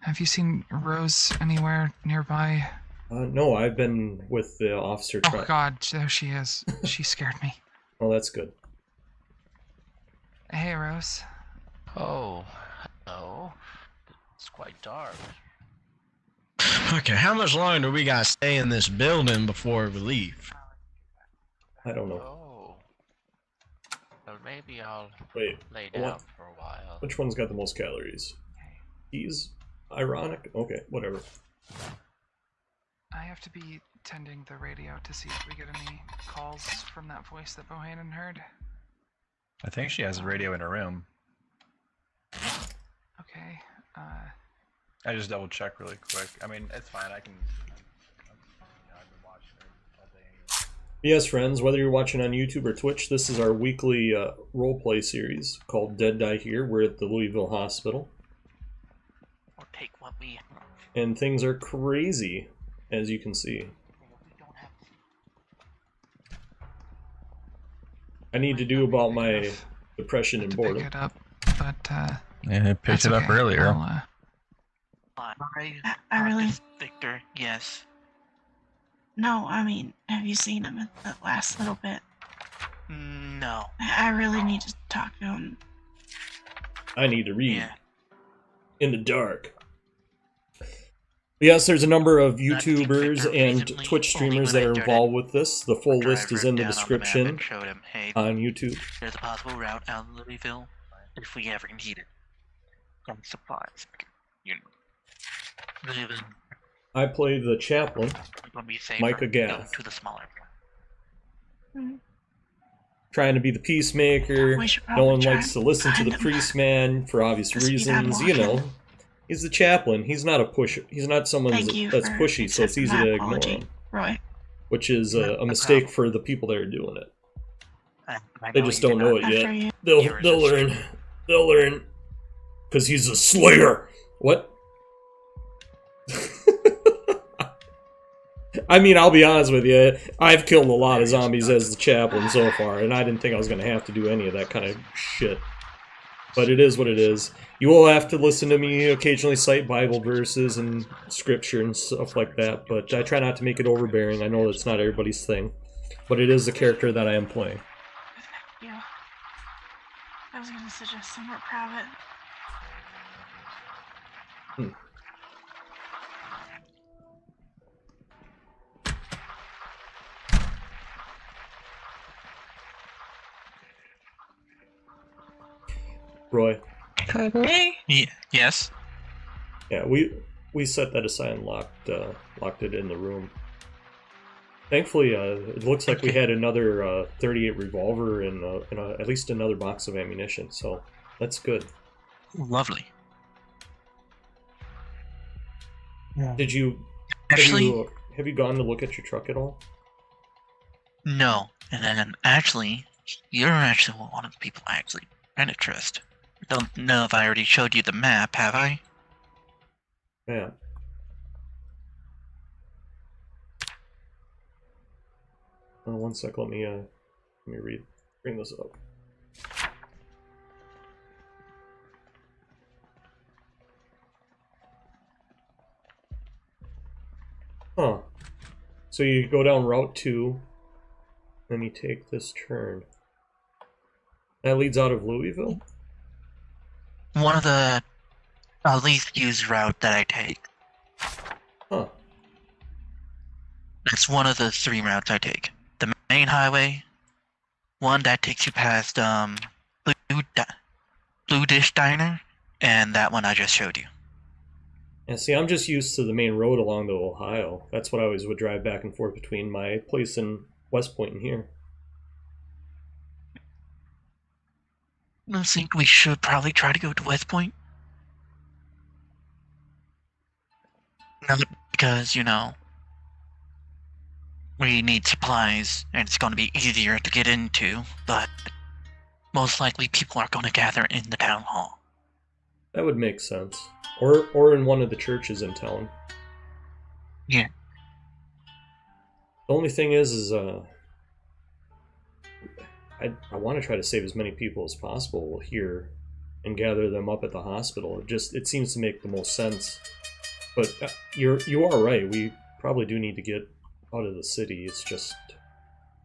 Have you seen Rose anywhere nearby? No, I've been with the officer. Oh God, there she is. She scared me. Oh, that's good. Hey, Rose. Oh, hello. It's quite dark. Okay, how much longer do we gotta stay in this building before we leave? I don't know. Oh. Well, maybe I'll Wait, lay down what? for a while. Which one's got the most calories? He's ironic? Okay, whatever. I have to be tending the radio to see if we get any calls from that voice that Bohannon heard. I think she has a radio in her room. Okay. I just double check really quick. I mean, it's fine. I can. I've been watching her all day anyway. Yes, friends, whether you're watching on YouTube or Twitch, this is our weekly roleplay series called Dead Die Here. We're at the Louisville hospital. Or take what we. And things are crazy, as you can see. I need to do about my depression and boredom. Pick it up, but Yeah, I picked it up okay. earlier. I really... Victor, yes. No, I mean, have you seen him at the last little bit? No. I really need to talk to him. I need to read. In the dark. Yes, there's a number of YouTubers and Twitch streamers that are involved with this. The full list is in the description on YouTube. There's a possible route out of Louisville if we ever need it. Some supplies. You know. I play the Chaplin, Micah Gath. To the smaller Trying to be the peacemaker. We should No one probably likes to listen to the find him. priest man for obvious The speed reasons. I'm You know, walking. he's the Chaplin. He's not a pusher. He's not someone Thank you that's for pushy, so it's accepting easy my to ignore apology, him. Roy. Which is a mistake for the people that are doing it. They just don't know it After yet. you. They'll learn. They'll learn. Because he's a slayer. What? I mean, I'll be honest with you. I've killed a lot of zombies as the Chaplain so far, and I didn't think I was going to have to do any of that kind of shit. But it is what it is. You will have to listen to me occasionally cite Bible verses and scripture and stuff like that, but I try not to make it overbearing. I know that's not everybody's thing. But it is the character that I am playing. Yeah. I was going to suggest somewhere private. Roy. Me? Yes. Yeah, we set that aside and locked it in the room. Thankfully, it looks like we had another 38 revolver and at least another box of ammunition. So That's good. Lovely. Did you Actually, have you gone to look at your truck at all? no. And then actually, you're actually one of the people I actually kind of trust. Don't know if I already showed you the map, have I? Yeah. One sec. Let me bring this up. Huh. So you go down Route 2, then you take this turn. That leads out of Louisville? One of the least used route that I take. Huh. That's one of the 3 routes I take. The main highway, one that takes you past Blue Dish Diner, and that one I just showed you. Yeah, see, I'm just used to the main road along the Ohio. That's what I always would drive back and forth between my place in West Point and here. I think we should probably try to go to West Point. Not because, you know, we need supplies and it's going to be easier to get into, but most likely people are going to gather in the town hall. That would make sense. Or in one of the churches in town. Yeah. The only thing is I want to try to save as many people as possible here and gather them up at the hospital. It seems to make the most sense. But you are right. We probably do need to get out of the city. It's just,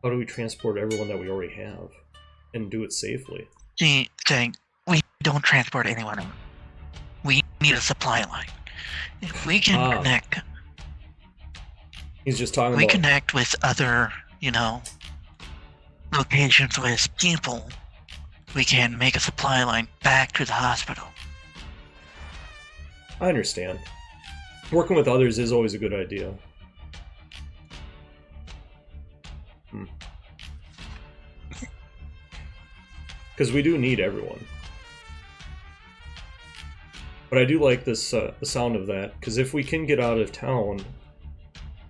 how do we transport everyone that we already have and do it safely? See, we don't transport anyone. We need a supply line. If we can connect, he's just talking we about connect with other, you know, locations with people, we can make a supply line back to the hospital. I understand. Working with others is always a good idea. Because we do need everyone. But I do like this the sound of that, because if we can get out of town,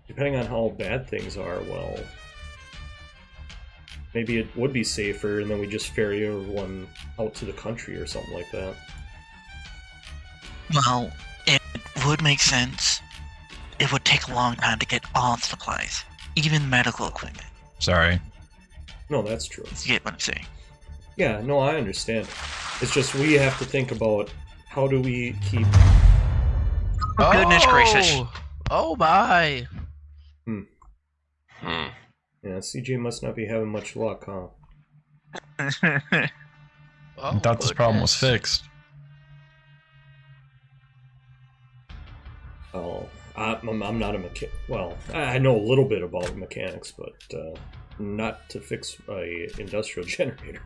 depending on how bad things are, well, maybe it would be safer, and then we just ferry everyone out to the country or something like that. Well, it would make sense. It would take a long time to get all the supplies, even medical equipment. Sorry. No, that's true. You get what I'm saying? Yeah, no, I understand. It's just we have to think about how do we keep... Oh, goodness gracious. Oh my. Yeah, CJ must not be having much luck, huh? I thought this problem was fixed. Oh, I'm not a mechanic. Well, I know a little bit about mechanics, but not to fix a industrial generator.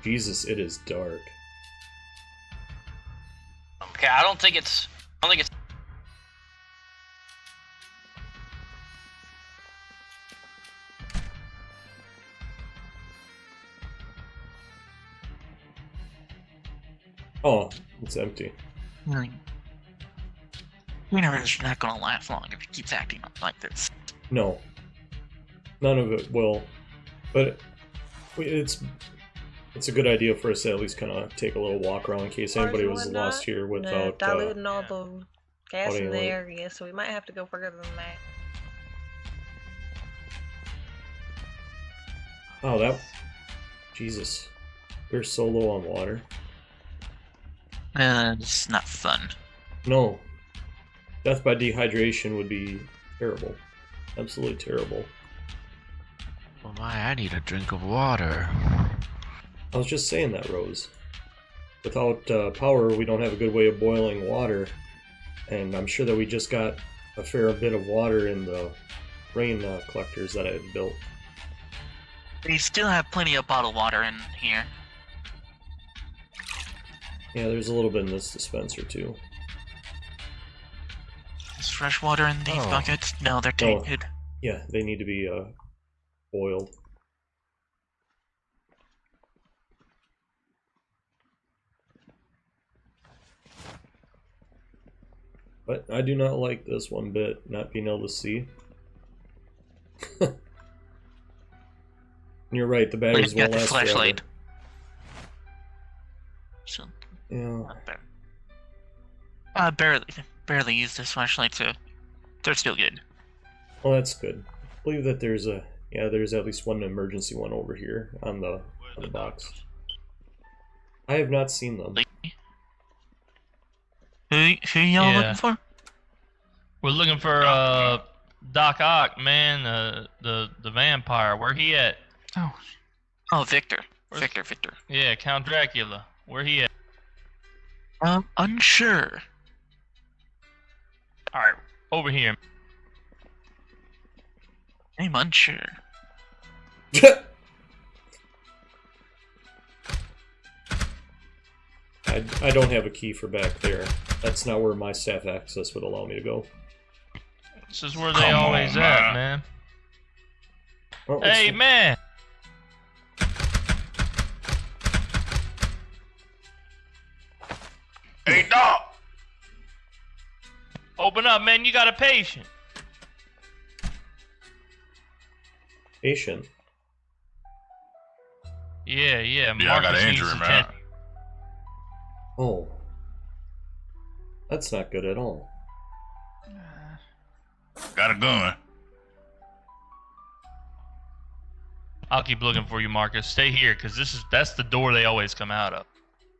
Jesus, it is dark. Okay, I don't think it's. Oh, it's empty. You know, it's not gonna last long if it keeps acting like this. No. None of it will. But it's a good idea for us to at least kind of take a little walk around in case anybody was lost here without... diluting all the gas in the light. area, so we might have to go further than that. Oh, that... Jesus. We're so low on water. It's not fun. No. Death by dehydration would be terrible. Absolutely terrible. Oh my, I need a drink of water. I was just saying that, Rose. Without power, we don't have a good way of boiling water. And I'm sure that we just got a fair bit of water in the rain collectors that I had built. We still have plenty of bottled water in here. Yeah, there's a little bit in this dispenser, too. Is fresh water in these buckets? No, they're tainted. Yeah, they need to be boiled. But I do not like this one bit, not being able to see. You're right, the batteries won't last forever. So, Yeah. barely use this flashlight, so they're still good. Well, that's good. I believe that there's there's at least one emergency one over here on the box. I have not seen them. Who y'all looking for? We're looking for Doc Ock, man, the vampire. Where he at? Oh, Victor. Victor. Yeah, Count Dracula. Where he at? Unsure. All right, over here. I'm unsure. I don't have a key for back there. That's not where my staff access would allow me to go. This is where they always at, man. Oh, hey, man! Hey, Doc! Open up, man. You got a patient. Patient? Yeah. Yeah, I got an injury, man. Oh. That's not good at all. Got a gun. I'll keep looking for you, Marcus. Stay here, because that's the door they always come out of.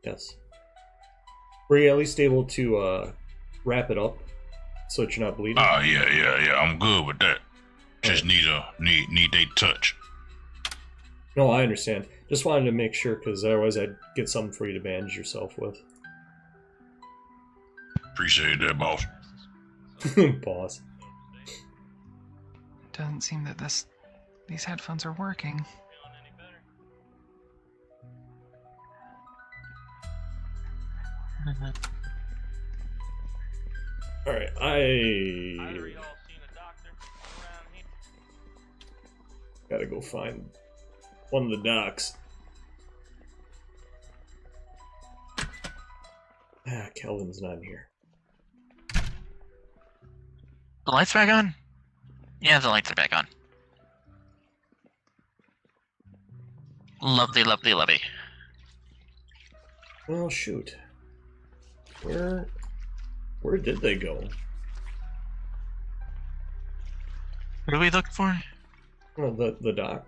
Yes. Were you at least able to wrap it up so that you're not bleeding? Oh, yeah. I'm good with that. Just need they touch. No, I understand. Just wanted to make sure, because otherwise I'd get something for you to bandage yourself with. Appreciate that, boss. Boss. Doesn't seem that these headphones are working. Alright, gotta go find one of the docs. Kelvin's not here. The lights back on? Yeah, the lights are back on. Lovely. Well, shoot. Where did they go? What are we looking for? Well, the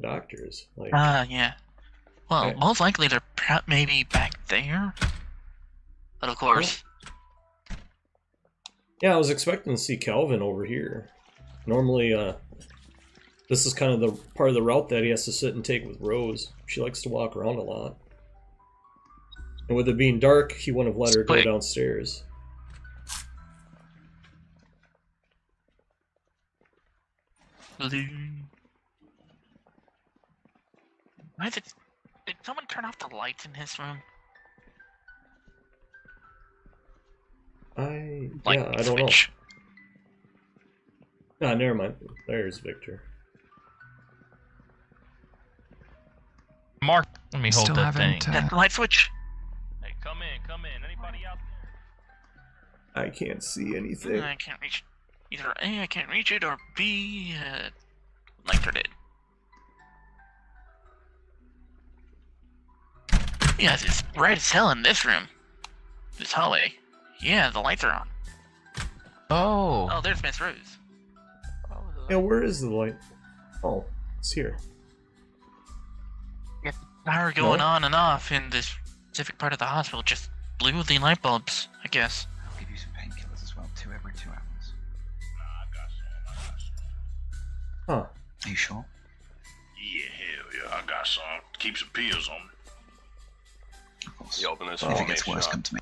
doctors. Like. Yeah. Well, most likely they're maybe back there. But of course. Yeah, I was expecting to see Kelvin over here. Normally, this is kind of the part of the route that he has to sit and take with Rose. She likes to walk around a lot. And with it being dark, he wouldn't have let her go downstairs. Why did someone turn off the lights in his room? I don't know. Ah, never mind. There's Victor. Mark, let me hold that thing. That light switch. Hey, come in. Anybody out there? I can't see anything. I can't reach. Either A, I can't reach it, or B, lights are dead. Yes, it's bright as hell in this room. This hallway. Yeah, the lights are on. Oh, there's Miss Rose. Yeah, where is the light? Oh, it's here. Yeah, power going on and off in this specific part of the hospital just blew the light bulbs, I guess. I'll give you some painkillers as well, 2 every 2 hours. Huh. Are you sure? Yeah, hell yeah, I got some. Keep some pills on me. Of course. You open this If it gets worse, come to me.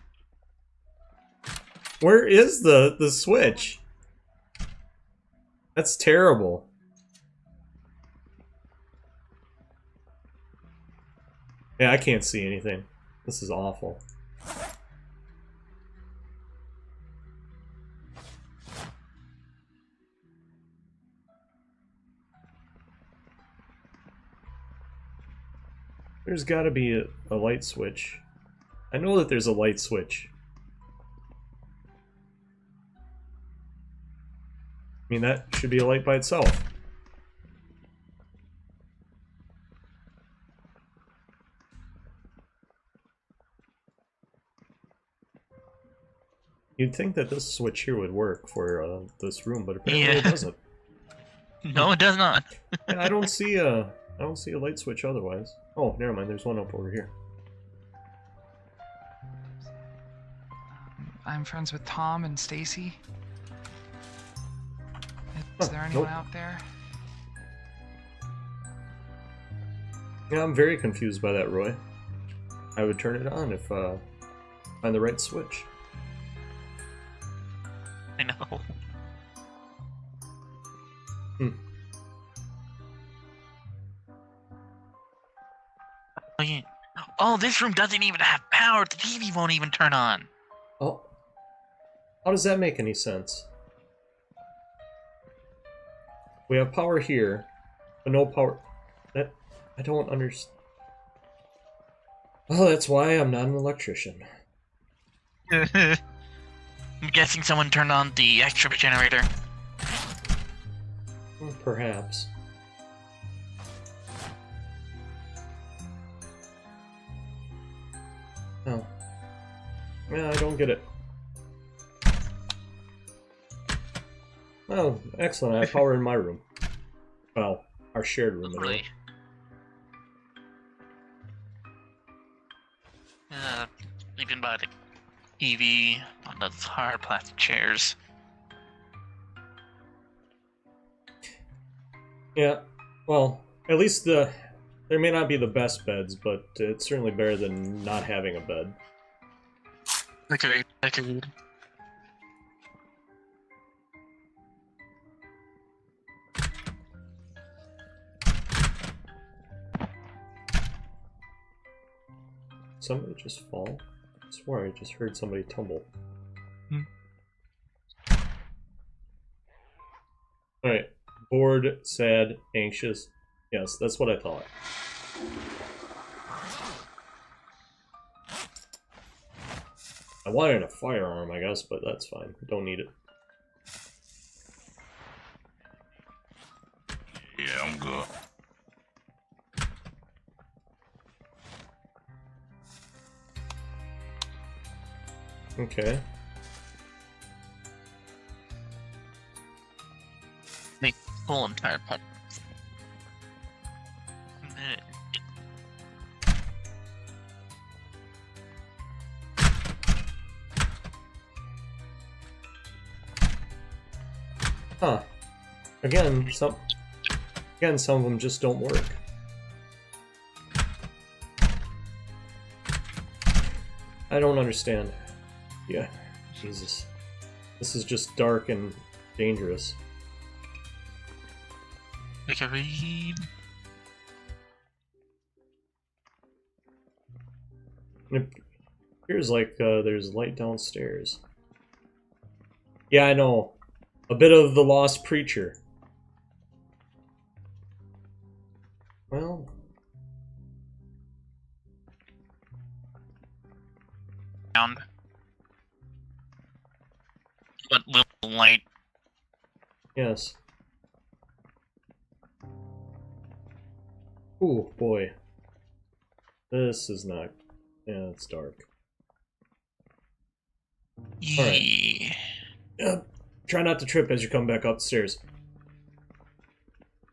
Where is the switch? That's terrible. Yeah, I can't see anything. This is awful. There's gotta be a light switch. I know that there's a light switch. I mean, that should be a light by itself. You'd think that this switch here would work for this room, but apparently it doesn't. No, it does not. Yeah, I don't see a light switch otherwise. Oh, never mind. There's one up over here. I'm friends with Tom and Stacy. Is there anyone out there? Yeah, I'm very confused by that, Roy. I would turn it on if find the right switch. I know. Oh, this room doesn't even have power. The TV won't even turn on. Oh. How does that make any sense? We have power here, but no power... That... I don't understand. Oh, that's why I'm not an electrician. I'm guessing someone turned on the extra generator. Well, perhaps. Oh. Yeah, I don't get it. Oh, excellent. I have power in my room. Well, our shared room. Anyway. Sleeping by the TV on those hard plastic chairs. Yeah, well, at least there may not be the best beds, but it's certainly better than not having a bed. Agreed. Agreed. Somebody just fall? I swear I just heard somebody tumble. Alright. Bored, sad, anxious. Yes, that's what I thought. I wanted a firearm, I guess, but that's fine. Don't need it. Yeah, I'm good. Okay. Make full entire pet. Huh. Again, some of them just don't work. I don't understand. Yeah, Jesus. This is just dark and dangerous. Make a read. It appears like there's light downstairs. Yeah, I know. A bit of the lost preacher. Well... Down. But little light. Yes. Ooh, boy. This is not... Yeah, it's dark. Alright. Try not to trip as you come back upstairs.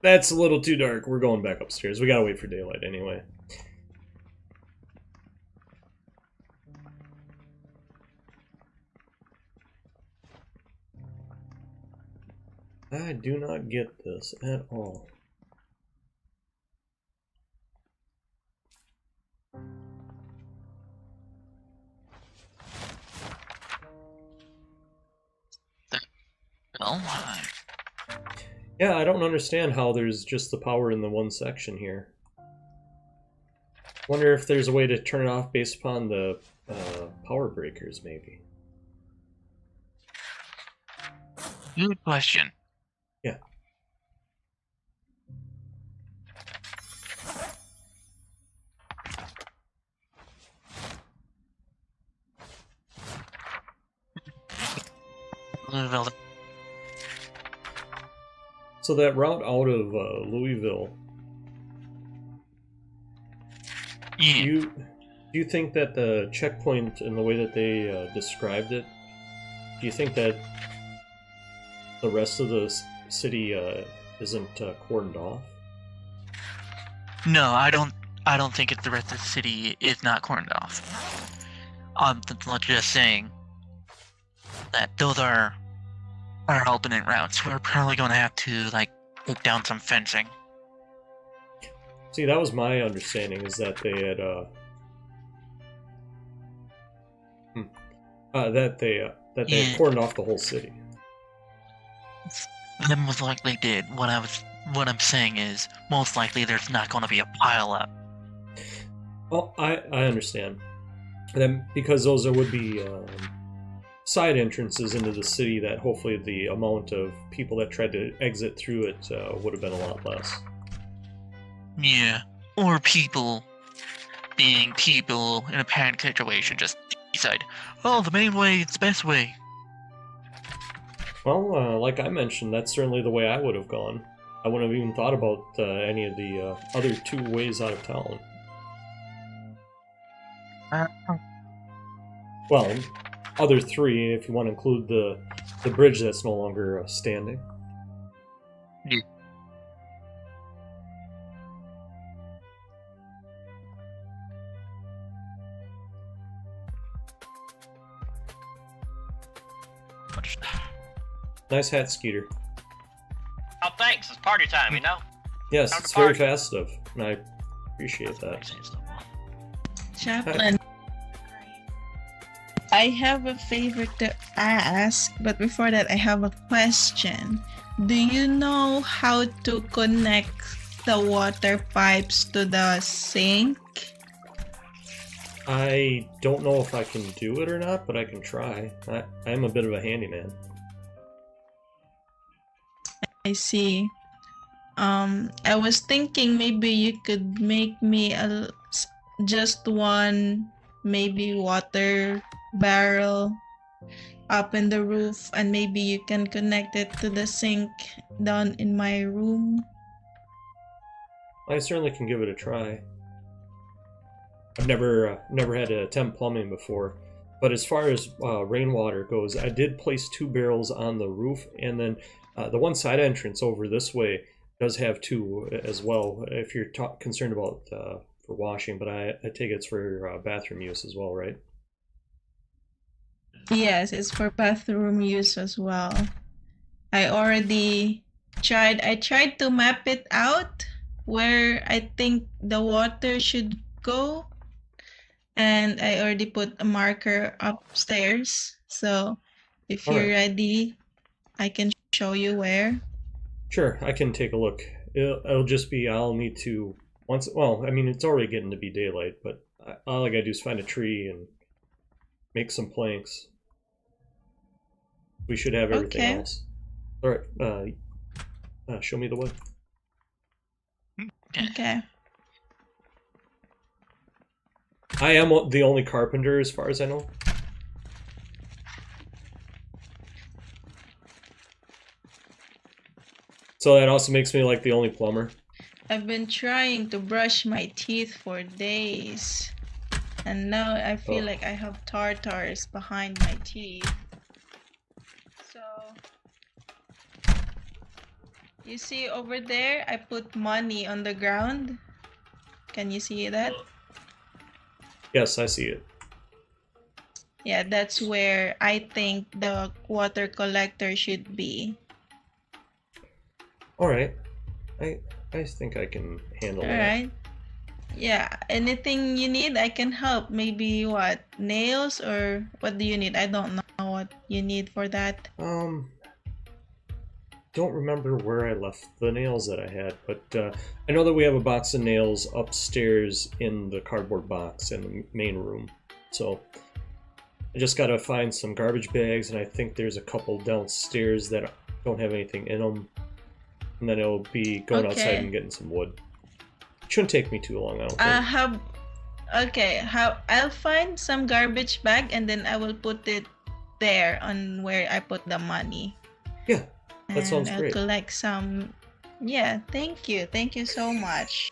That's a little too dark. We're going back upstairs. We gotta wait for daylight anyway. I do not get this at all. Yeah, I don't understand how there's just the power in the one section here. Wonder if there's a way to turn it off based upon the power breakers, maybe. Good question. Yeah. Louisville. So that route out of Louisville, Yeah. do you think that the checkpoint and the way that they described it, do you think that the rest of the city isn't cordoned off? No, I don't think the rest of the city is not cordoned off. I'm just saying that those are our alternate routes. We're probably going to have to like take down some fencing. See, that was my understanding, is that they had that they had cordoned off the whole city. They most likely did. What I'm saying is, most likely there's not going to be a pile up. Well, I understand. Then because those would be side entrances into the city, that hopefully the amount of people that tried to exit through it would have been a lot less. Yeah, or people being people in a panic situation just decide, oh, the main way is the best way. Well, like I mentioned, that's certainly the way I would have gone. I wouldn't have even thought about any of the other two ways out of town. Well, other three, if you want to include the bridge that's no longer standing. Yeah. Nice hat, Skeeter. Oh, thanks. It's party time, you know? Yes, Time to it's very party. festive, and I appreciate that. Chaplin. I have a favor to ask, but before that, I have a question. Do you know how to connect the water pipes to the sink? I don't know if I can do it or not, but I can try. I am a bit of a handyman. I see. I was thinking maybe you could make me just one, maybe water barrel up in the roof, and maybe you can connect it to the sink down in my room. I certainly can give it a try. I've never had to attempt plumbing before, but as far as rainwater goes, I did place 2 barrels on the roof, and then the one side entrance over this way does have 2 as well, if you're concerned about for washing, but I take it's for bathroom use as well, right? Yes, it's for bathroom use as well. I tried to map it out where I think the water should go, and I already put a marker upstairs. So if you're ready, I can show you where. Sure, I can take a look. It'll just be, I'll need to, well, I mean, it's already getting to be daylight, but all I gotta do is find a tree and make some planks. We should have everything else. Alright, show me the wood. Okay. I am the only carpenter as far as I know. So that also makes me like the only plumber. I've been trying to brush my teeth for days, and now I feel like I have tartars behind my teeth. So, you see over there, I put money on the ground. Can you see that? Yes, I see it. Yeah, that's where I think the water collector should be. Alright. I think I can handle that. Alright. Yeah, anything you need, I can help. Maybe what? Nails, or what do you need? I don't know what you need for that. Don't remember where I left the nails that I had, but I know that we have a box of nails upstairs in the cardboard box in the main room. So I just gotta find some garbage bags, and I think there's a couple downstairs that don't have anything in them. And then it'll be going outside and getting some wood. Shouldn't take me too long, I don't think. I'll find some garbage bag, and then I will put it there on where I put the money. Yeah, that sounds I'll great. collect some. Yeah, thank you. Thank you so much.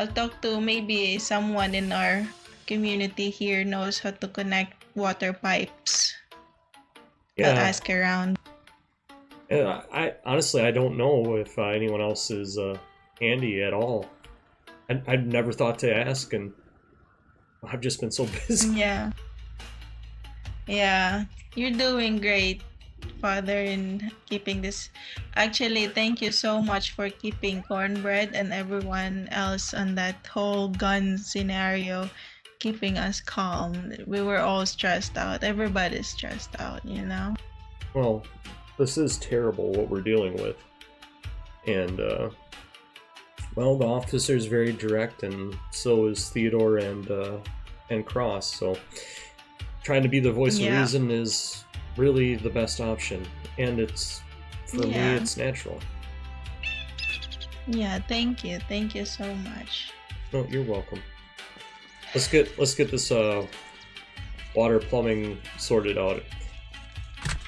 I'll talk to maybe someone in our community here knows how to connect water pipes. I'll Yeah. ask around. Yeah, I honestly I don't know if anyone else is handy at all. I'd never thought to ask, and I've just been so busy. Yeah. Yeah, you're doing great, Father, in keeping this. Actually, thank you so much for keeping Cornbread and everyone else on that whole gun scenario, keeping us calm. We were all stressed out. Everybody's stressed out, you know? Well, this is terrible what we're dealing with. And, well, the officer's very direct, and so is Theodore and Cross, so trying to be the voice of reason is really the best option. And it's, for me, it's natural. Yeah, thank you. Thank you so much. No, you're welcome. Let's get this water plumbing sorted out.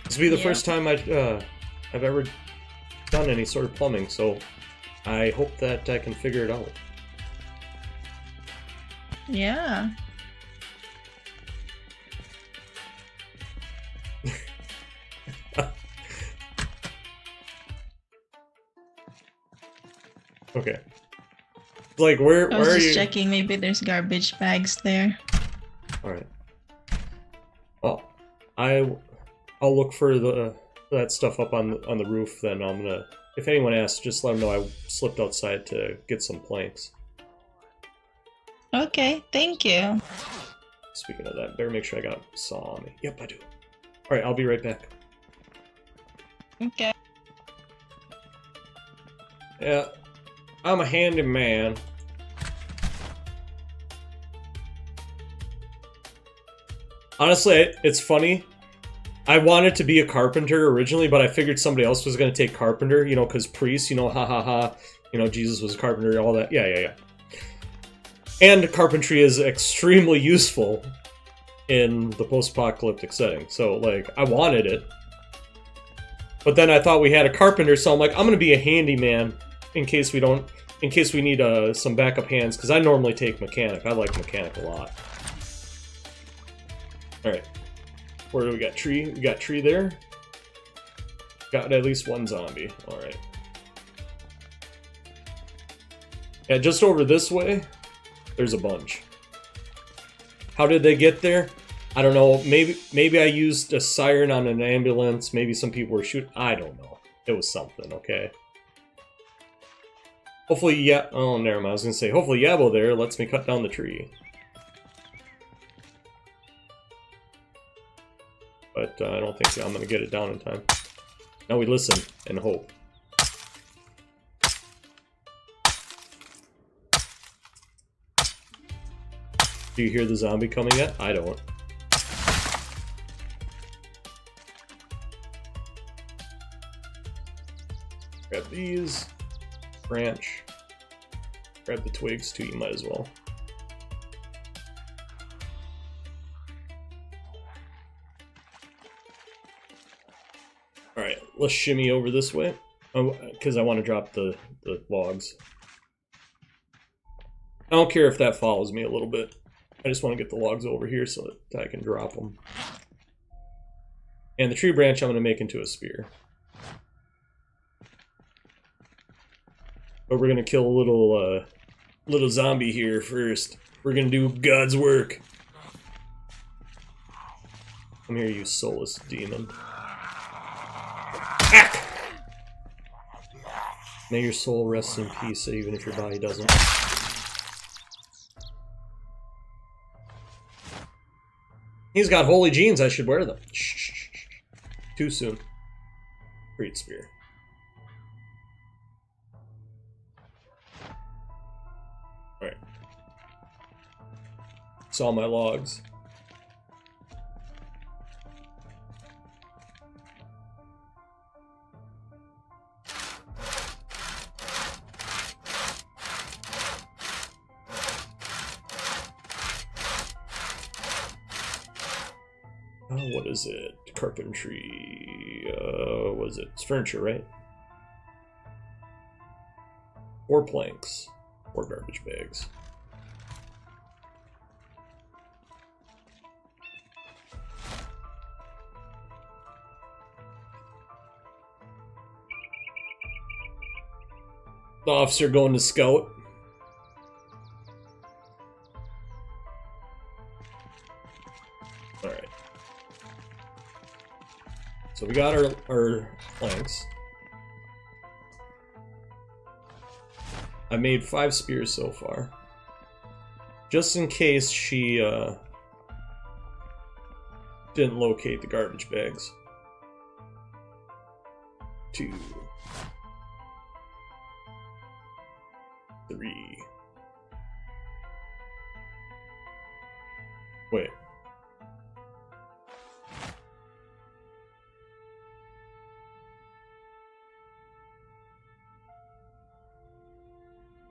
This will be the first time I've ever done any sort of plumbing, so I hope that I can figure it out. Yeah. Okay. Like, where I was are just you? checking. Maybe there's garbage bags there. All right. Well, I'll look for that stuff up on the roof. Then I'm gonna. If anyone asks, just let them know I slipped outside to get some planks. Okay, thank you. Speaking of that, better make sure I got a saw on me. Yep, I do. All right, I'll be right back. Okay. Yeah, I'm a handyman. Honestly, it's funny. I wanted to be a carpenter originally, but I figured somebody else was going to take carpenter, you know, because priest, you know, ha ha ha, you know, Jesus was a carpenter, all that. Yeah. And carpentry is extremely useful in the post-apocalyptic setting. So, like, I wanted it. But then I thought we had a carpenter, so I'm like, I'm going to be a handyman in case we need some backup hands, because I normally take mechanic. I like mechanic a lot. Alright. Where do we got? Tree? We got tree there. Got at least one zombie. Alright. Yeah, just over this way, there's a bunch. How did they get there? I don't know. Maybe I used a siren on an ambulance. Maybe some people were shooting. I don't know. It was something, okay? Hopefully, yeah. Oh, never mind. I was gonna say, hopefully Yabo there lets me cut down the tree. But I don't think I'm gonna get it down in time. Now we listen and hope. Do you hear the zombie coming yet? I don't. Grab these. Branch. Grab the twigs too, you might as well. Alright, let's shimmy over this way. Because I want to drop the logs. I don't care if that follows me a little bit. I just want to get the logs over here so that I can drop them. And the tree branch I'm going to make into a spear. But we're going to kill a little zombie here first. We're going to do God's work. Come here, you soulless demon. Ack! May your soul rest in peace, even if your body doesn't. He's got holy jeans, I should wear them. Shh. Too soon. Great spear. Alright. Saw my logs. What is it? Carpentry. What is it? It's furniture, right? 4 planks. 4 garbage bags. The officer going to scout. Alright. So we got our planks. I made 5 spears so far. Just in case she didn't locate the garbage bags. 2. 3. Wait.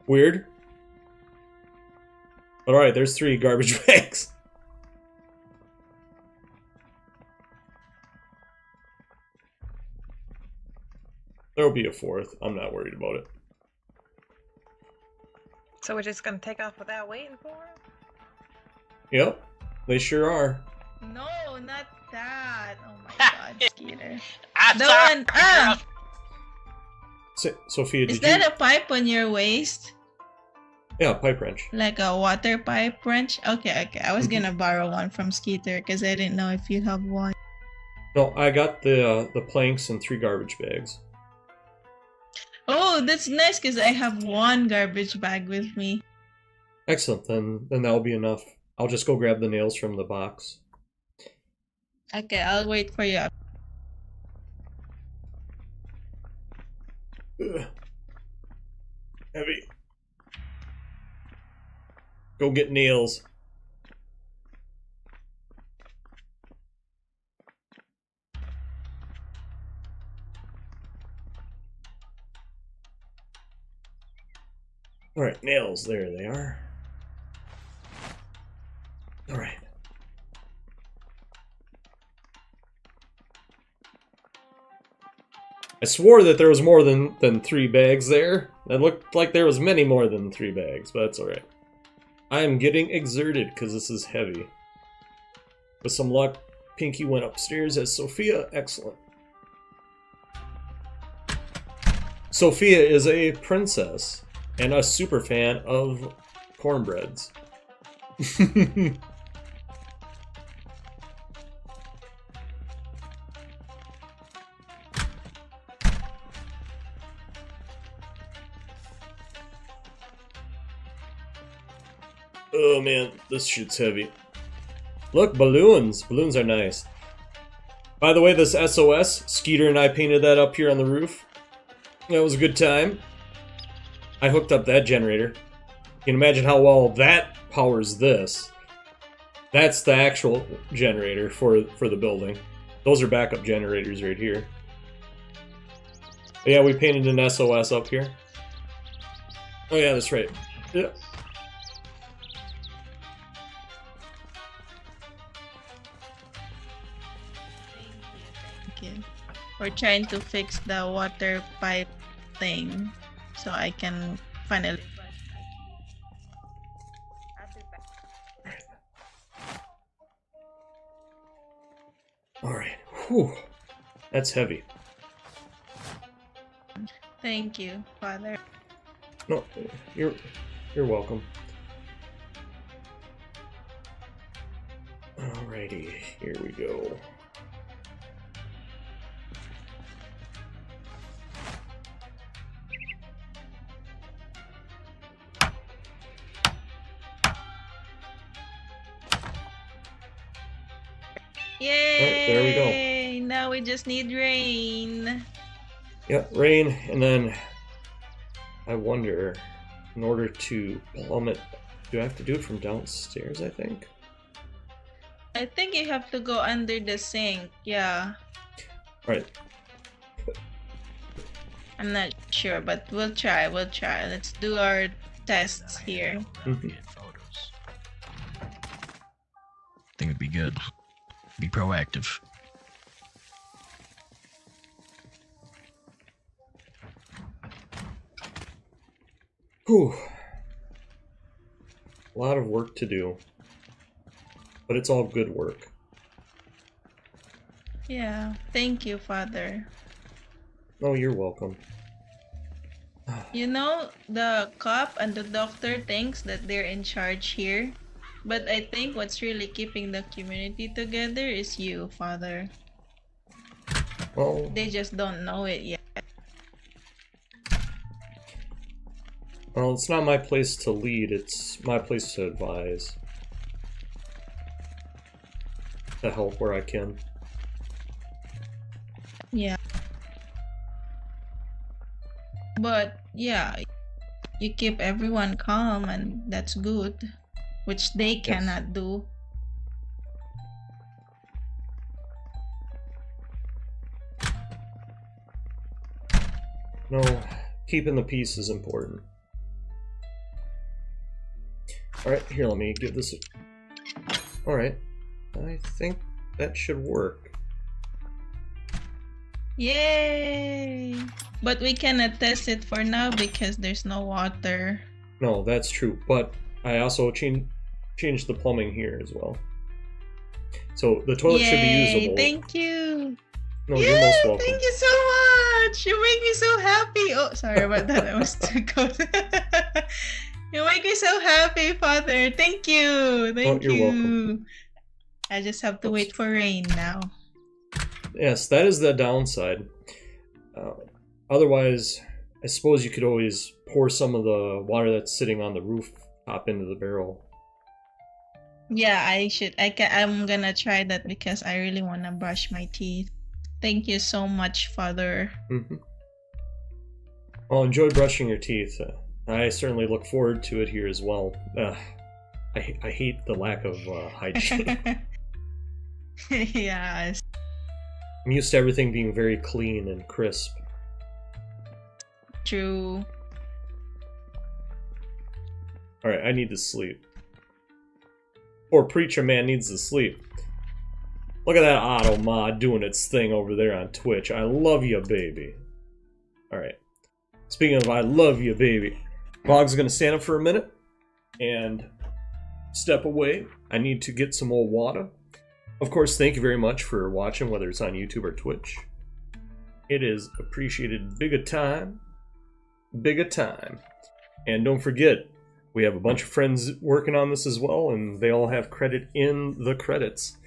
Weird. Alright, there's 3 garbage bags. There'll be a 4th. I'm not worried about it. So we're just gonna take off without waiting for him? Yep, they sure are. No, not that. Oh my god, Skeeter. I Sophia, Is did that you... a pipe on your waist? Yeah, a pipe wrench. Like a water pipe wrench? Okay. I was gonna borrow one from Skeeter because I didn't know if you have one. No, I got the planks and 3 garbage bags. Oh, that's nice because I have 1 garbage bag with me. Excellent, then that'll be enough. I'll just go grab the nails from the box. Okay, I'll wait for you. Ugh. Heavy. Go get nails. Alright, nails. There they are. Alright. I swore that there was more than 3 bags there. It looked like there was many more than 3 bags, but that's alright. I am getting exerted because this is heavy. With some luck, Pinky went upstairs as Sophia. Excellent. Sophia is a princess and a super fan of cornbreads. Oh man, this shit's heavy. Look, balloons. Balloons are nice. By the way, this SOS, Skeeter and I painted that up here on the roof. That was a good time. I hooked up that generator. You can imagine how well that powers this. That's the actual generator for the building. Those are backup generators right here. But yeah, we painted an SOS up here. Oh yeah, that's right. Yeah. We're trying to fix the water pipe thing so I can finally. Alright. Whew. That's heavy. Thank you, Father. No, you're welcome. Alrighty, here we go. Yay! Right, there we go. Now we just need rain. Yep, rain, and then I wonder, in order to plummet, do I have to do it from downstairs, I think? I think you have to go under the sink, yeah. Right. I'm not sure, but we'll try. Let's do our tests here. I think it'd be good. Be proactive. Whew. A lot of work to do. But it's all good work. Yeah, thank you, Father. Oh, you're welcome. You know, the cop and the doctor thinks that they're in charge here. But I think what's really keeping the community together is you, Father. Well, they just don't know it yet. Well, it's not my place to lead, it's my place to advise. To help where I can. Yeah. But yeah, you keep everyone calm and that's good, which they cannot do. No, keeping the peace is important. Alright, here, let me give this a... Alright, I think that should work. Yay! But we cannot test it for now because there's no water. No, that's true, but I also changed the plumbing here as well. So the toilet should be usable. Thank you! No, you're most welcome. Thank you so much! You make me so happy! Oh, sorry about that, I was too cold. You make me so happy, Father! Thank you! Thank you! You're welcome. I just have to wait for rain now. Yes, that is the downside. Otherwise, I suppose you could always pour some of the water that's sitting on the rooftop into the barrel. Yeah, I'm gonna try that because I really wanna brush my teeth. Thank you so much, Father. Mm-hmm. Well, enjoy brushing your teeth. I certainly look forward to it here as well. I hate the lack of hygiene. Yes. I'm used to everything being very clean and crisp. True. Alright, I need to sleep. Poor Preacher Man needs to sleep. Look at that auto mod doing its thing over there on Twitch. I love you, baby. Alright. Speaking of I love you, baby. Vog's gonna stand up for a minute and step away. I need to get some more water. Of course, thank you very much for watching, whether it's on YouTube or Twitch. It is appreciated big a time. Big a time. And don't forget, we have a bunch of friends working on this as well, and they all have credit in the credits.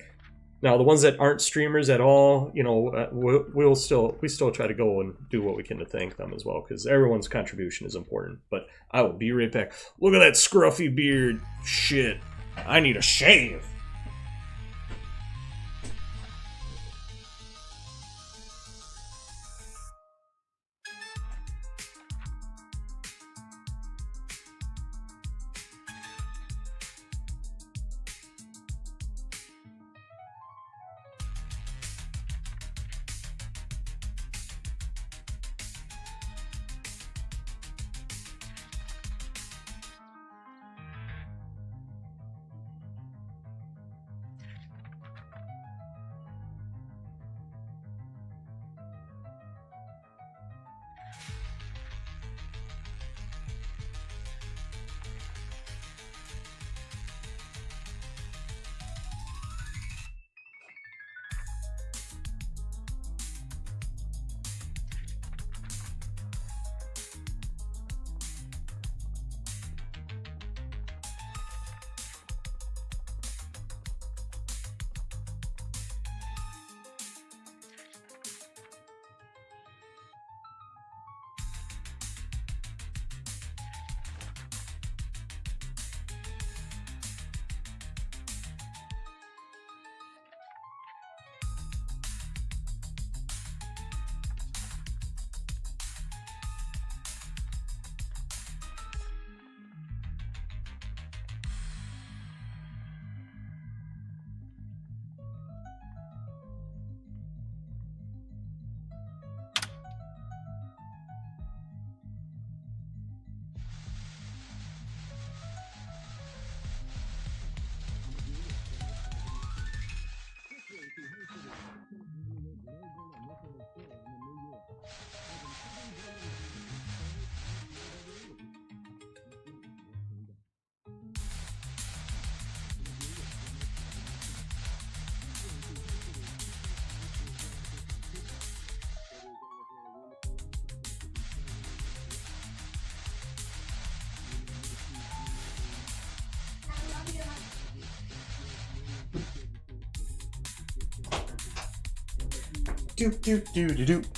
Now, the ones that aren't streamers at all, you know, we still try to go and do what we can to thank them as well, because everyone's contribution is important. But I will be right back. Look at that scruffy beard. Shit. I need a shave.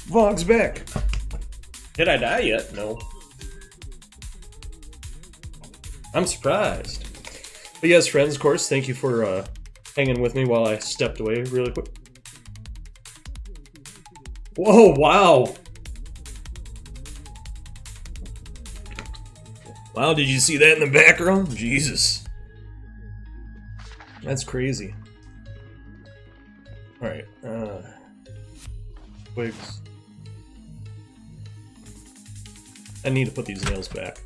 Vog's back. Did I die yet? No. I'm surprised. But yes, friends, of course, thank you for hanging with me while I stepped away really quick. Whoa, wow. Wow, did you see that in the background? Jesus. That's crazy. Alright, twigs. I need to put these nails back.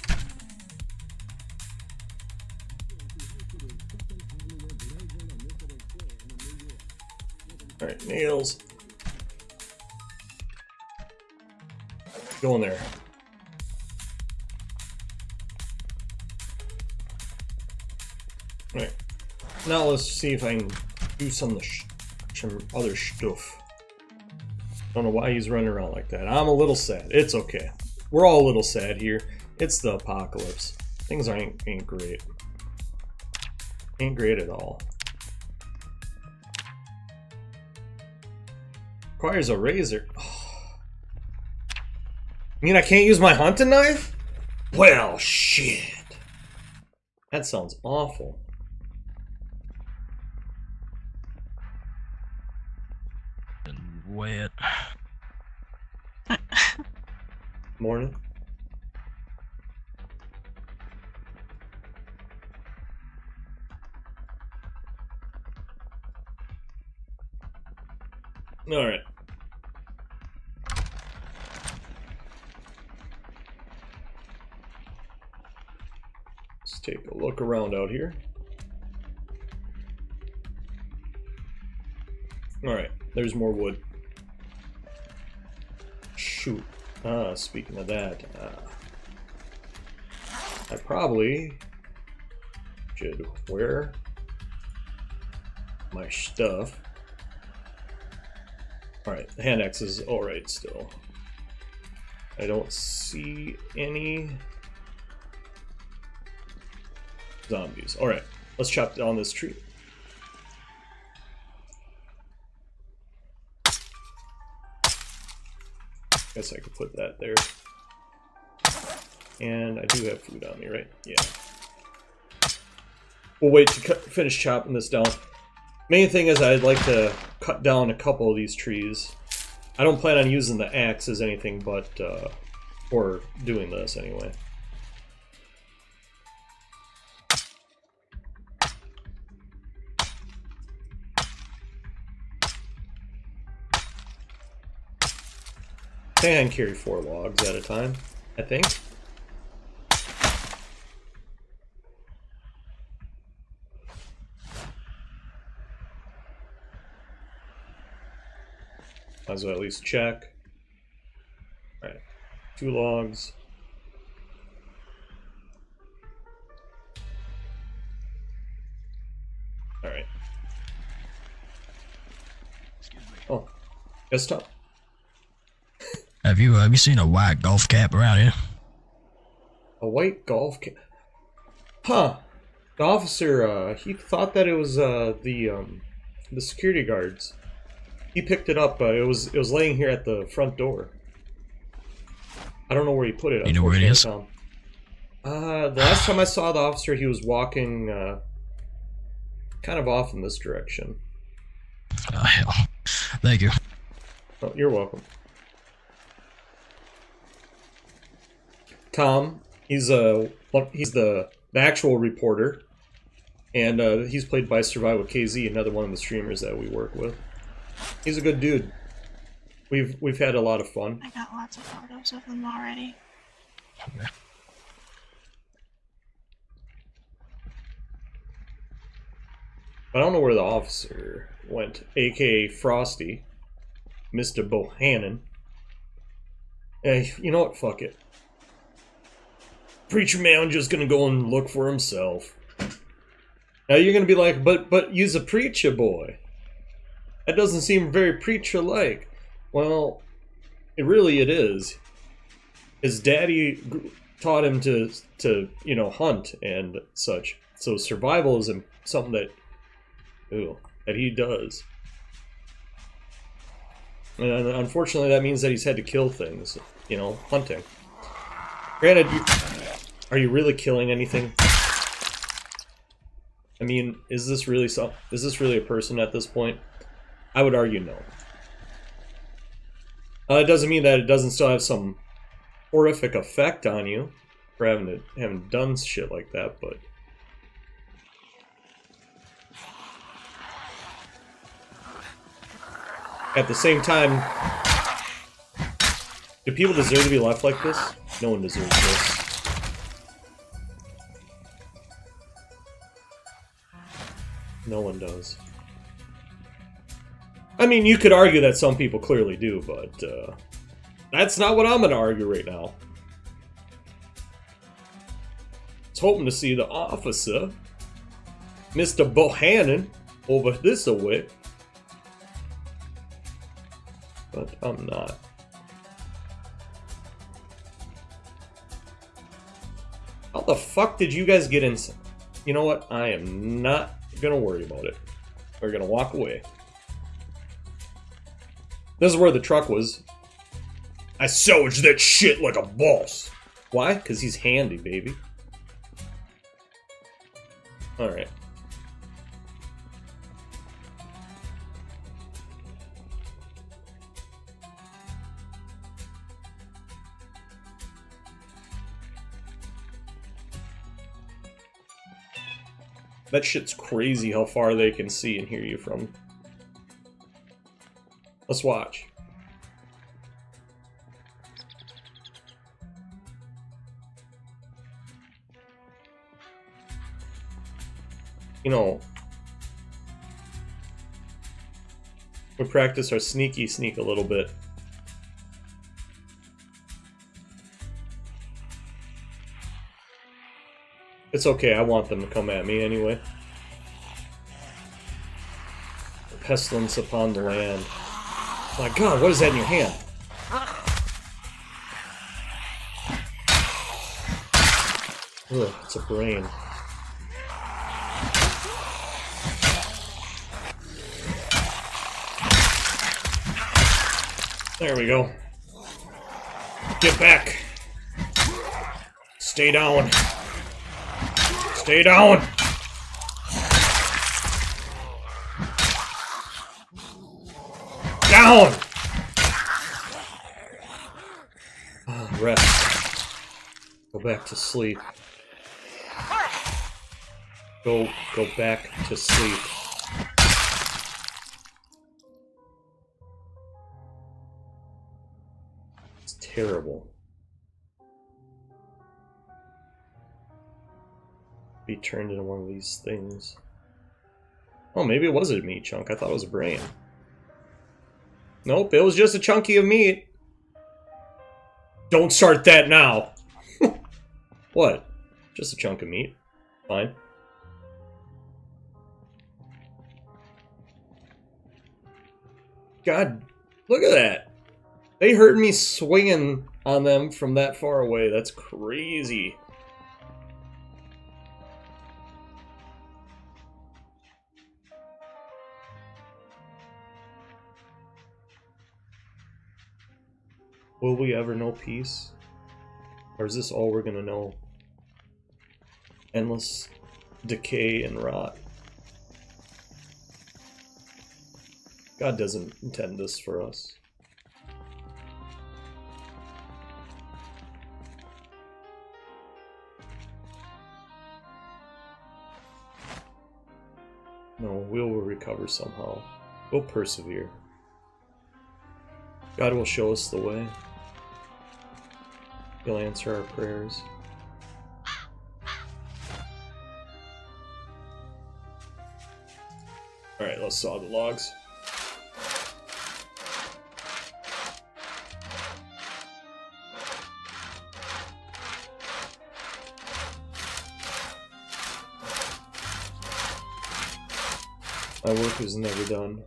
Alright, nails. Go in there. Alright. Now let's see if I can do some other stuff. Don't know why he's running around like that. I'm a little sad. It's okay. We're all a little sad here. It's the apocalypse. Things ain't great. Ain't great at all. Requires a razor. Oh. I mean, I can't use my hunting knife? Well, shit. That sounds awful. Wet. Morning. All right. Let's take a look around out here. All right, there's more wood. Shoot. Speaking of that, I probably should wear my stuff. Alright, the hand axe is alright still. I don't see any zombies. Alright, let's chop down this tree. Guess I could put that there. And I do have food on me, right? Yeah. We'll wait to finish chopping this down. Main thing is I'd like to cut down a couple of these trees. I don't plan on using the axe as anything but, or doing this anyway. I think I can carry 4 logs at a time, I think. Might as well at least check. Alright, 2 logs. Alright. Oh, desktop. Have you seen a white golf cap around here? A white golf cap? Huh. The officer, he thought that it was the security guards. He picked it up. It was laying here at the front door. I don't know where he put it. You know where it is? The last time I saw the officer, he was walking kind of off in this direction. Oh hell! Thank you. Oh, you're welcome. Tom, he's the actual reporter, and he's played by Survive with KZ, another one of the streamers that we work with. He's a good dude. We've had a lot of fun. I got lots of photos of them already. I don't know where the officer went, aka Frosty, Mr. Bohannon. Hey, you know what? Fuck it. Preacher man just gonna go and look for himself. Now you're gonna be like, but you's a preacher boy. That doesn't seem very preacher-like. Well, it is. His daddy taught him to you know, hunt and such. So survival is something that he does. And unfortunately, that means that he's had to kill things, you know, hunting. Granted, are you really killing anything? I mean, is this really a person at this point? I would argue no. It doesn't mean that it doesn't still have some horrific effect on you for having done shit like that, but at the same time, do people deserve to be left like this? No one deserves this. No one does. I mean, you could argue that some people clearly do, but that's not what I'm going to argue right now. I was hoping to see the officer, Mr. Bohannon, over this way. But I'm not. How the fuck did you guys get inside? You know what? I am not gonna worry about it. We're gonna walk away. This is where the truck was. I salvaged that shit like a boss. Why? Because he's handy, baby. Alright. That shit's crazy how far they can see and hear you from. Let's watch. You know, we practice our sneaky sneak a little bit. It's okay, I want them to come at me anyway. The pestilence upon the land. My god, what is that in your hand? Ugh, it's a brain. There we go. Get back. Stay down. Stay down! Down! Rest. Go back to sleep. Go back to sleep. It's terrible. Be turned into one of these things. Oh, maybe it was a meat chunk. I thought it was a brain. Nope, it was just a chunky of meat. Don't start that now. What? Just a chunk of meat. Fine. God, look at that. They heard me swinging on them from that far away. That's crazy. Will we ever know peace? Or is this all we're gonna know? Endless decay and rot. God doesn't intend this for us. No, we will recover somehow. We'll persevere. God will show us the way. He'll answer our prayers. Alright, let's saw the logs. My work is never done.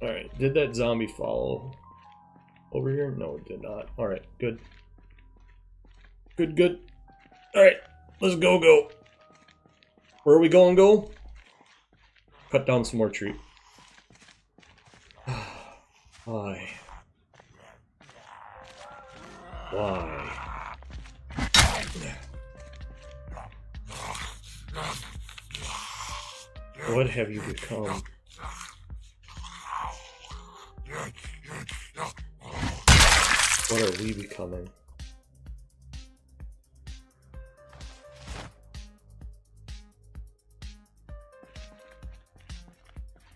Alright, did that zombie follow over here? No, it did not. Alright, good. Good. Alright, let's go. Where are we going, go? Cut down some more tree. Why? What have you become? What are we becoming?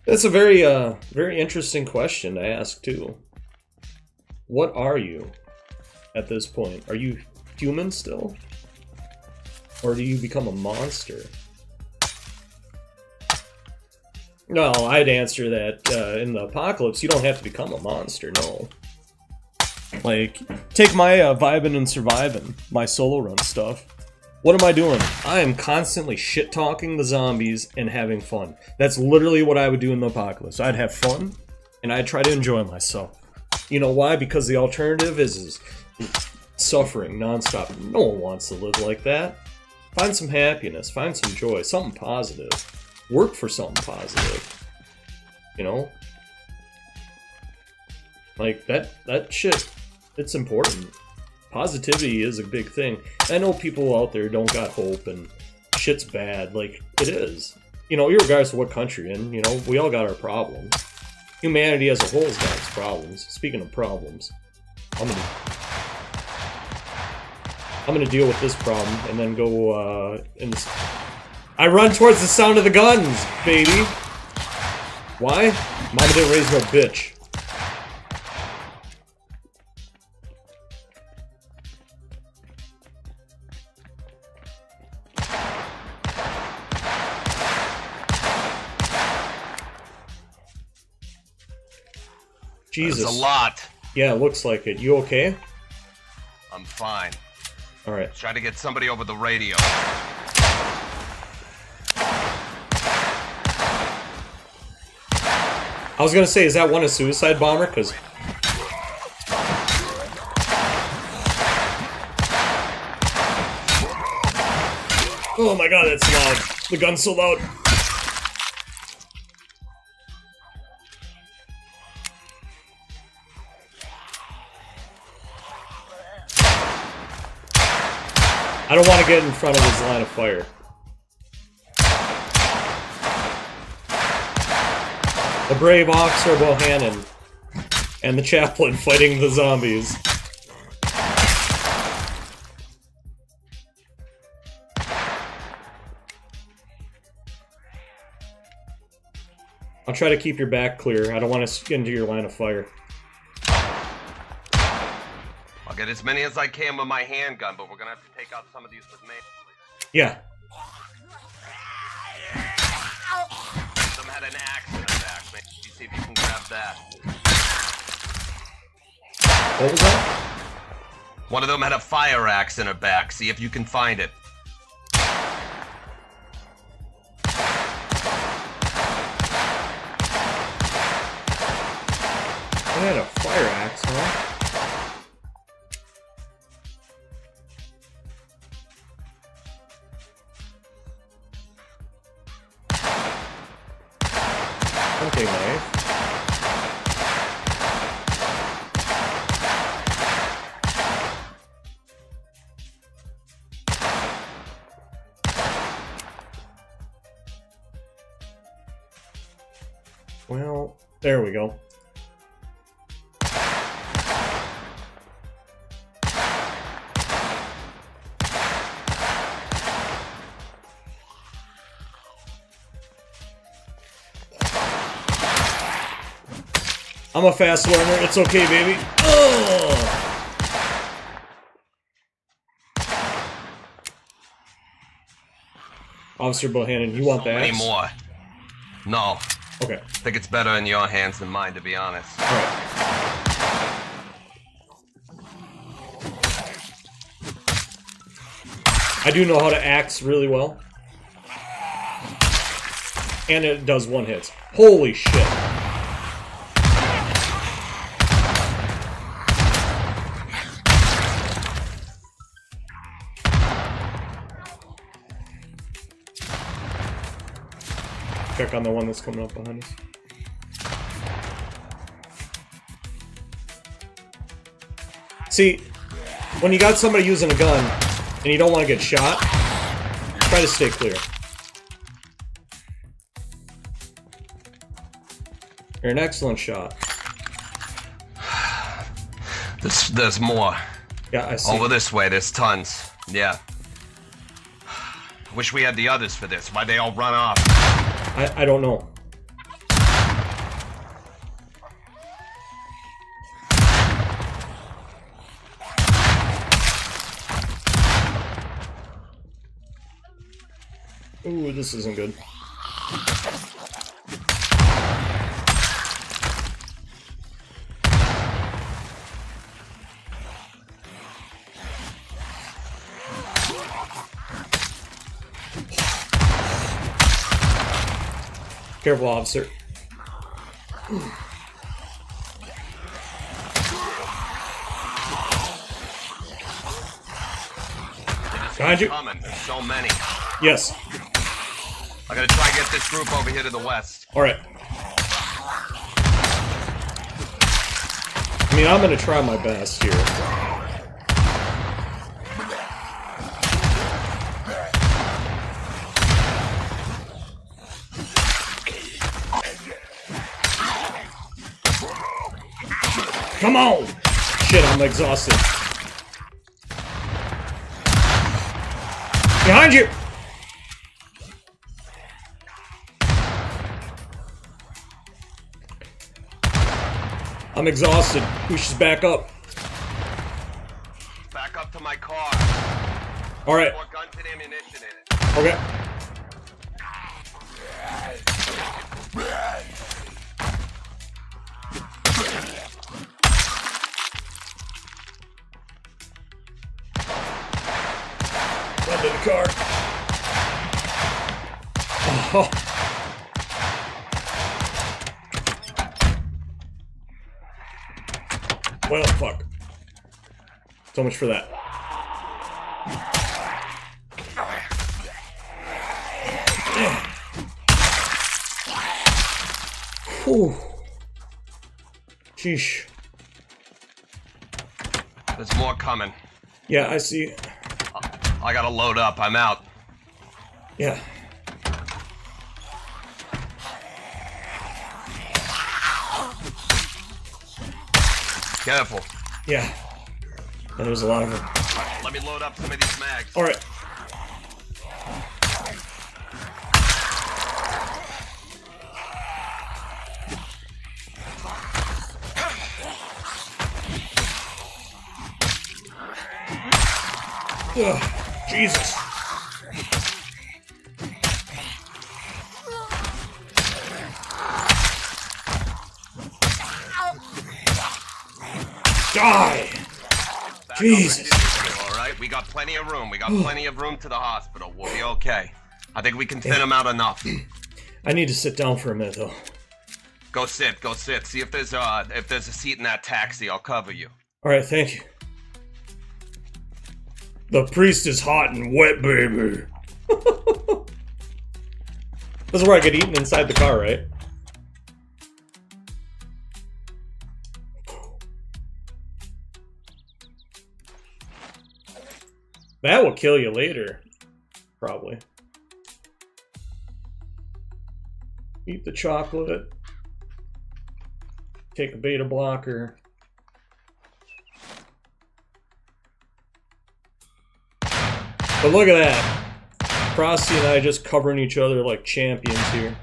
That's a very interesting question to ask too. What are you at this point? Are you human still? Or do you become a monster? No, I'd answer that in the apocalypse, you don't have to become a monster, no. Like, take my vibing and surviving, my solo run stuff. What am I doing? I am constantly shit-talking the zombies and having fun. That's literally what I would do in the apocalypse. I'd have fun, and I'd try to enjoy myself. You know why? Because the alternative is suffering nonstop. No one wants to live like that. Find some happiness, find some joy, something positive. Work for something positive. You know? Like, that shit, it's important. Positivity is a big thing. I know people out there don't got hope and shit's bad. Like, it is. You know, regardless of what country you're in, you know, we all got our problems. Humanity as a whole has got its problems. Speaking of problems, I'm gonna deal with this problem and then go, I run towards the sound of the guns, baby! Why? Mama didn't raise no bitch. Jesus. There's a lot. Yeah, it looks like it. You okay? I'm fine. Alright. Try to get somebody over the radio. I was gonna say, is that one a suicide bomber? Cause... oh my god, that's loud. The gun's so loud. I don't want to get in front of his line of fire. The brave officer Bohannon and the Chaplin fighting the zombies. I'll try to keep your back clear. I don't want to get into your line of fire. I'll get as many as I can with my handgun, but we're gonna have to take out some of these with me. Yeah. Some had an axe in their back. Maybe you see if you can grab that. What was that? One of them had a fire axe in her back. See if you can find it. I had a fire axe, huh? Okay, knife. Well, there we go. I'm a fast learner. It's okay, baby. Ugh. Officer Bohannon, you want that? Any more? No. Okay. I think it's better in your hands than mine, to be honest. Alright. I do know how to axe really well. And it does one hit. Holy shit. check on the one that's coming up behind us. See, when you got somebody using a gun and you don't want to get shot, try to stay clear. You're an excellent shot. There's more. Yeah, I see. Over this way, there's tons. Yeah. Wish we had the others for this. Why'd they all run off? I don't know. Ooh, this isn't good. Careful, officer. Behind you. Coming. There's so many. Yes. I gotta try and get this group over here to the west. Alright. I mean, I'm gonna try my best here. Come on! Shit, I'm exhausted. Behind you! I'm exhausted. We should back up. Back up to my car. Alright. More guns and ammunition in it. Okay. Run to the car. Oh. Well, fuck. So much for that. Whew. Sheesh. There's more coming. Yeah, I see. I gotta load up. I'm out. Yeah. Careful. Yeah. And there's a lot of them. Right, let me load up some of these mags. Alright. Ugh, Jesus. Die! Jesus. Alright, we got plenty of room. We got plenty of room to the hospital. We'll be okay. I think we can thin them out enough. I need to sit down for a minute, though. Go sit, go sit. See if there's a seat in that taxi. I'll cover you. Alright, thank you. The priest is hot and wet, baby. This is where I get eaten inside the car, right? That will kill you later. Probably. Eat the chocolate. Take a beta blocker. But look at that. Frosty and I just covering each other like champions here.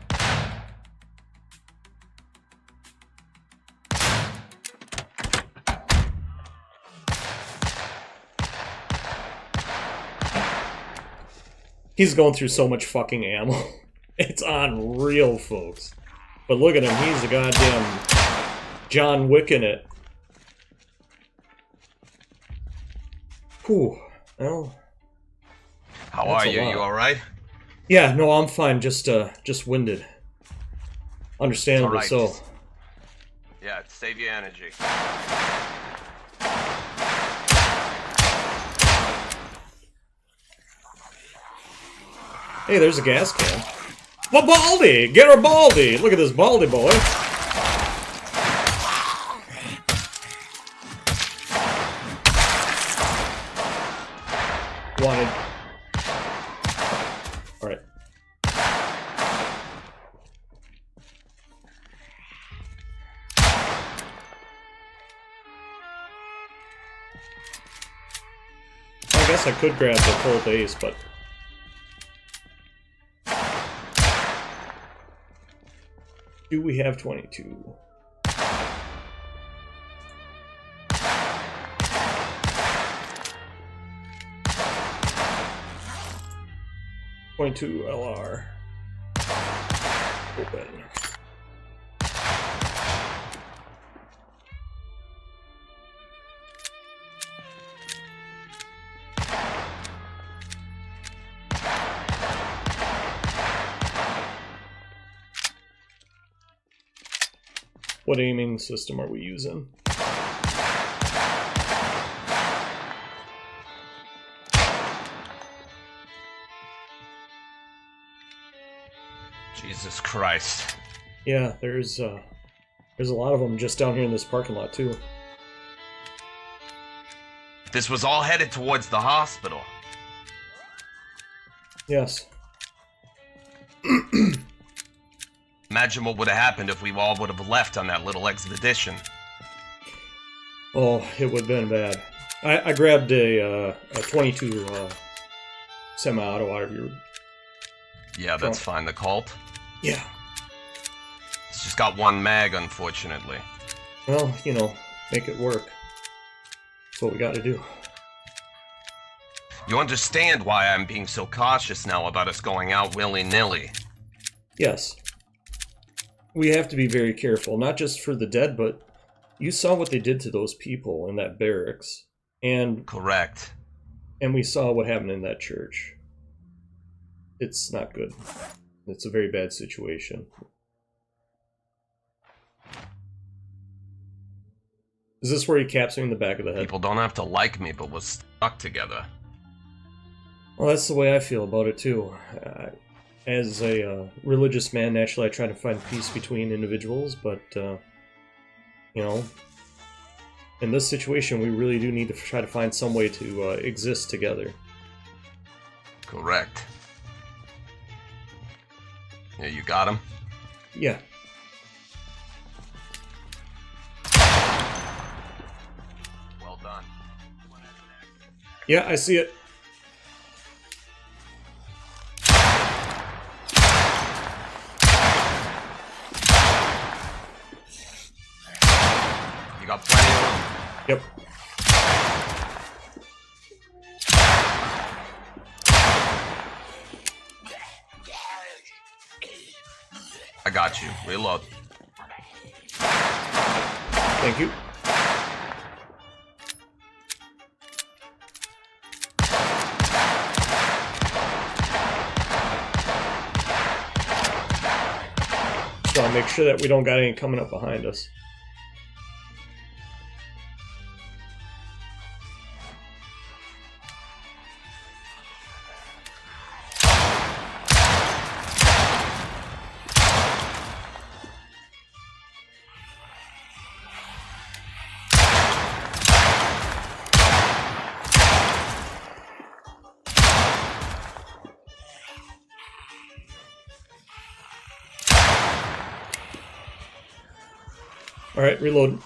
He's going through so much fucking ammo. It's unreal, folks. But look at him, he's a goddamn John Wick in it. Whew. Well, how are you? You alright? Yeah, no, I'm fine. Just winded. Understandably Right. so. Yeah, save your energy. Hey, there's a gas can. Well, Baldy! Get her Baldy! Look at this Baldy boy. Wanted. Alright. I guess I could grab the full base, but... Do we have 22? .2 LR. Open. What aiming system are we using? Jesus Christ. Yeah, there's a lot of them just down here in this parking lot too. This was all headed towards the hospital. Yes. Imagine what would have happened if we all would have left on that little expedition. Oh, it would have been bad. I grabbed a 22 semi-auto out of your... Yeah, that's fine. The Colt? Yeah. It's just got one mag, unfortunately. Well, you know, make it work. That's what we got to do. You understand why I'm being so cautious now about us going out willy-nilly? Yes. We have to be very careful, not just for the dead, but you saw what they did to those people in that barracks. And correct. And we saw what happened in that church. It's not good. It's a very bad situation. Is this where he caps me in the back of the head? People don't have to like me, but we're stuck together. Well, that's the way I feel about it, too. As a religious man, naturally I try to find peace between individuals, but, you know, in this situation, we really do need to try to find some way to exist together. Correct. Yeah, you got him? Yeah. Well done. Yeah, I see it. You got plenty of room. Yep. I got you. Reload. Thank you. So I'll make sure that we don't got any coming up behind us. Alright, reload.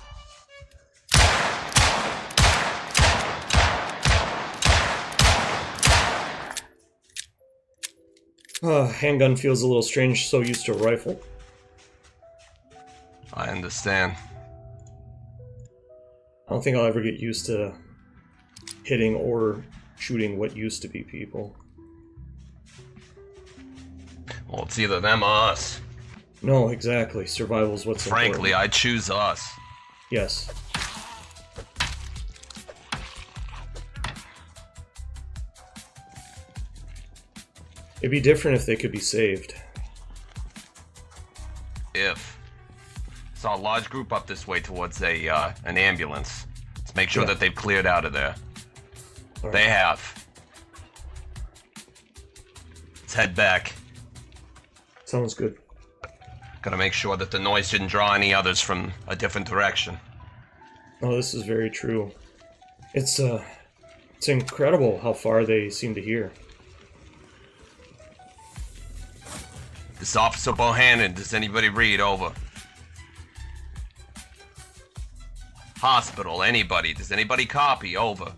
Handgun feels a little strange, so used to a rifle. I understand. I don't think I'll ever get used to hitting or shooting what used to be people. Well, it's either them or us. No, exactly. Survival's what's Frankly, important. I choose us. Yes. It'd be different if they could be saved. If. Saw a large group up this way towards an ambulance. Let's make sure that they've cleared out of there. All They right. have. Let's head back. Sounds good. Gotta make sure that the noise didn't draw any others from a different direction. Oh, this is very true. It's incredible how far they seem to hear. This Officer Bohannon, does anybody read? Over. Hospital, anybody? Does anybody copy? Over.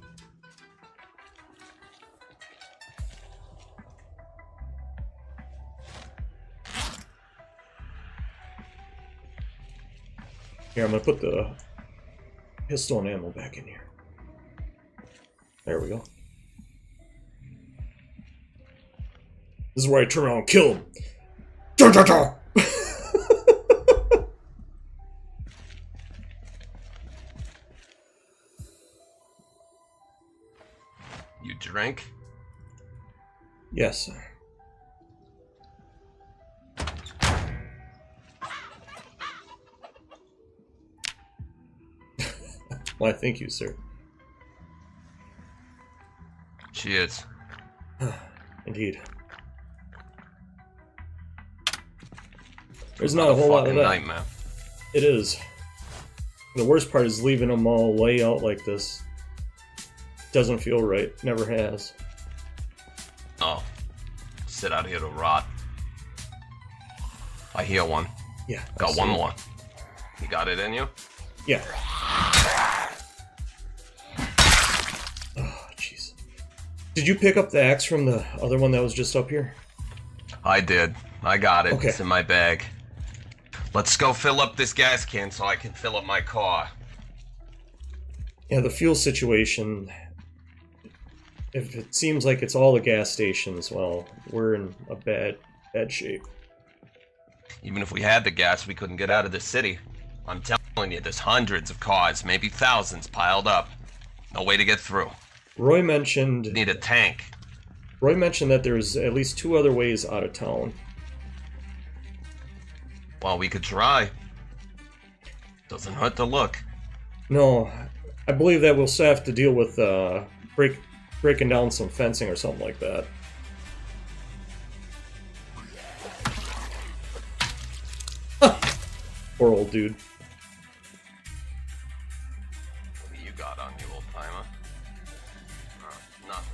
Here, I'm gonna put the pistol and ammo back in here. There we go. This is where I turn around and kill him. Ja, ja, ja. You drink? Yes, sir. Why, thank you, sir. Cheers. Indeed. There's not a whole lot of that. Nightmare. It is. The worst part is leaving them all lay out like this. Doesn't feel right. Never has. Oh. Sit out here to rot. I hear one. Yeah. Got one more. You got it in you? Yeah. Oh, jeez. Did you pick up the axe from the other one that was just up here? I did. I got it. Okay. It's in my bag. Let's go fill up this gas can so I can fill up my car. Yeah, the fuel situation, if it seems like it's all the gas stations, well, we're in a bad shape. Even if we had the gas, we couldn't get out of the city. I'm telling you, there's hundreds of cars, maybe thousands piled up. No way to get through. Roy mentioned... Need a tank. Roy mentioned that there's at least 2 other ways out of town. Well, we could try. Doesn't hurt to look. No, I believe that we'll still have to deal with breaking down some fencing or something like that. Poor old dude. What do you got on you, old timer? Nothing.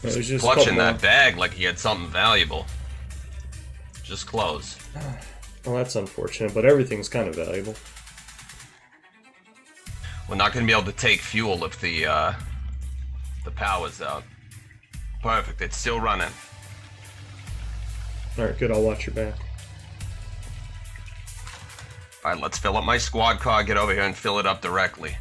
Yeah, there's just clutching a couple that bag like he had something valuable. Just clothes. Well, that's unfortunate, but everything's kind of valuable. We're not going to be able to take fuel if the power's out. Perfect, it's still running. Alright, good, I'll watch your back. Alright, let's fill up my squad car, get over here and fill it up directly.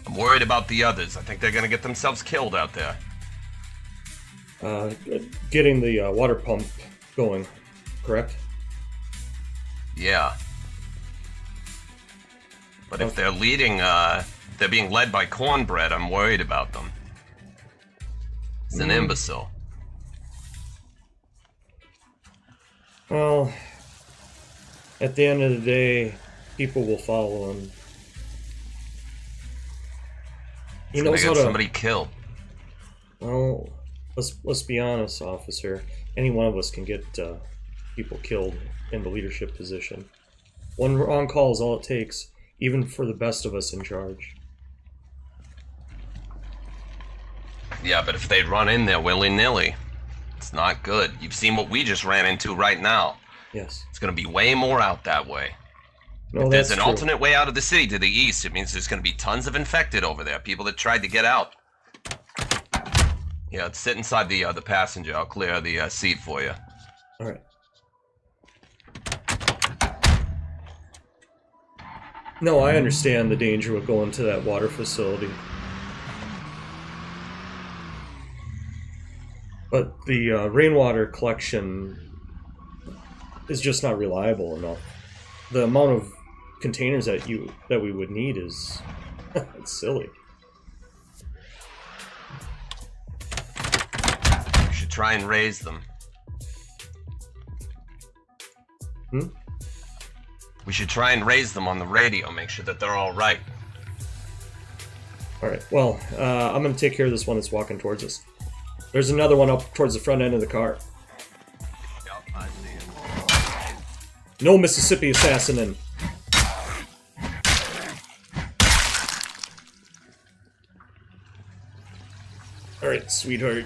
I'm worried about the others. I think they're going to get themselves killed out there. Getting the water pump going, correct? Yeah. But if they're leading, they're being led by Cornbread, I'm worried about them. He's an imbecile. Well, at the end of the day, people will follow him. He knows how to... somebody killed. Well, let's be honest, officer. Any one of us can get people killed in the leadership position. One wrong call is all it takes, even for the best of us in charge. Yeah, but if they run in there willy-nilly, it's not good. You've seen what we just ran into right now. Yes. It's going to be way more out that way. No, if there's that's an true. alternate way out of the city to the east, it means there's going to be tons of infected over there. People that tried to get out. Yeah, sit inside the passenger. I'll clear the seat for you. All right. No, I understand the danger with going to that water facility. But the rainwater collection is just not reliable enough. The amount of containers that we would need is it's silly. You should try and raise them. We should try and raise them on the radio, make sure that they're all right. Alright, well, I'm gonna take care of this one that's walking towards us. There's another one up towards the front end of the car. Yep, I see it. No Mississippi assassin. Alright, sweetheart.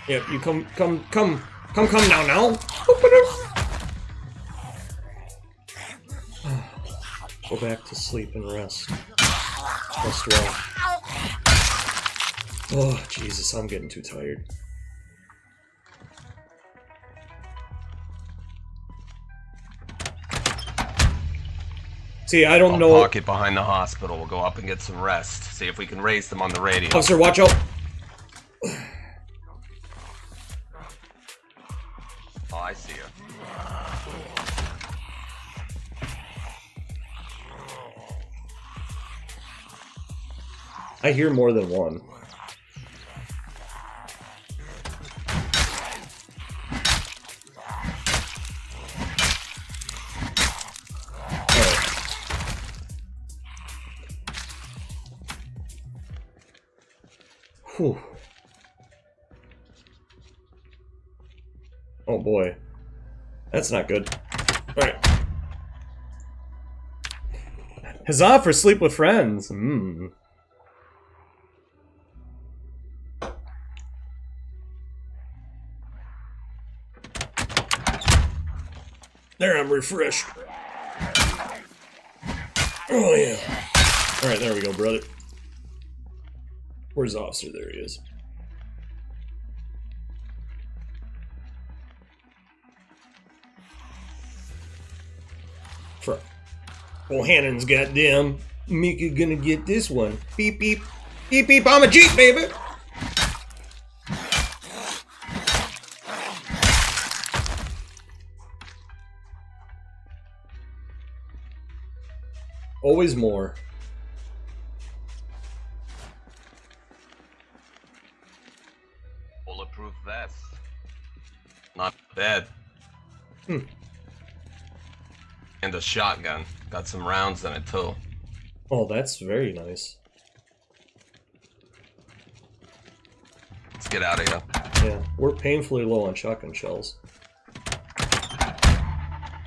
Yep, you come now. Go back to sleep and rest. Rest well. Oh, Jesus, I'm getting too tired. See, I don't know. Park it behind the hospital. We'll go up and get some rest. See if we can raise them on the radio. Officer, watch out! Oh, I see you. I hear more than one. Whew. Oh boy. That's not good. Alright. Huzzah for sleep with friends. Mmm. There, I'm refreshed. Oh yeah. Alright, there we go, brother. Where's the officer? There he is. Well, Hannon's goddamn. Mika gonna get this one. Beep beep. Beep beep, I'm a Jeep, baby! Always more. Bulletproof vest. Not bad. Hmm. And a shotgun. Got some rounds in it too. Oh, that's very nice. Let's get out of here. Yeah, we're painfully low on shotgun shells.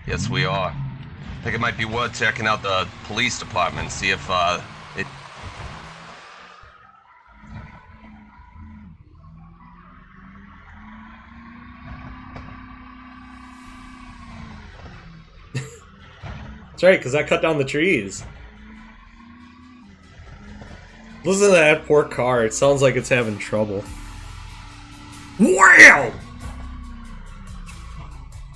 Yes, we are. I think it might be worth checking out the police department, see if it. That's right, because I cut down the trees. Listen to that poor car. It sounds like it's having trouble. Wow!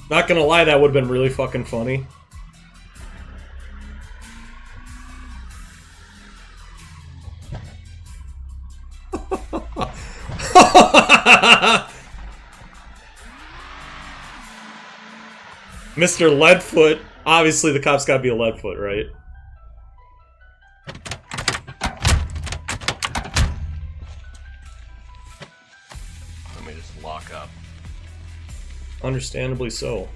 Not gonna lie, that would have been really fucking funny. Mr. Leadfoot. Obviously, the cop's gotta be a Leadfoot, right? Let me just lock up. Understandably so.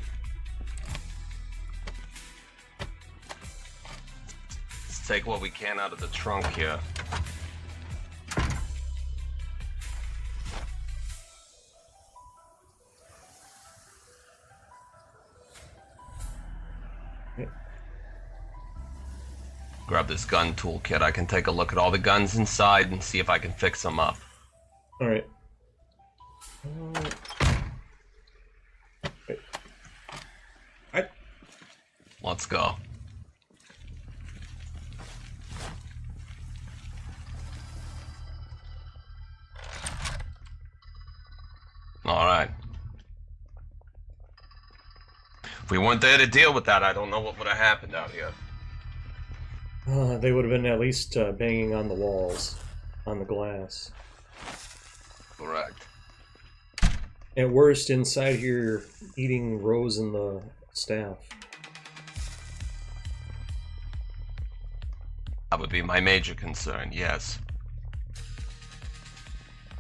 Let's take what we can out of the trunk here. Grab this gun toolkit. I can take a look at all the guns inside and see if I can fix them up. Alright. Let's go. Alright. If we weren't there to deal with that, I don't know what would have happened out here. They would have been at least banging on the walls, on the glass. Correct. At worst, inside here, eating Rose and the staff. That would be my major concern, yes.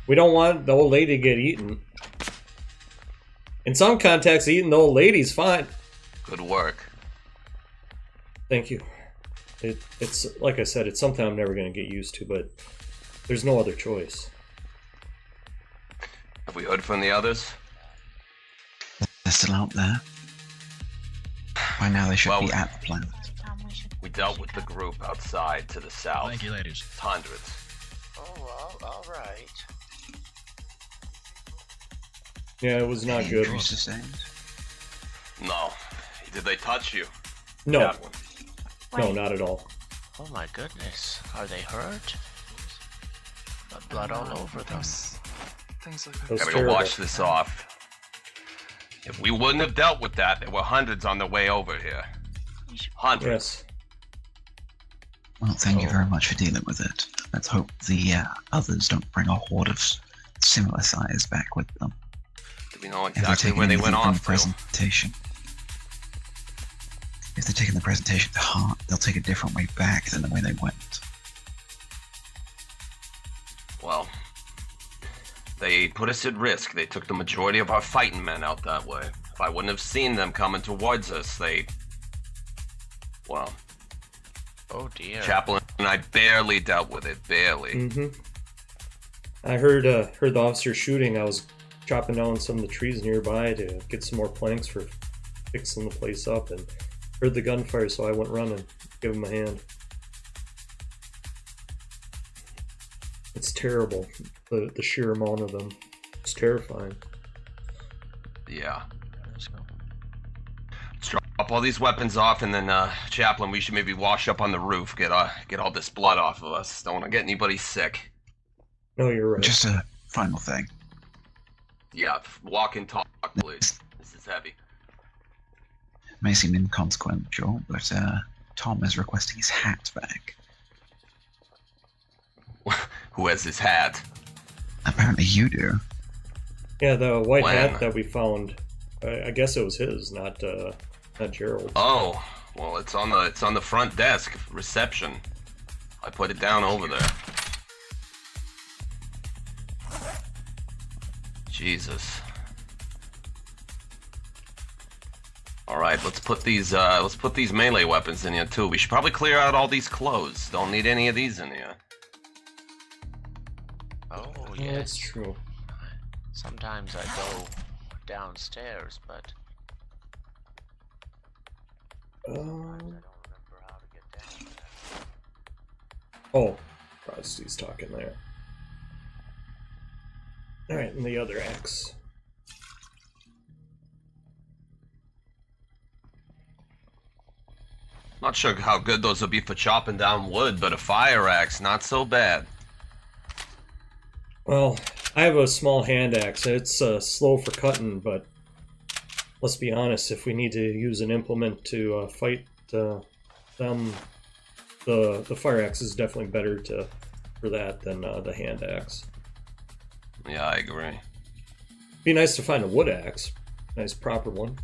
We don't want the old lady to get eaten. In some contexts, eating the old lady's fine. Good work. Thank you. It's like I said, it's something I'm never going to get used to, but there's no other choice. Have we heard from the others? They're still out there. By now they should be at the plant. We dealt with the group outside to the south. Thank you, ladies. It's hundreds. Oh, all right. Yeah, it was not good. No. Did they touch you? No. Chaplin? No, not at all. Oh my goodness. Are they hurt? Got blood all over them. Things like That was Gotta go terrible. watch this off. If we wouldn't have dealt with that, there were hundreds on their way over here. Hundreds. Yes. Well, thank you very much for dealing with it. Let's hope the others don't bring a horde of similar size back with them. Do we know If they're exactly taking where they anything went from off the to? presentation. If they're taking the presentation to heart, they'll take a different way back than the way they went. Well, they put us at risk. They took the majority of our fighting men out that way. If I wouldn't have seen them coming towards us, they... Well... Oh dear. Chaplin and I barely dealt with it. Barely. Mm-hmm. I heard the officer shooting. I was chopping down some of the trees nearby to get some more planks for fixing the place up, and heard the gunfire, so I went running, give him a hand. It's terrible, the sheer amount of them. It's terrifying. Yeah. Let's drop all these weapons off, and then, Chaplin, we should maybe wash up on the roof, get all this blood off of us. Don't want to get anybody sick. No, you're right. Just a final thing. Yeah, walk and talk, please. This is heavy. May seem inconsequential, but Tom is requesting his hat back. Who has his hat? Apparently you do. Yeah, the white When? hat that we found. I guess it was his, not Gerald. Oh, well, it's on the front desk, reception. I put it down over there. Jesus. All right, let's put these melee weapons in here too. We should probably clear out all these clothes. Don't need any of these in here. Oh Yeah, yes. that's true. Sometimes I go downstairs, but Oh, Rusty's talking there. Alright, and the other axe. Not sure how good those will be for chopping down wood, but a fire axe, not so bad. Well, I have a small hand axe. It's slow for cutting, but let's be honest, if we need to use an implement to fight them, the fire axe is definitely better for that than the hand axe. Yeah, I agree. Be nice to find a wood axe, nice proper one.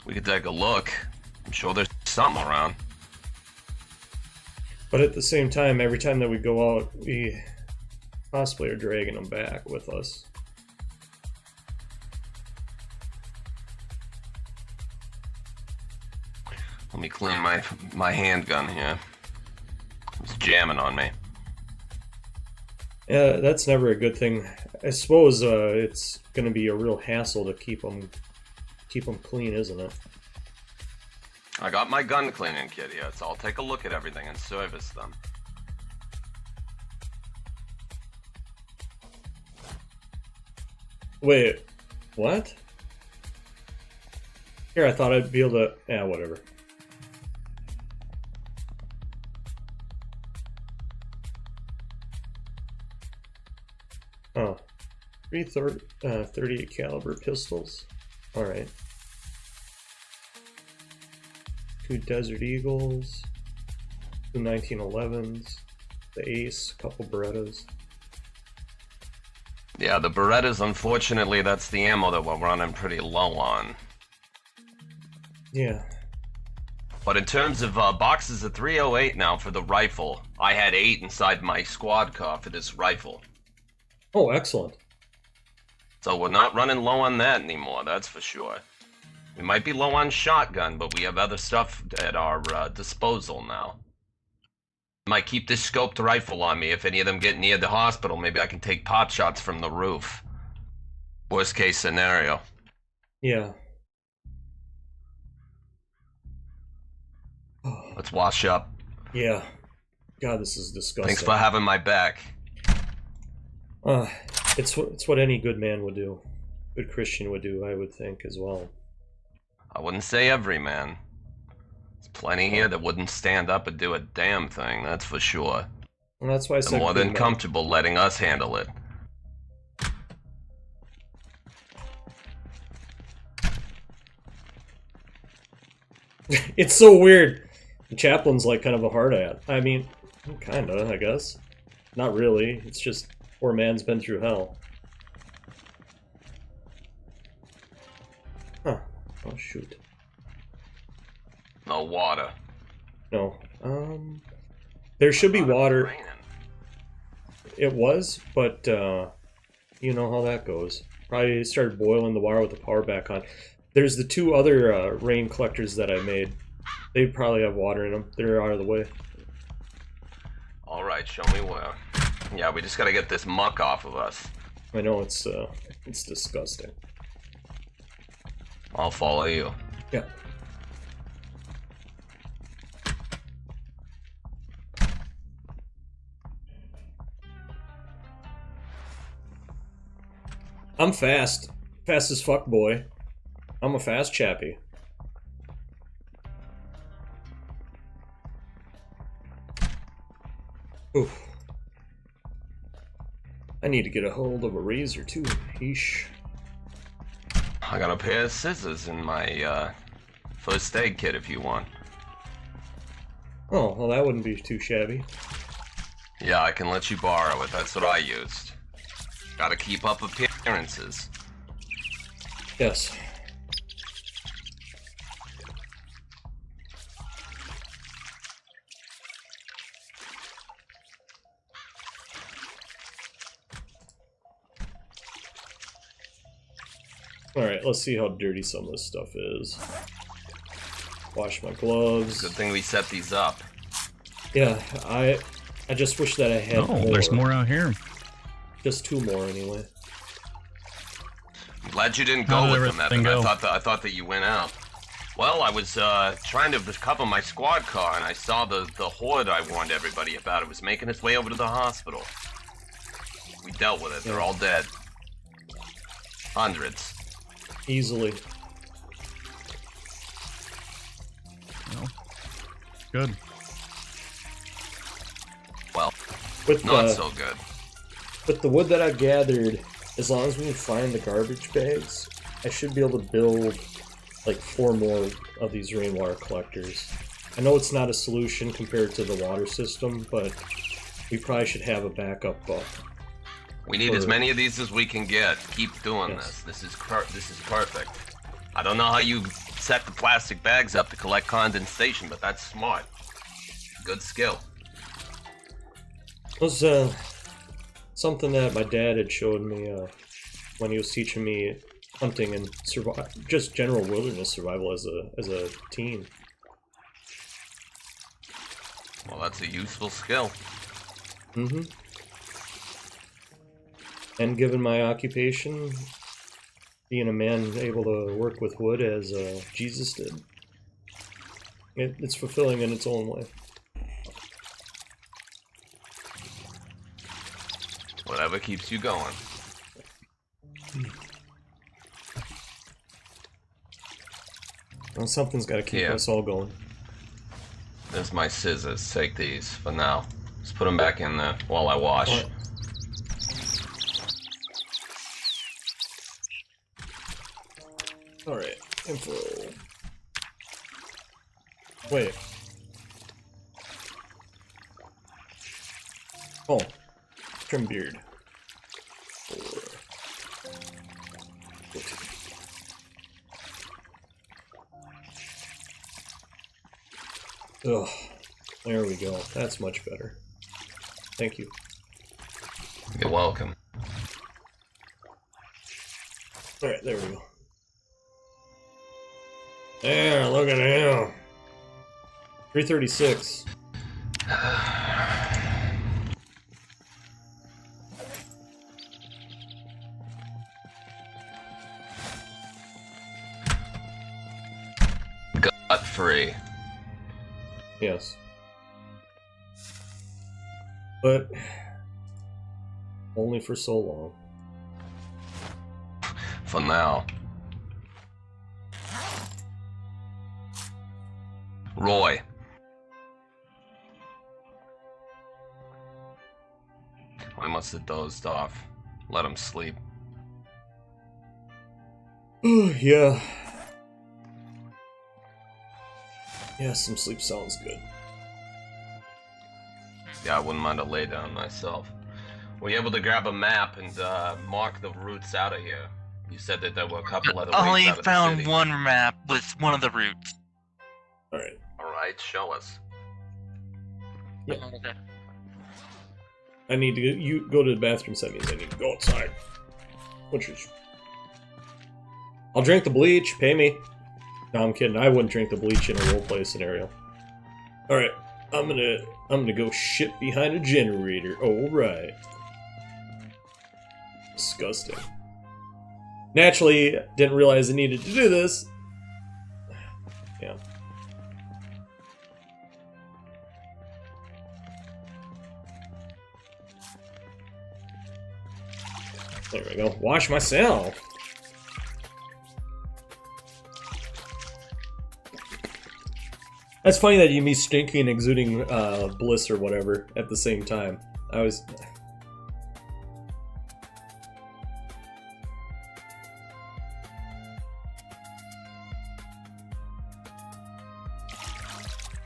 We could take a look. I'm sure there's something around. But at the same time, every time that we go out, we possibly are dragging them back with us. Let me clean my handgun here. It's jamming on me. Yeah, that's never a good thing. I suppose it's going to be a real hassle to keep them clean, isn't it? I got my gun cleaning kit here, so I'll take a look at everything and service them. Wait, what? Here, I thought I'd be able to... Yeah, whatever. Oh. 38 caliber pistols. Alright. 2 Desert Eagles. 2 1911s. The Ace, a couple Berettas. Yeah, the Berettas, unfortunately, that's the ammo that we're running pretty low on. Yeah. But in terms of boxes of 308 now for the rifle, I had 8 inside my squad car for this rifle. Oh, excellent. So we're not running low on that anymore, that's for sure. We might be low on shotgun, but we have other stuff at our disposal now. Might keep this scoped rifle on me. If any of them get near the hospital, maybe I can take pot shots from the roof. Worst case scenario. Yeah. Let's wash up. Yeah. God, this is disgusting. Thanks for having my back. It's what any good man would do. Good Christian would do, I would think, as well. I wouldn't say every man. There's plenty here that wouldn't stand up and do a damn thing, that's for sure. And that's why I They're said more good than man. comfortable letting us handle it. It's so weird. Chaplin's like kind of a hard at. I mean, kinda, I guess. Not really. It's just poor man's been through hell. Huh. Oh shoot. No water. No. There should be water. It was, but you know how that goes. Probably started boiling the water with the power back on. There's the two other rain collectors that I made. They probably have water in them. They're out of the way. Alright, show me where. Yeah, we just gotta get this muck off of us. I know it's disgusting. I'll follow you. Yeah. I'm fast. Fast as fuck, boy. I'm a fast chappy. Oof. I need to get a hold of a razor too. Yeesh. I got a pair of scissors in my first aid kit if you want. Oh, well that wouldn't be too shabby. Yeah, I can let you borrow it. That's what I used. Gotta keep up appearances. Yes. Alright, let's see how dirty some of this stuff is. Wash my gloves. Good thing we set these up. Yeah, I just wish that I had more. There's more out here. Just two more anyway. I'm glad you didn't How go did with them, everything Evan. go? I thought that you went out. Well, I was trying to recover my squad car, and I saw the horde I warned everybody about. It was making its way over to the hospital. We dealt with it. They're all dead. Hundreds. Easily. Well, good. Well, With not so good. With the wood that I've gathered, as long as we can find the garbage bags, I should be able to build like 4 more of these rainwater collectors. I know it's not a solution compared to the water system, but we probably should have a backup. We need as many of these as we can get. Keep doing this. This is perfect. I don't know how you set the plastic bags up to collect condensation, but that's smart. Good skill. It was something that my dad had showed me when he was teaching me hunting and just general wilderness survival as a teen. Well, that's a useful skill. Mm-hmm. And given my occupation, being a man able to work with wood as Jesus did, it's fulfilling in its own way. Whatever keeps you going. Well, something's got to keep us all going. There's my scissors. Take these for now. Just put them back in there while I wash. Alright, info. Wait. Oh. Trim beard. 4. 14. Ugh. There we go. That's much better. Thank you. You're welcome. Alright, there we go. There, look at him. 336. Gut free. Yes. But only for so long. For now. Roy. I must have dozed off. Let him sleep. Oh, yeah. Yeah, some sleep sounds good. Yeah, I wouldn't mind to lay down myself. Were you able to grab a map and mark the routes out of here? You said that there were a couple other ways Only out of the found city. one map with one of the routes. Alright. Alright, show us. Yeah. I need to you go to the bathroom, so that means I need to go outside. Which is... I'll drink the bleach, pay me. No, I'm kidding, I wouldn't drink the bleach in a roleplay scenario. Alright, I'm gonna go shit behind a generator. Alright. Disgusting. Naturally, didn't realize I needed to do this. Yeah. There we go. Wash myself. That's funny that you me stinking and exuding bliss or whatever at the same time. I was...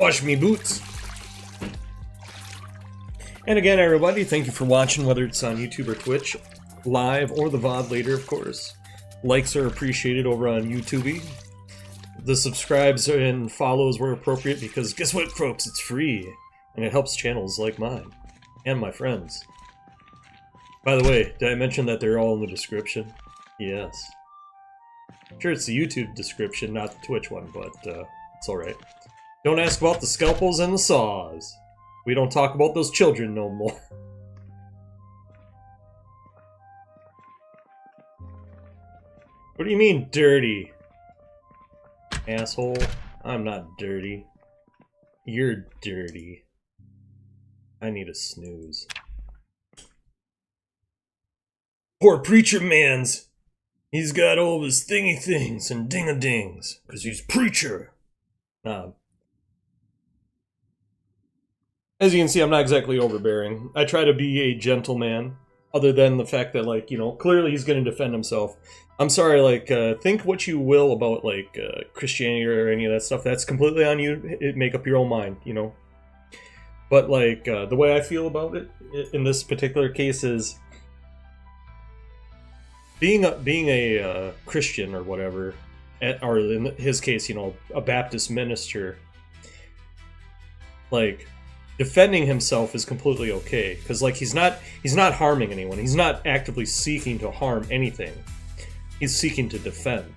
Wash me boots. And again, everybody, thank you for watching, whether it's on YouTube or Twitch, live or the VOD later, of course. Likes are appreciated over on YouTube. The subscribes and follows were appropriate because guess what, folks? It's free, and it helps channels like mine and my friends. By the way, did I mention that they're all in the description? Yes. I'm sure it's the YouTube description, not the Twitch one, but it's alright. Don't ask about the scalpels and the saws. We don't talk about those children no more. What do you mean, dirty? Asshole. I'm not dirty. You're dirty. I need a snooze. Poor preacher mans. He's got all of his thingy things and ding-a-dings, 'cause he's preacher. As you can see, I'm not exactly overbearing. I try to be a gentleman, other than the fact that, like, you know, clearly he's going to defend himself. I'm sorry, like, think what you will about, like, Christianity or any of that stuff. That's completely on you. Make up your own mind, you know? But, like, the way I feel about it, in this particular case, is being a Christian or whatever, or in his case, you know, a Baptist minister, like... defending himself is completely okay, because like he's not harming anyone. He's not actively seeking to harm anything. He's seeking to defend.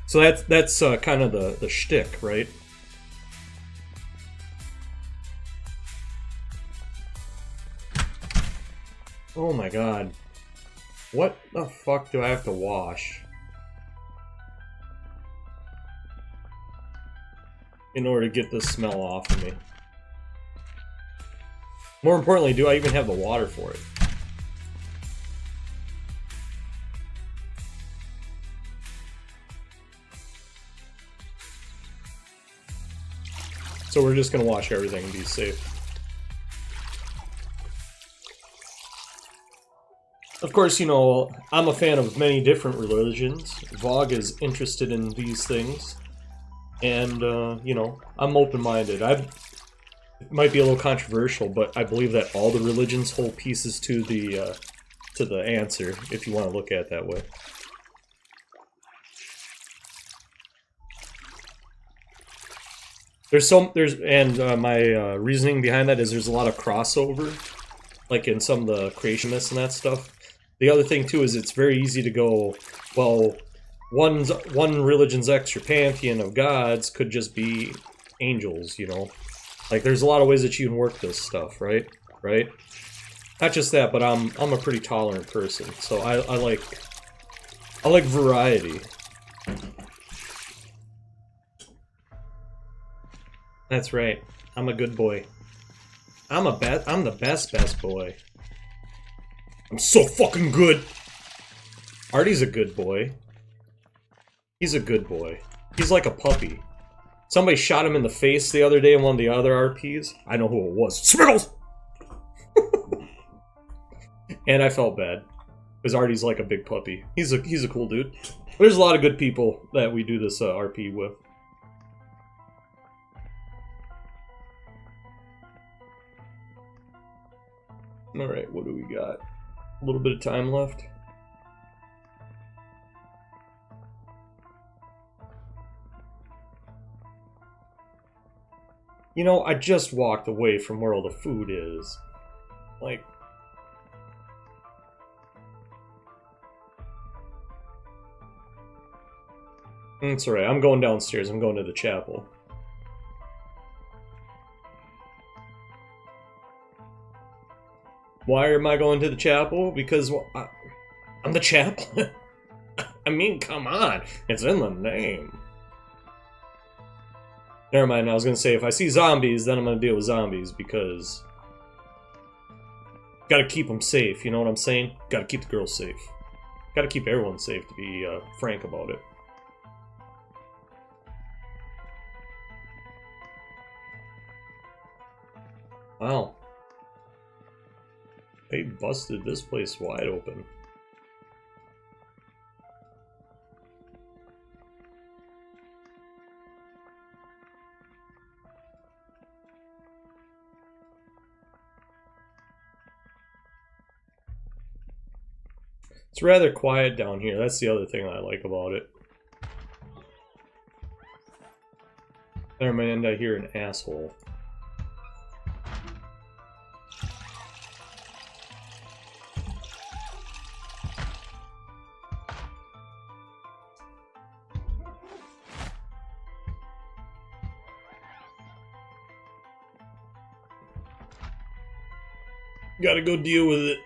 So that's kind of the shtick, right? Oh my god. What the fuck do I have to wash in order to get this smell off of me? More importantly, do I even have the water for it? So we're just gonna wash everything and be safe. Of course, you know, I'm a fan of many different religions. Vog is interested in these things. And, you know, I'm open-minded. It might be a little controversial, but I believe that all the religions hold pieces to the answer, if you want to look at it that way. My reasoning behind that is there's a lot of crossover, like in some of the creationists and that stuff. The other thing too is it's very easy to go Well, one religion's extra pantheon of gods could just be angels, you know? Like, there's a lot of ways that you can work this stuff, right? Right? Not just that, but I'm a pretty tolerant person, so I like variety. That's right. I'm a good boy. I'm the best boy. I'm so fucking good. Artie's a good boy. He's a good boy. He's like a puppy. Somebody shot him in the face the other day in one of the other RPs. I know who it was. Smiggles! And I felt bad. Because Artie's like a big puppy. He's a cool dude. There's a lot of good people that we do this RP with. Alright, what do we got? A little bit of time left. You know, I just walked away from where all the food is. Like... It's alright, I'm going downstairs. I'm going to the chapel. Why am I going to the chapel? Because, well, I'm the chaplain. I mean, come on. It's in the name. Never mind, I was going to say, if I see zombies, then I'm going to deal with zombies, because... Gotta keep them safe, you know what I'm saying? Gotta keep the girls safe. Gotta keep everyone safe, to be frank about it. Wow. They busted this place wide open. It's rather quiet down here. That's the other thing I like about it. Never mind, I hear an asshole. Gotta go deal with it.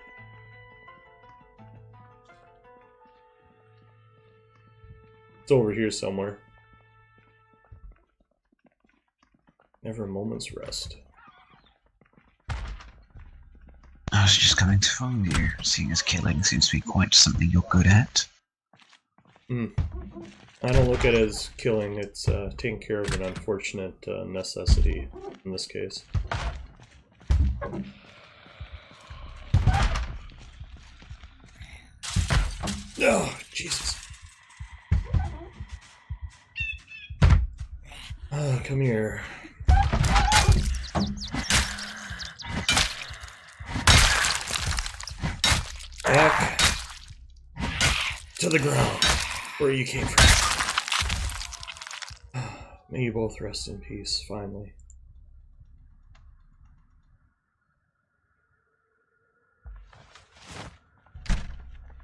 It's over here somewhere. Never a moment's rest. I was just coming to find you, seeing as killing seems to be quite something you're good at. I don't look at it as killing, it's taking care of an unfortunate necessity in this case. Oh, Jesus. Oh, come here. Back to the ground where you came from. May you both rest in peace, finally.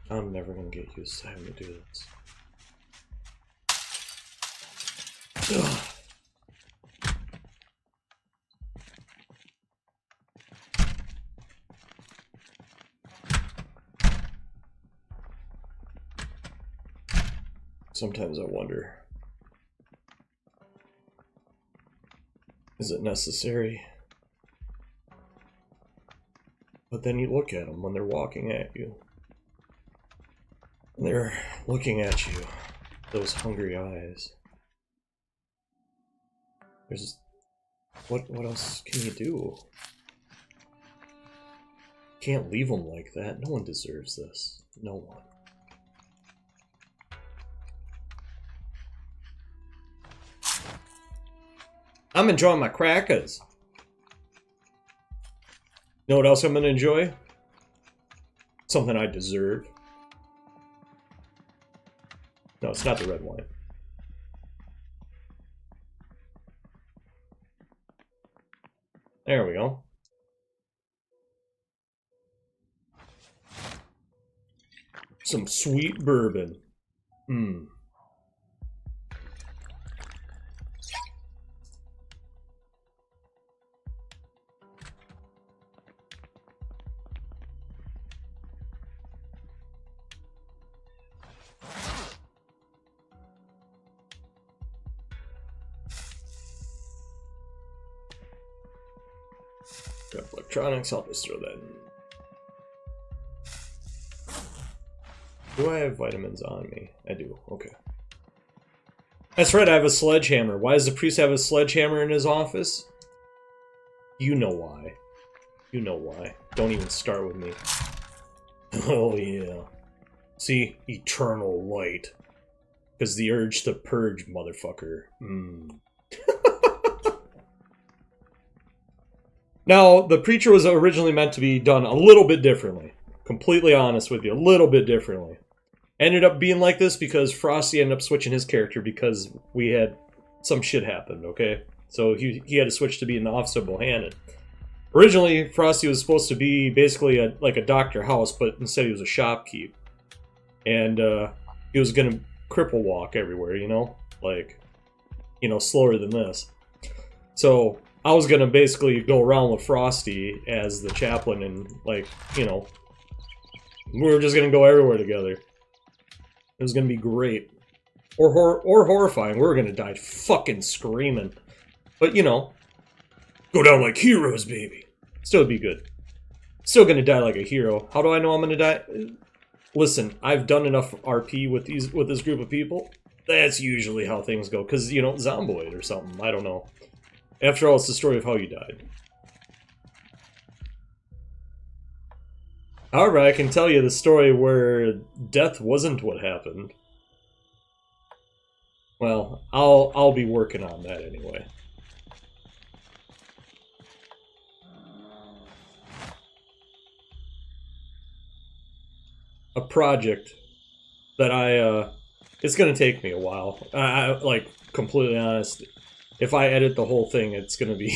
I'm never gonna get used to having to do this. Ugh. Sometimes I wonder, is it necessary? But then you look at them when they're walking at you. They're looking at you, those hungry eyes. There's... What else can you do? Can't leave them like that. No one deserves this. No one. I'm enjoying my crackers. You know what else I'm gonna enjoy? Something I deserve. No, it's not the red wine. There we go. Some sweet bourbon. Hmm. Got electronics, I'll just throw that in. Do I have vitamins on me? I do, okay. That's right, I have a sledgehammer. Why does the priest have a sledgehammer in his office? You know why. You know why. Don't even start with me. Oh yeah. See? Eternal light. Because the urge to purge, motherfucker. Now, the preacher was originally meant to be done a little bit differently. Completely honest with you, a little bit differently. Ended up being like this because Frosty ended up switching his character because we had some shit happened, okay? So he had to switch to being the Officer Bohannon. Originally, Frosty was supposed to be basically like a Dr. House, but instead he was a shopkeep. And he was going to cripple walk everywhere, you know? Like, you know, slower than this. So I was going to basically go around with Frosty as the chaplain and, like, you know, we were just going to go everywhere together. It was going to be great. Or horrifying. We were going to die fucking screaming. But, you know, go down like heroes, baby. Still be good. Still going to die like a hero. How do I know I'm going to die? Listen, I've done enough RP with this group of people. That's usually how things go. Because, you know, Zomboid or something. I don't know. After all, it's the story of how you died. However, I can tell you the story where death wasn't what happened. Well, I'll be working on that anyway. A project that it's gonna take me a while. I like, completely honest. If I edit the whole thing, it's gonna be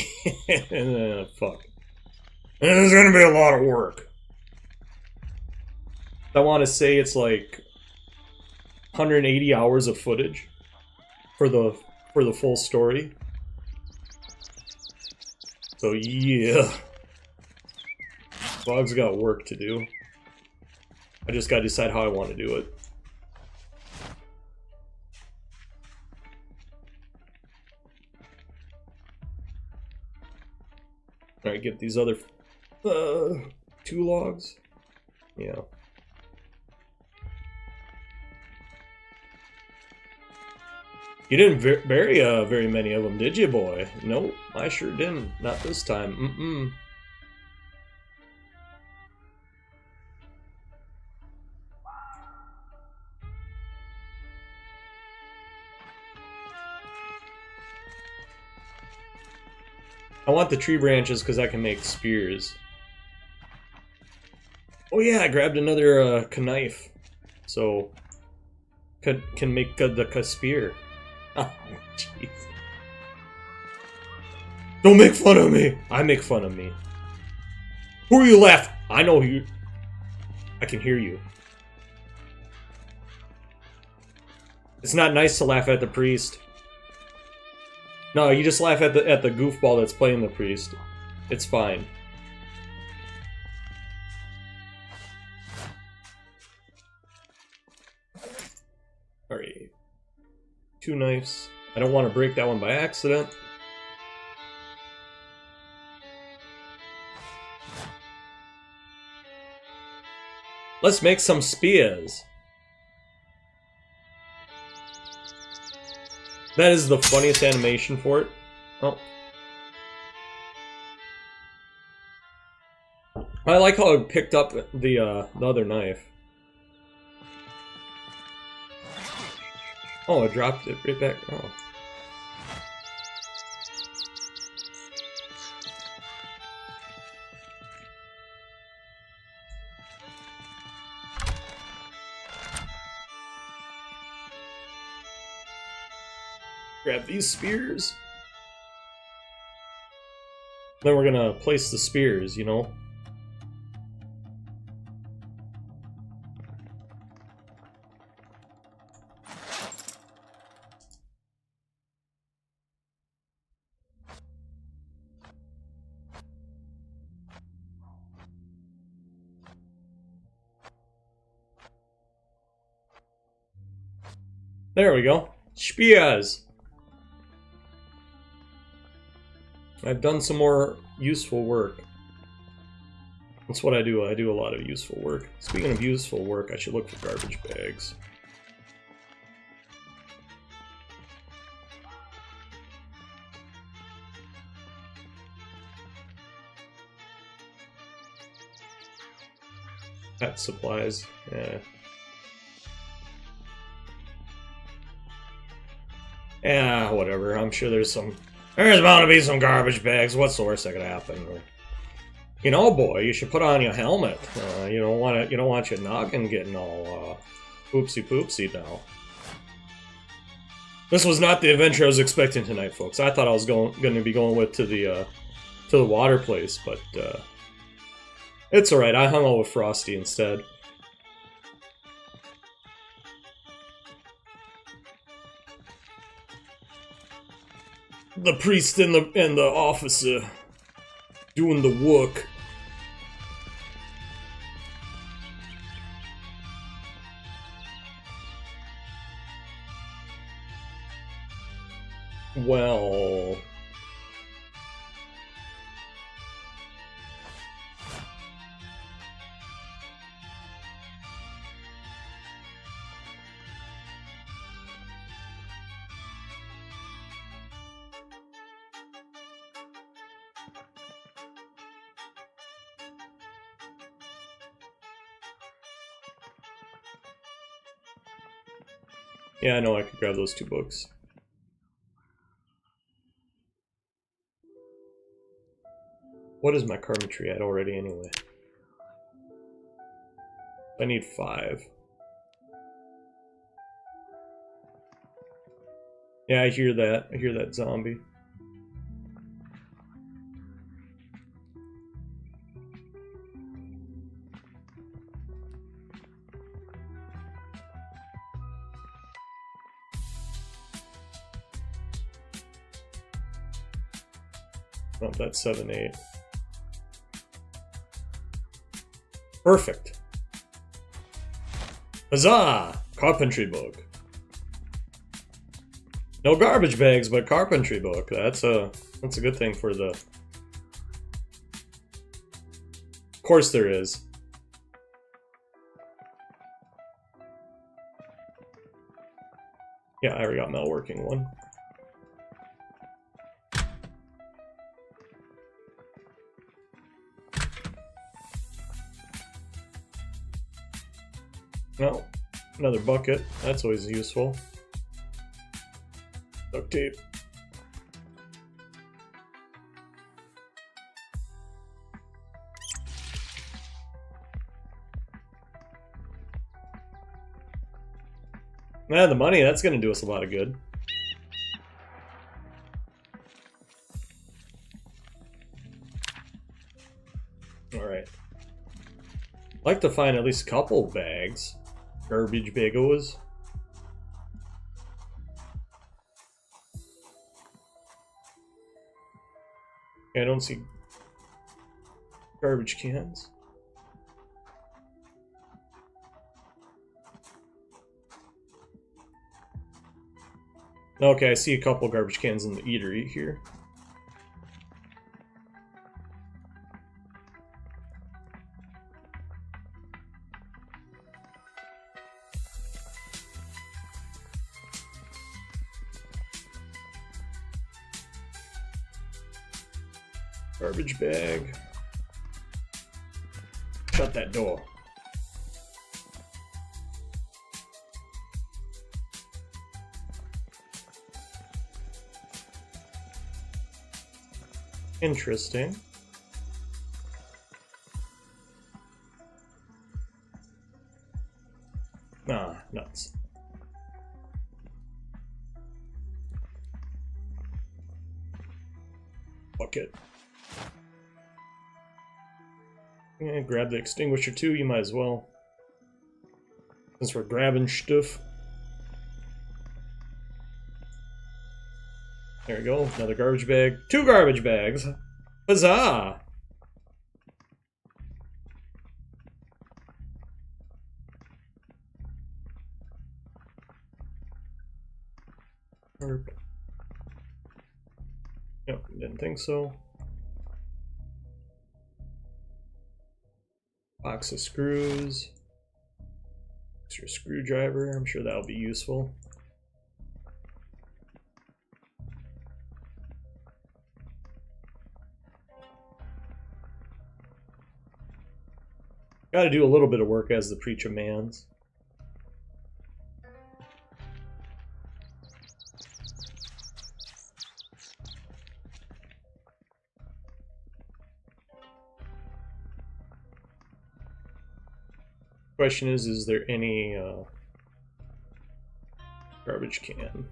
fuck. It's gonna be a lot of work. I want to say it's like 180 hours of footage for the full story. So yeah, Bog's got work to do. I just gotta decide how I want to do it. Alright, get these other 2 logs. Yeah. You didn't bury very many of them, did you, boy? Nope, I sure didn't. Not this time. I want the tree branches because I can make spears. Oh yeah, I grabbed another knife. So, can make the spear. Oh, jeez. Don't make fun of me! I make fun of me. Who are you laughing? I know you. I can hear you. It's not nice to laugh at the priest. No, you just laugh at the goofball that's playing the priest. It's fine. Alright. 2 knives. I don't want to break that one by accident. Let's make some spears. That is the funniest animation for it. Oh. I like how I picked up the other knife. Oh, I dropped it right back. Oh. Grab these spears. Then we're gonna place the spears, you know? There we go. Spears. I've done some more useful work. That's what I do. I do a lot of useful work. Speaking of useful work, I should look for garbage bags. Pet supplies, yeah. Yeah, whatever. I'm sure there's bound to be some garbage bags. What's the worst that could happen? Or, you know, boy, you should put on your helmet. You don't want your noggin getting all oopsie poopsie now. This was not the adventure I was expecting tonight, folks. I thought I was going to be going to the water place, but it's all right. I hung out with Frosty instead. The priest and the officer doing the work. Well, yeah, I know I could grab those 2 books. What is my carpentry at already anyway? I need 5. Yeah, I hear that. I hear that zombie. Oh, that's 7-8. Perfect. Huzzah! Carpentry book. No garbage bags, but carpentry book. That's a good thing for the... Of course there is. Yeah, I already got metalworking one. No, another bucket. That's always useful. Duct tape. Man, the money, that's going to do us a lot of good. Alright. I'd like to find at least a couple bags. Garbage bagos. I don't see garbage cans. Okay, I see a couple garbage cans in the eatery here. Garbage bag. Shut that door. Interesting. Ah, nuts. Bucket. Yeah, grab the extinguisher too, you might as well. Since we're grabbing stuff. There we go, another garbage bag. 2 garbage bags! Huzzah! Yep, didn't think so. Box of screws. Extra screwdriver. I'm sure that'll be useful. Got to do a little bit of work as the preacher mans. Question is there any garbage can?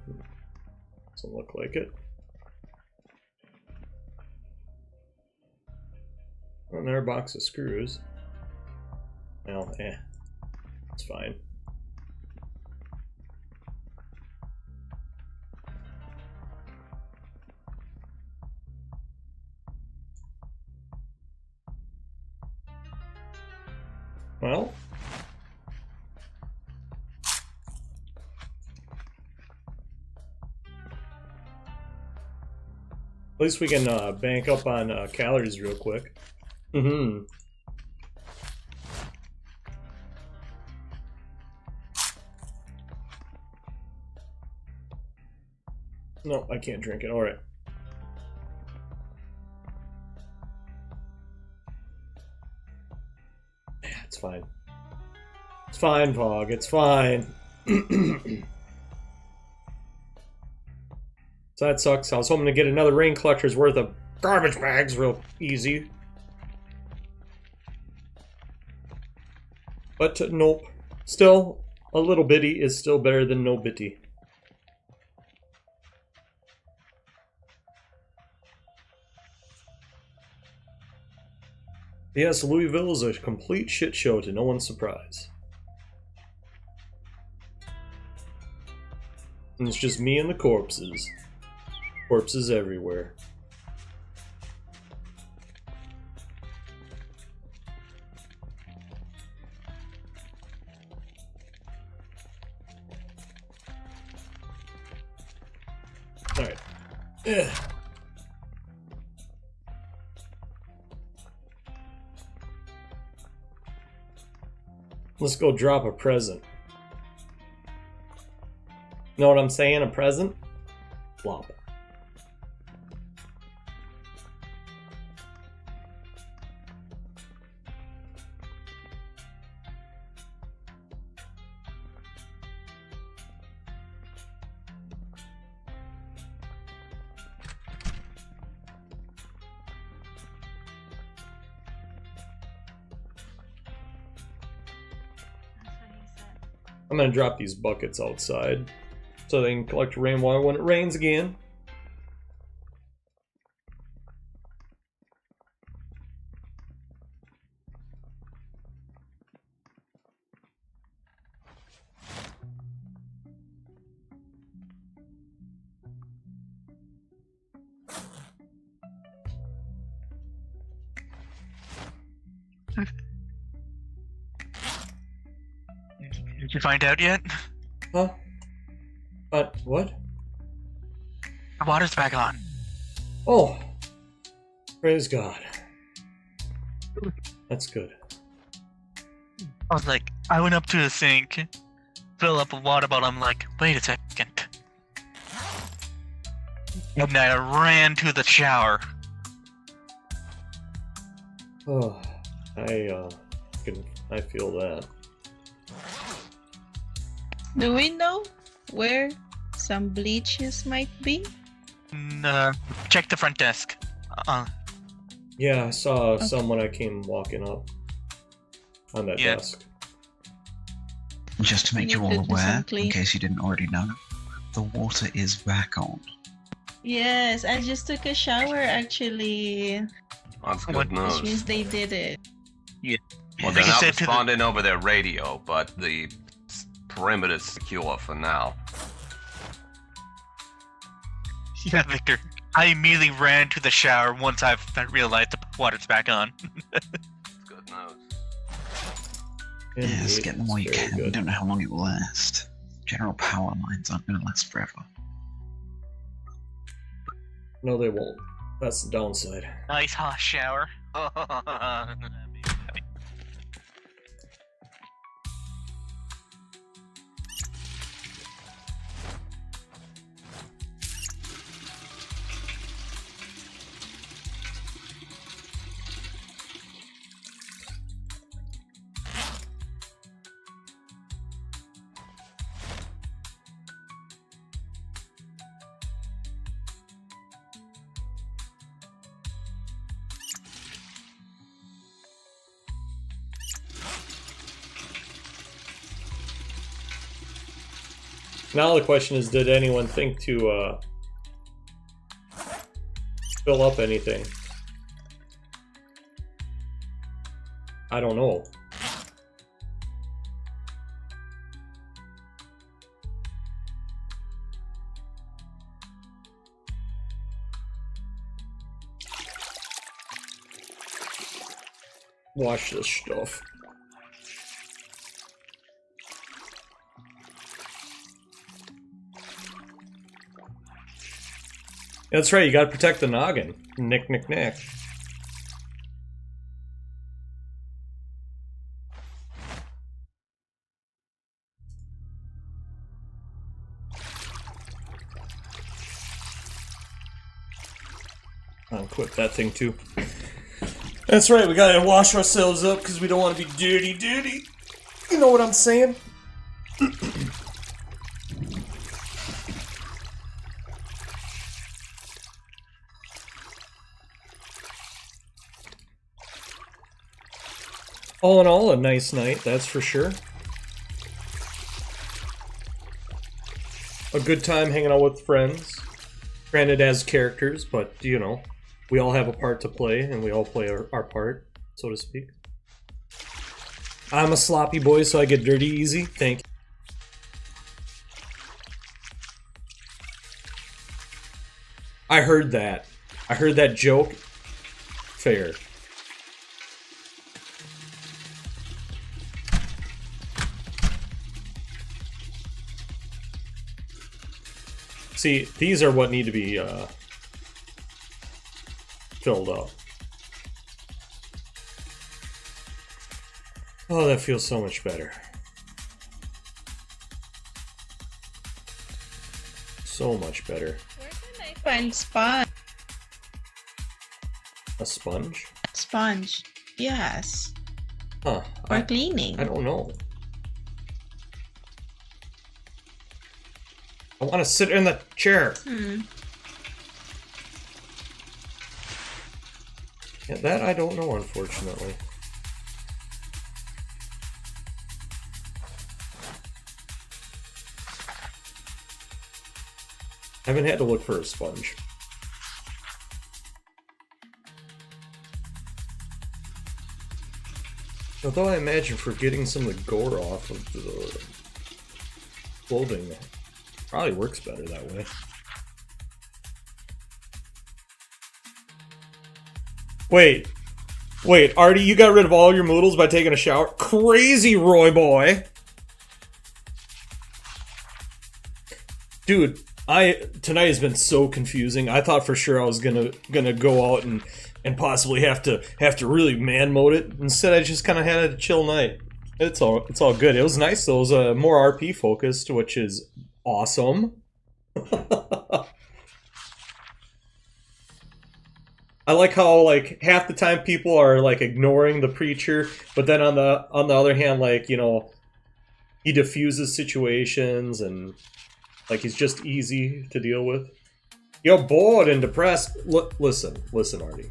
Doesn't look like it. Another box of screws. Well, it's fine. Well, at least we can bank up on calories real quick. Mm-hmm. No, I can't drink it. Alright. Yeah, it's fine. It's fine, Vog. It's fine. So that sucks. I was hoping to get another rain collector's worth of garbage bags real easy. But nope. Still, a little bitty is still better than no bitty. Yes, Louisville is a complete shit show to no one's surprise. And it's just me and the corpses. Corpses everywhere. Alright. Let's go drop a present. Know what I'm saying? A present? Flop. I'm gonna drop these buckets outside so they can collect rainwater when it rains again. Did you find out yet? Huh? What? The water's back on. Oh! Praise God. That's good. I was like, I went up to the sink, fill up a water bottle, I'm like, wait a second. And I ran to the shower. Oh, I feel that. Do we know where some bleaches might be? Check the front desk. Yeah, I saw some when I came walking up on that desk. Just to make you all aware, in case you didn't already know, the water is back on. Yes, I just took a shower actually. That's good news. Which means they did it. Yeah. Well, they're not responding over their radio, but the perimeter is secure for now. Yeah, Victor. I immediately ran to the shower once I realized the water's back on. Good news. Yes, get them while you can. We don't know how long it will last. General power lines aren't going to last forever. No, they won't. That's the downside. Nice hot shower. Now the question is, did anyone think to fill up anything? I don't know. Wash this stuff. That's right, you gotta protect the noggin. Nick, nick, nick. I'll equip that thing too. That's right, we gotta wash ourselves up because we don't want to be dirty. You know what I'm saying? All in all, a nice night, that's for sure. A good time hanging out with friends. Granted as characters, but, you know, we all have a part to play, and we all play our part, so to speak. I'm a sloppy boy, so I get dirty easy. Thank you. I heard that. I heard that joke. Fair. See, these are what need to be filled up. Oh, that feels so much better. So much better. Where can I find sponge? A sponge? Sponge. Yes. Huh. For cleaning. I don't know. I want to sit in the chair. Yeah, that I don't know, unfortunately. I haven't had to look for a sponge. Although I imagine for getting some of the gore off of the clothing, probably works better that way. Wait, Artie, you got rid of all your noodles by taking a shower? Crazy, Roy boy! Dude, tonight has been so confusing. I thought for sure I was gonna go out and possibly have to really man mode it. Instead, I just kind of had a chill night. It's all good. It was nice though. It was more RP focused, which is awesome. I like how like half the time people are like ignoring the preacher, but then on the other hand, like, you know, he diffuses situations and like he's just easy to deal with. You're bored and depressed. Listen, Artie.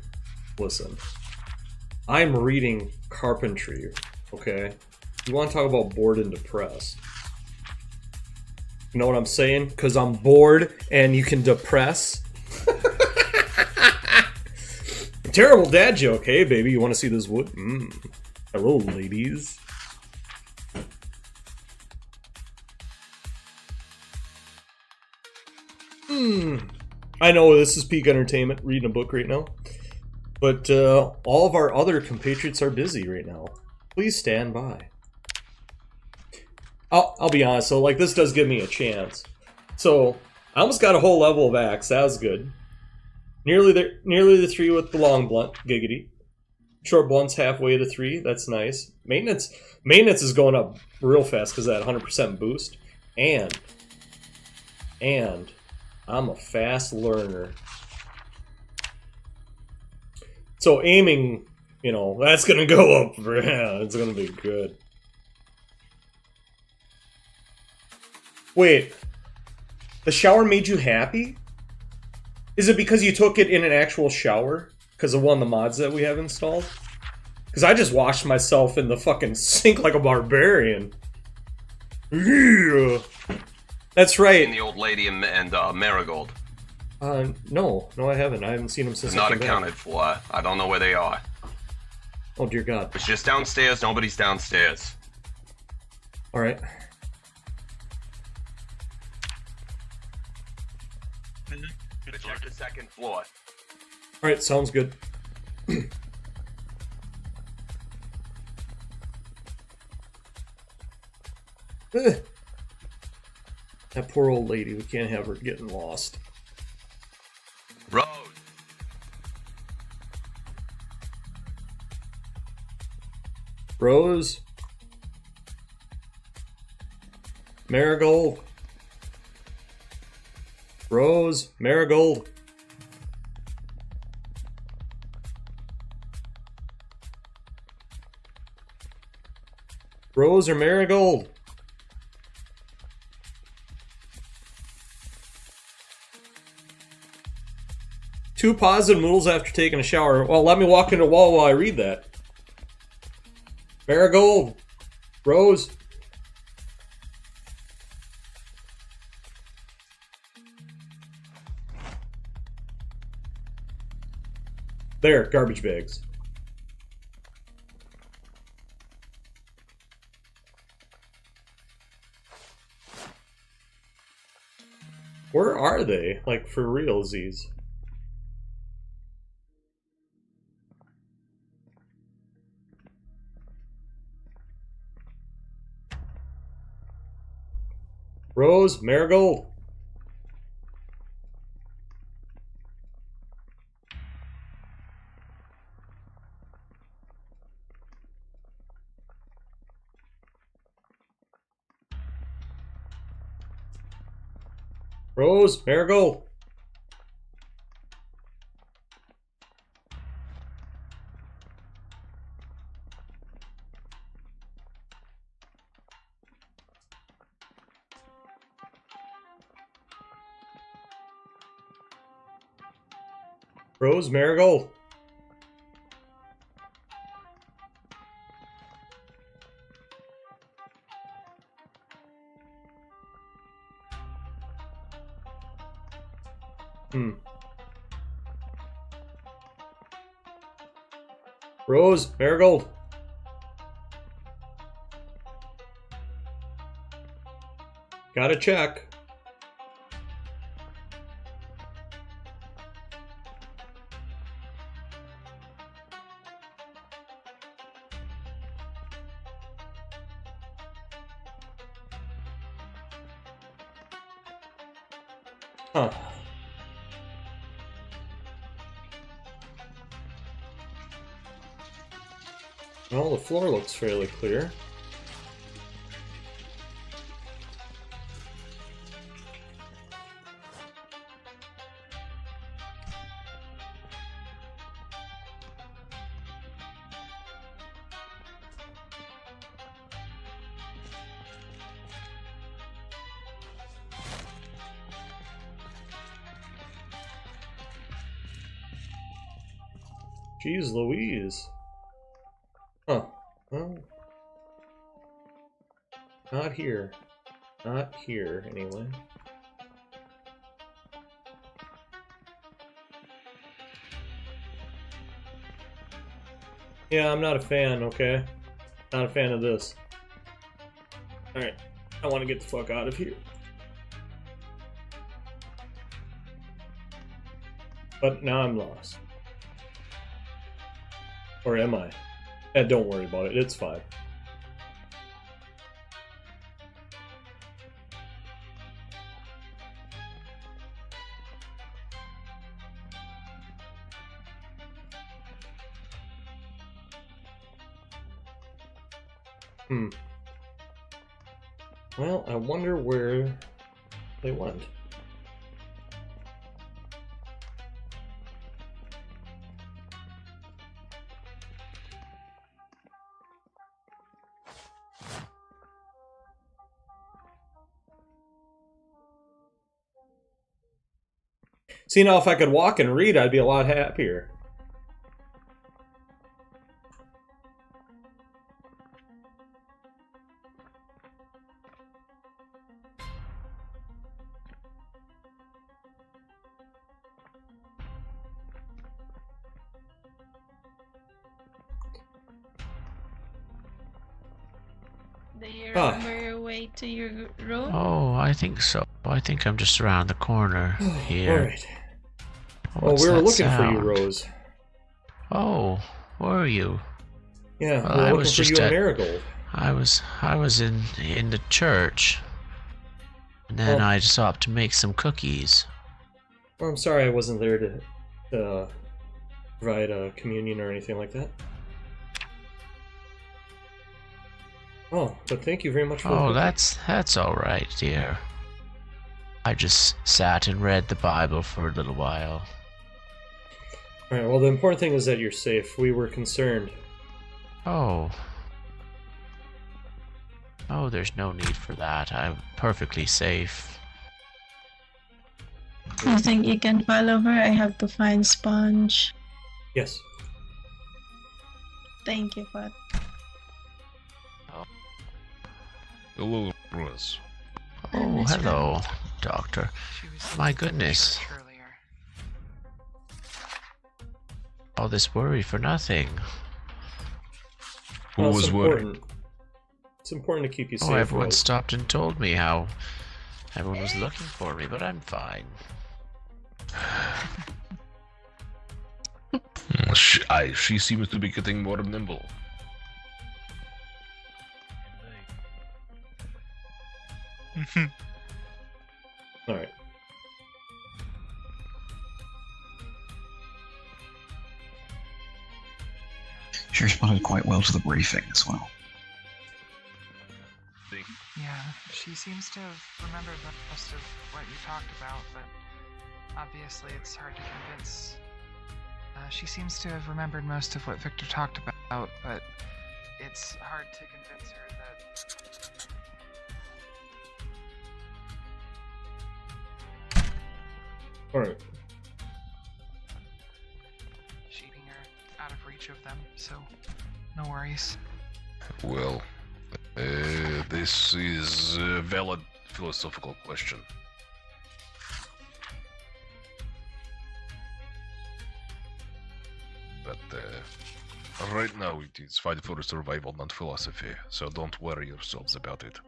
Listen. I'm reading carpentry, okay? You want to talk about bored and depressed? You know what I'm saying? Because I'm bored and you can depress. Terrible dad joke. Hey, baby, you want to see this wood? Hello, ladies. I know this is peak entertainment, reading a book right now. But all of our other compatriots are busy right now. Please stand by. I'll be honest, so like this does give me a chance. So I almost got a whole level of axe, that was good. Nearly there. Nearly the 3 with the long blunt. Giggity. Short blunt's halfway to 3. That's nice. Maintenance is going up real fast because of that 100% boost. And I'm a fast learner. So aiming, you know, that's going to go up. Yeah, it's going to be good. Wait. The shower made you happy? Is it because you took it in an actual shower? Because of one of the mods that we have installed? Because I just washed myself in the fucking sink like a barbarian. Yeah. That's right. And the old lady and Marigold. No, I haven't. I haven't seen them since. Not accounted for. I don't know where they are. Oh dear God. It's just downstairs. Nobody's downstairs. All right. Check the second floor. All right, sounds good. That poor old lady. We can't have her getting lost. Rose. Rose. Marigold. Rose. Marigold. Rose or Marigold? Two positive noodles after taking a shower. Well, let me walk into the wall while I read that. Marigold. Rose. There, garbage bags. Where are they? Like, for realsies? Rose, Marigold. Rose, Marigold. Rose, Marigold. Rose, Marigold. Gotta check. Huh. Well, the floor looks fairly clear. Jeez Louise. Huh. Well, not here. Not here, anyway. Yeah, I'm not a fan, okay? Not a fan of this. Alright, I want to get the fuck out of here. But now I'm lost. Or am I? Don't worry about it, it's fine. Well, I wonder where they went. See, now if I could walk and read, I'd be a lot happier. Do you remember your way to your room? Oh, I think so. I think I'm just around the corner here. Alright. Oh, What's we were that looking for you, sound? Rose. Oh, where are you? Yeah, Well, we were I looking was for just you and at. Marigold. I was in the church, and then I stopped to make some cookies. Well, I'm sorry I wasn't there to provide a communion or anything like that. Oh, but thank you very much for the Oh, cookie. that's all right, dear. I just sat and read the Bible for a little while. Alright, well, the important thing is that you're safe. We were concerned. Oh. Oh, there's no need for that. I'm perfectly safe. You think you can follow her? I have to find Sponge. Yes. Thank you, Pat. Hello, Rose. Oh, hello, Doctor. My goodness. All this worry for nothing. Who Well, was it's worried? important. It's important to keep you safe. Oh, everyone Rose. stopped and told me how everyone was looking for me, but I'm fine. She seems to be getting more nimble. Alright. She responded quite well to the briefing as well. Yeah, she seems to have remembered most of what you talked about, but obviously it's hard to convince. She seems to have remembered most of what Victor talked about, but it's hard to convince her that Alright. shading her out of reach of them, so no worries. Well, this is a valid philosophical question. But right now it is fight for survival, not philosophy, so don't worry yourselves about it.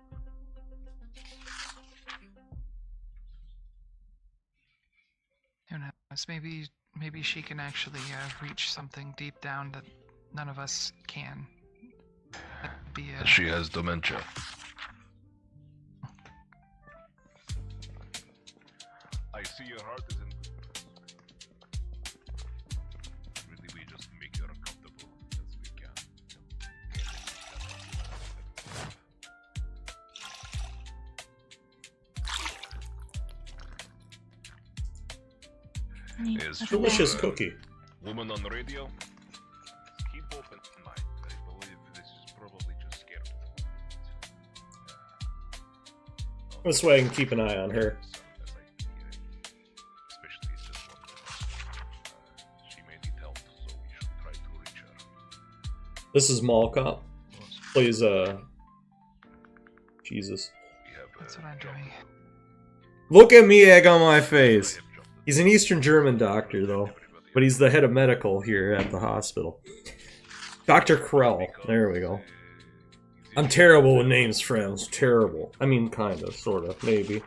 Who knows? Maybe she can actually reach something deep down that none of us can. That'd be She has dementia. I see your heart is in. Really, we just make you uncomfortable as we can. Is Delicious cookie. Woman on the radio? Keep open mind. I believe this is probably just scared. This way I can keep an eye on her. Especially this one. She may need help, so we should try to reach her. This is Mall Cop. Plays, Jesus. That's what I'm doing. Look at me, egg on my face. He's an Eastern German doctor, though. But he's the head of medical here at the hospital. Dr. Krell. There we go. I'm terrible with names, friends. Terrible. I mean, kinda, sorta, maybe.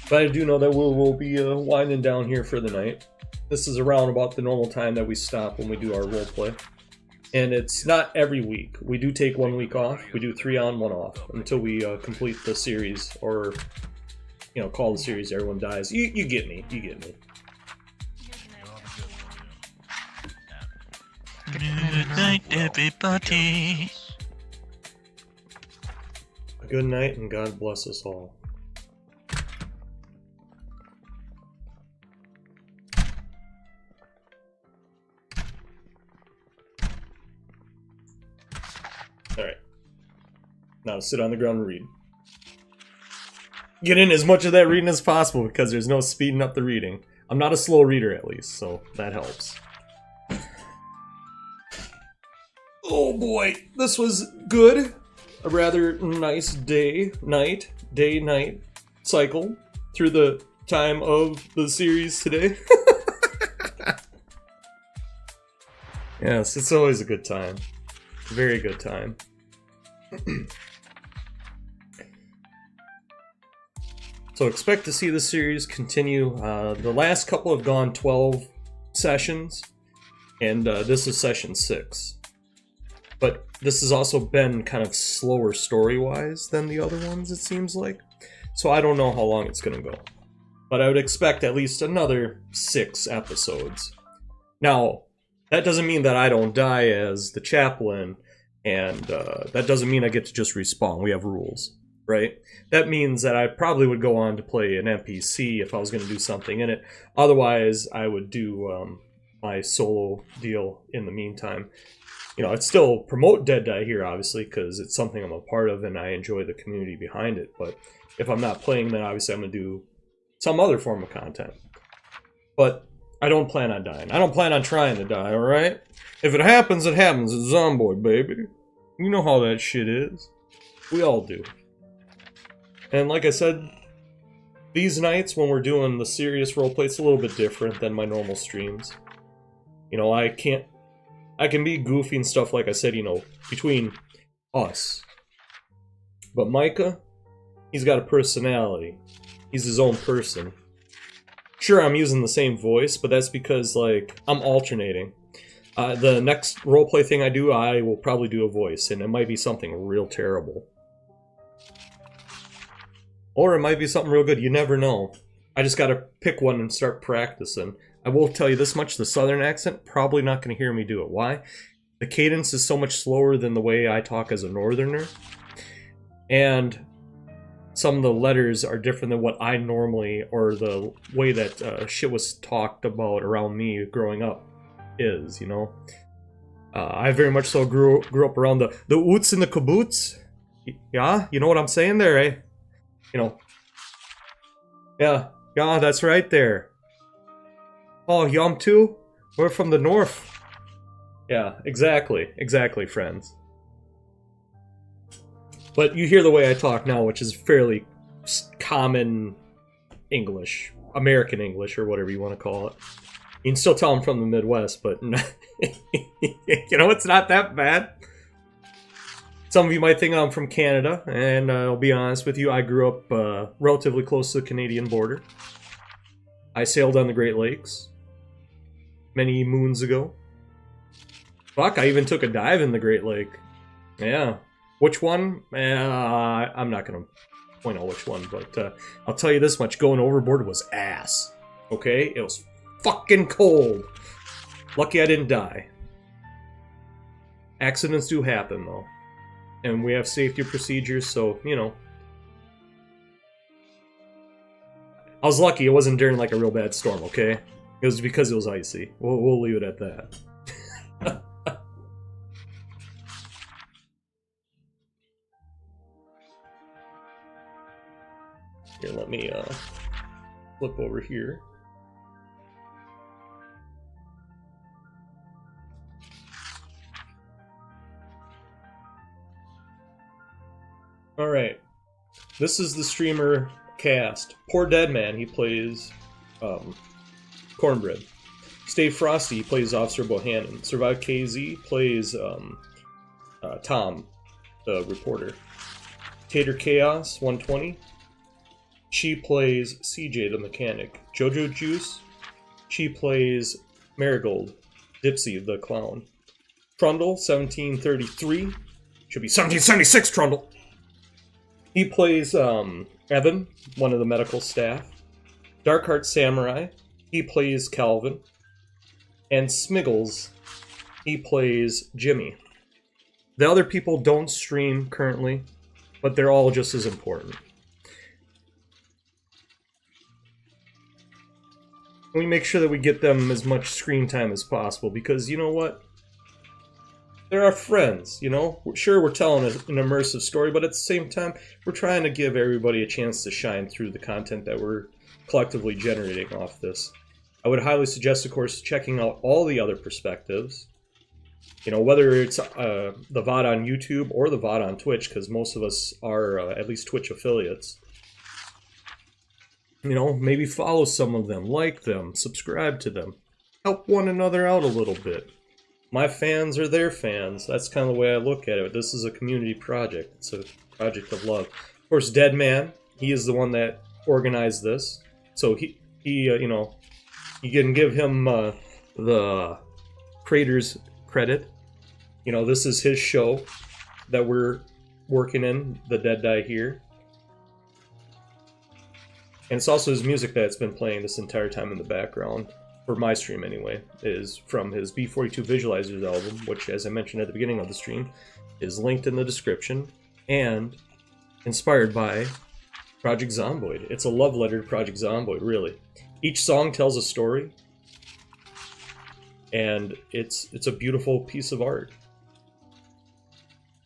But I do know that we'll be winding down here for the night. This is around about the normal time that we stop when we do our roleplay. And it's not every week. We do take 1 week off. We do 3 on, 1 off until we complete the series, or call the series Everyone Dies. You get me. You get me. Good night, everybody. Good night, and God bless us all. Alright. Now sit on the ground and read. Get in as much of that reading as possible because there's no speeding up the reading. I'm not a slow reader at least, so that helps. Oh boy, this was good. A rather nice day-night cycle through the time of the series today. Yes, it's always a good time. Very good time. So expect to see the series continue. The last couple have gone 12 sessions, and this is session 6. But this has also been kind of slower story-wise than the other ones, it seems like. So I don't know how long it's going to go. But I would expect at least another 6 episodes. Now, that doesn't mean that I don't die as the Chaplin, and that doesn't mean I get to just respawn. We have rules, right? That means that I probably would go on to play an NPC if I was going to do something in it. Otherwise, I would do my solo deal in the meantime. I'd still promote Dead Die here, obviously, because it's something I'm a part of and I enjoy the community behind it. But if I'm not playing, then obviously I'm going to do some other form of content. But I don't plan on dying. I don't plan on trying to die, alright? If it happens, it happens. It's Zomboid, baby. You know how that shit is. We all do. And like I said, these nights when we're doing the serious roleplay, it's a little bit different than my normal streams. I can be goofy and stuff, like I said, between us. But Micah, he's got a personality. He's his own person. Sure, I'm using the same voice, but that's because, I'm alternating. The next roleplay thing I do, I will probably do a voice, and it might be something real terrible. Or it might be something real good, you never know. I just gotta pick one and start practicing. I will tell you this much, the southern accent, probably not going to hear me do it. Why? The cadence is so much slower than the way I talk as a northerner. And some of the letters are different than what I normally, or the way that shit was talked about around me growing up is, I very much so grew up around the oots and the kaboots. Yeah, you know what I'm saying there, eh? Yeah, that's right there. Oh, Yom too? We're from the north. Yeah, exactly, friends. But you hear the way I talk now, which is fairly common English. American English, or whatever you want to call it. You can still tell I'm from the Midwest, but it's not that bad. Some of you might think I'm from Canada, and I'll be honest with you, I grew up relatively close to the Canadian border. I sailed on the Great Lakes many moons ago. Fuck, I even took a dive in the Great Lake. Yeah. Which one? I'm not going to point out which one, but I'll tell you this much. Going overboard was ass. Okay? It was fucking cold. Lucky I didn't die. Accidents do happen, though. And we have safety procedures, so, I was lucky it wasn't during, a real bad storm, okay? It was because it was icy. We'll leave it at that. Here, let me flip over here. Alright. This is the streamer cast. Poor Dead Man, he plays Cornbread. Stay Frosty plays Officer Bohannon. Survive KZ plays Tom, the reporter. Tater Chaos 120. She plays CJ the mechanic. Jojo Juice. She plays Marigold. Dipsy the clown. Trundle, 1733. Should be 1776 Trundle. He plays Evan, one of the medical staff. Darkheart Samurai, he plays Calvin. And Smiggles, he plays Jimmy. The other people don't stream currently, but they're all just as important. We make sure that we get them as much screen time as possible, because you know what? They're our friends, you know? Sure, we're telling an immersive story, but at the same time, we're trying to give everybody a chance to shine through the content that we're collectively generating off this. I would highly suggest, of course, checking out all the other perspectives. You know, whether it's the VOD on YouTube or the VOD on Twitch, because most of us are at least Twitch affiliates. You know, maybe follow some of them, like them, subscribe to them. Help one another out a little bit. My fans are their fans. That's kind of the way I look at it. This is a community project. It's a project of love. Of course, Dead Man, he is the one that organized this. So he you know, you can give him the creator's credit. You know, this is his show that we're working in, The Dead Die Here. And it's also his music that's been playing this entire time in the background, for my stream anyway, is from his B42 Visualizers album, which, as I mentioned at the beginning of the stream, is linked in the description, and inspired by Project Zomboid. It's a love letter to Project Zomboid, really. Each song tells a story, and it's a beautiful piece of art.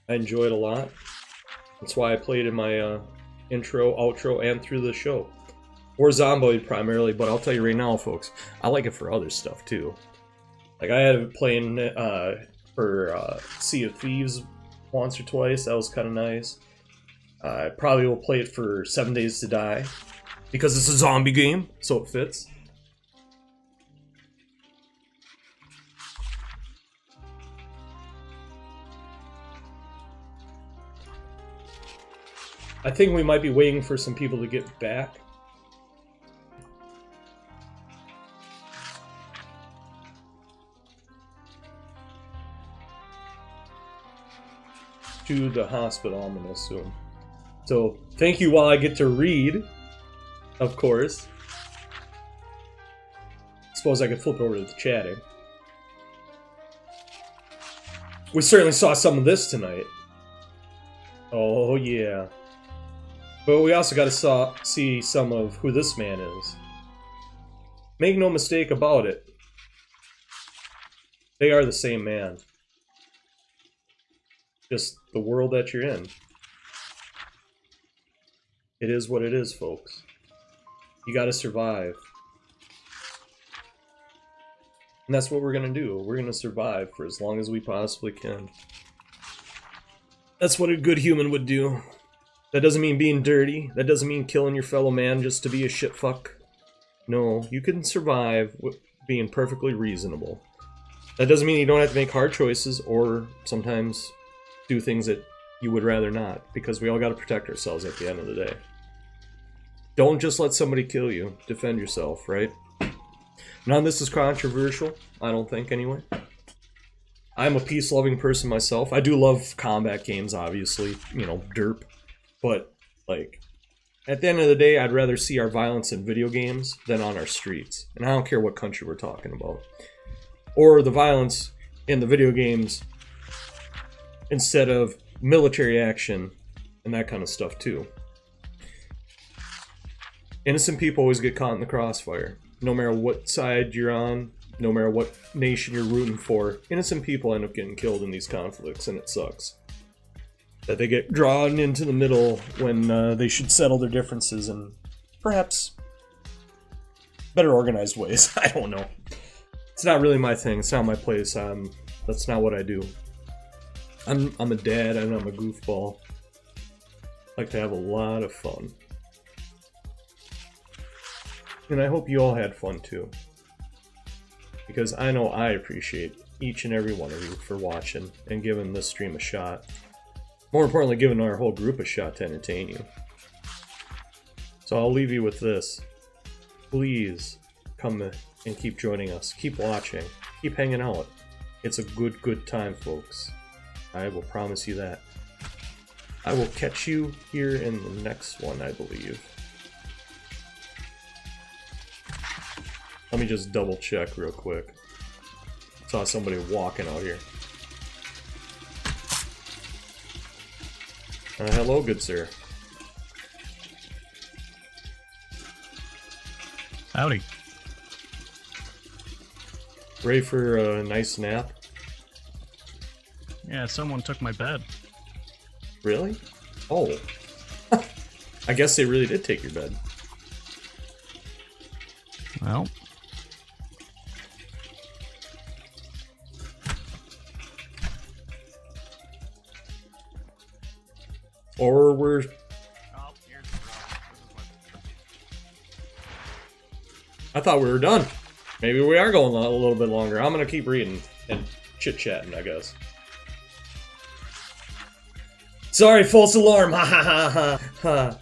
I enjoy it a lot. That's why I played in my intro, outro, and through the show. Or Zomboid primarily, but I'll tell you right now, folks, I like it for other stuff too. Like, I had it playing for Sea of Thieves once or twice. That was kind of nice. I probably will play it for 7 Days to Die, because it's a zombie game, so it fits. I think we might be waiting for some people to get back. To the hospital, I'm gonna assume. So, thank you while I get to read, of course. Suppose I could flip over to the chatting. We certainly saw some of this tonight. Oh, yeah. But we also got to see some of who this man is. Make no mistake about it. They are the same man. Just the world that you're in. It is what it is, folks. You got to survive. And that's what we're going to do. We're going to survive for as long as we possibly can. That's what a good human would do. That doesn't mean being dirty. That doesn't mean killing your fellow man just to be a shitfuck. No, you can survive with being perfectly reasonable. That doesn't mean you don't have to make hard choices or sometimes do things that you would rather not, because we all got to protect ourselves at the end of the day. Don't just let somebody kill you. Defend yourself, right? None of this is controversial, I don't think, anyway. I'm a peace-loving person myself. I do love combat games, obviously, you know, derp. But, like, at the end of the day, I'd rather see our violence in video games than on our streets. And I don't care what country we're talking about. Or the violence in the video games instead of military action and that kind of stuff, too. Innocent people always get caught in the crossfire. No matter what side you're on, no matter what nation you're rooting for, innocent people end up getting killed in these conflicts, and it sucks. That they get drawn into the middle when they should settle their differences in perhaps better organized ways. I don't know. It's not really my thing. It's not my place. That's not what I do. I'm a dad and I'm a goofball. I like to have a lot of fun. And I hope you all had fun too. Because I know I appreciate each and every one of you for watching and giving this stream a shot. More importantly, giving our whole group a shot to entertain you. So I'll leave you with this. Please come and keep joining us. Keep watching. Keep hanging out. It's a good time, folks. I will promise you that. I will catch you here in the next one, I believe. Let me just double check real quick. Saw somebody walking out here. Hello, good sir. Howdy. Ready for a nice nap? Yeah, someone took my bed. Really? Oh. I guess they really did take your bed. Well. Or we're... I thought we were done. Maybe we are going a little bit longer. I'm gonna keep reading and chit-chatting, I guess. Sorry, false alarm. Ha ha ha ha ha.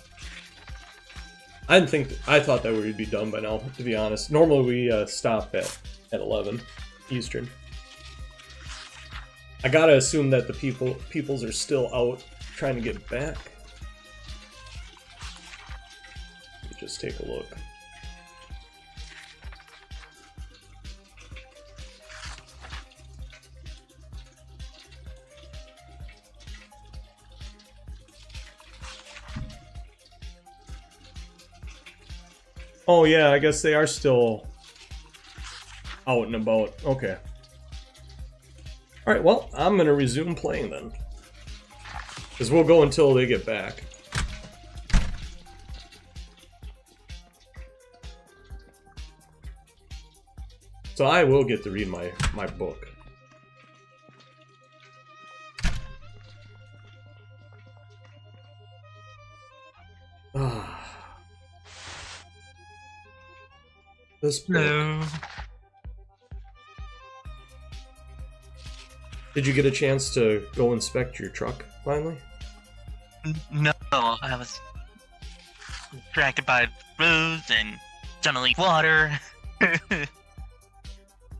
I thought that we'd be done by now, to be honest. Normally we stop at 11 Eastern. I gotta assume that the peoples are still out trying to get back. Let me just take a look. Oh yeah, I guess they are still out and about. Okay. Alright, well, I'm gonna resume playing then. Because we'll go until they get back. So I will get to read my book. This book. No. Did you get a chance to go inspect your truck finally? No, I was distracted by roads and trying to leak water.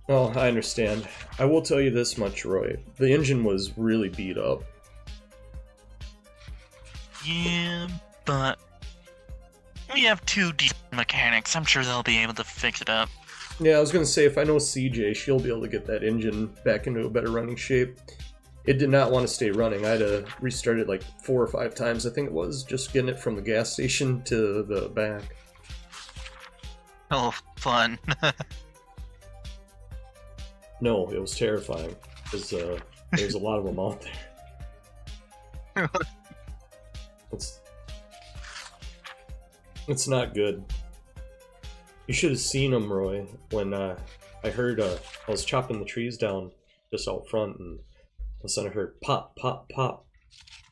Oh, I understand. I will tell you this much, Roy. The engine was really beat up. Yeah, but we have two decent mechanics. I'm sure they'll be able to fix it up. Yeah, I was gonna say, if I know CJ, she'll be able to get that engine back into a better running shape. It did not want to stay running. I had to restart it like 4 or 5 times, I think it was, just getting it from the gas station to the back. Oh, fun. No, it was terrifying, because there's a lot of them out there. It's not good. You should have seen them, Roy, when I heard, I was chopping the trees down just out front, and all of a sudden I heard pop, pop, pop.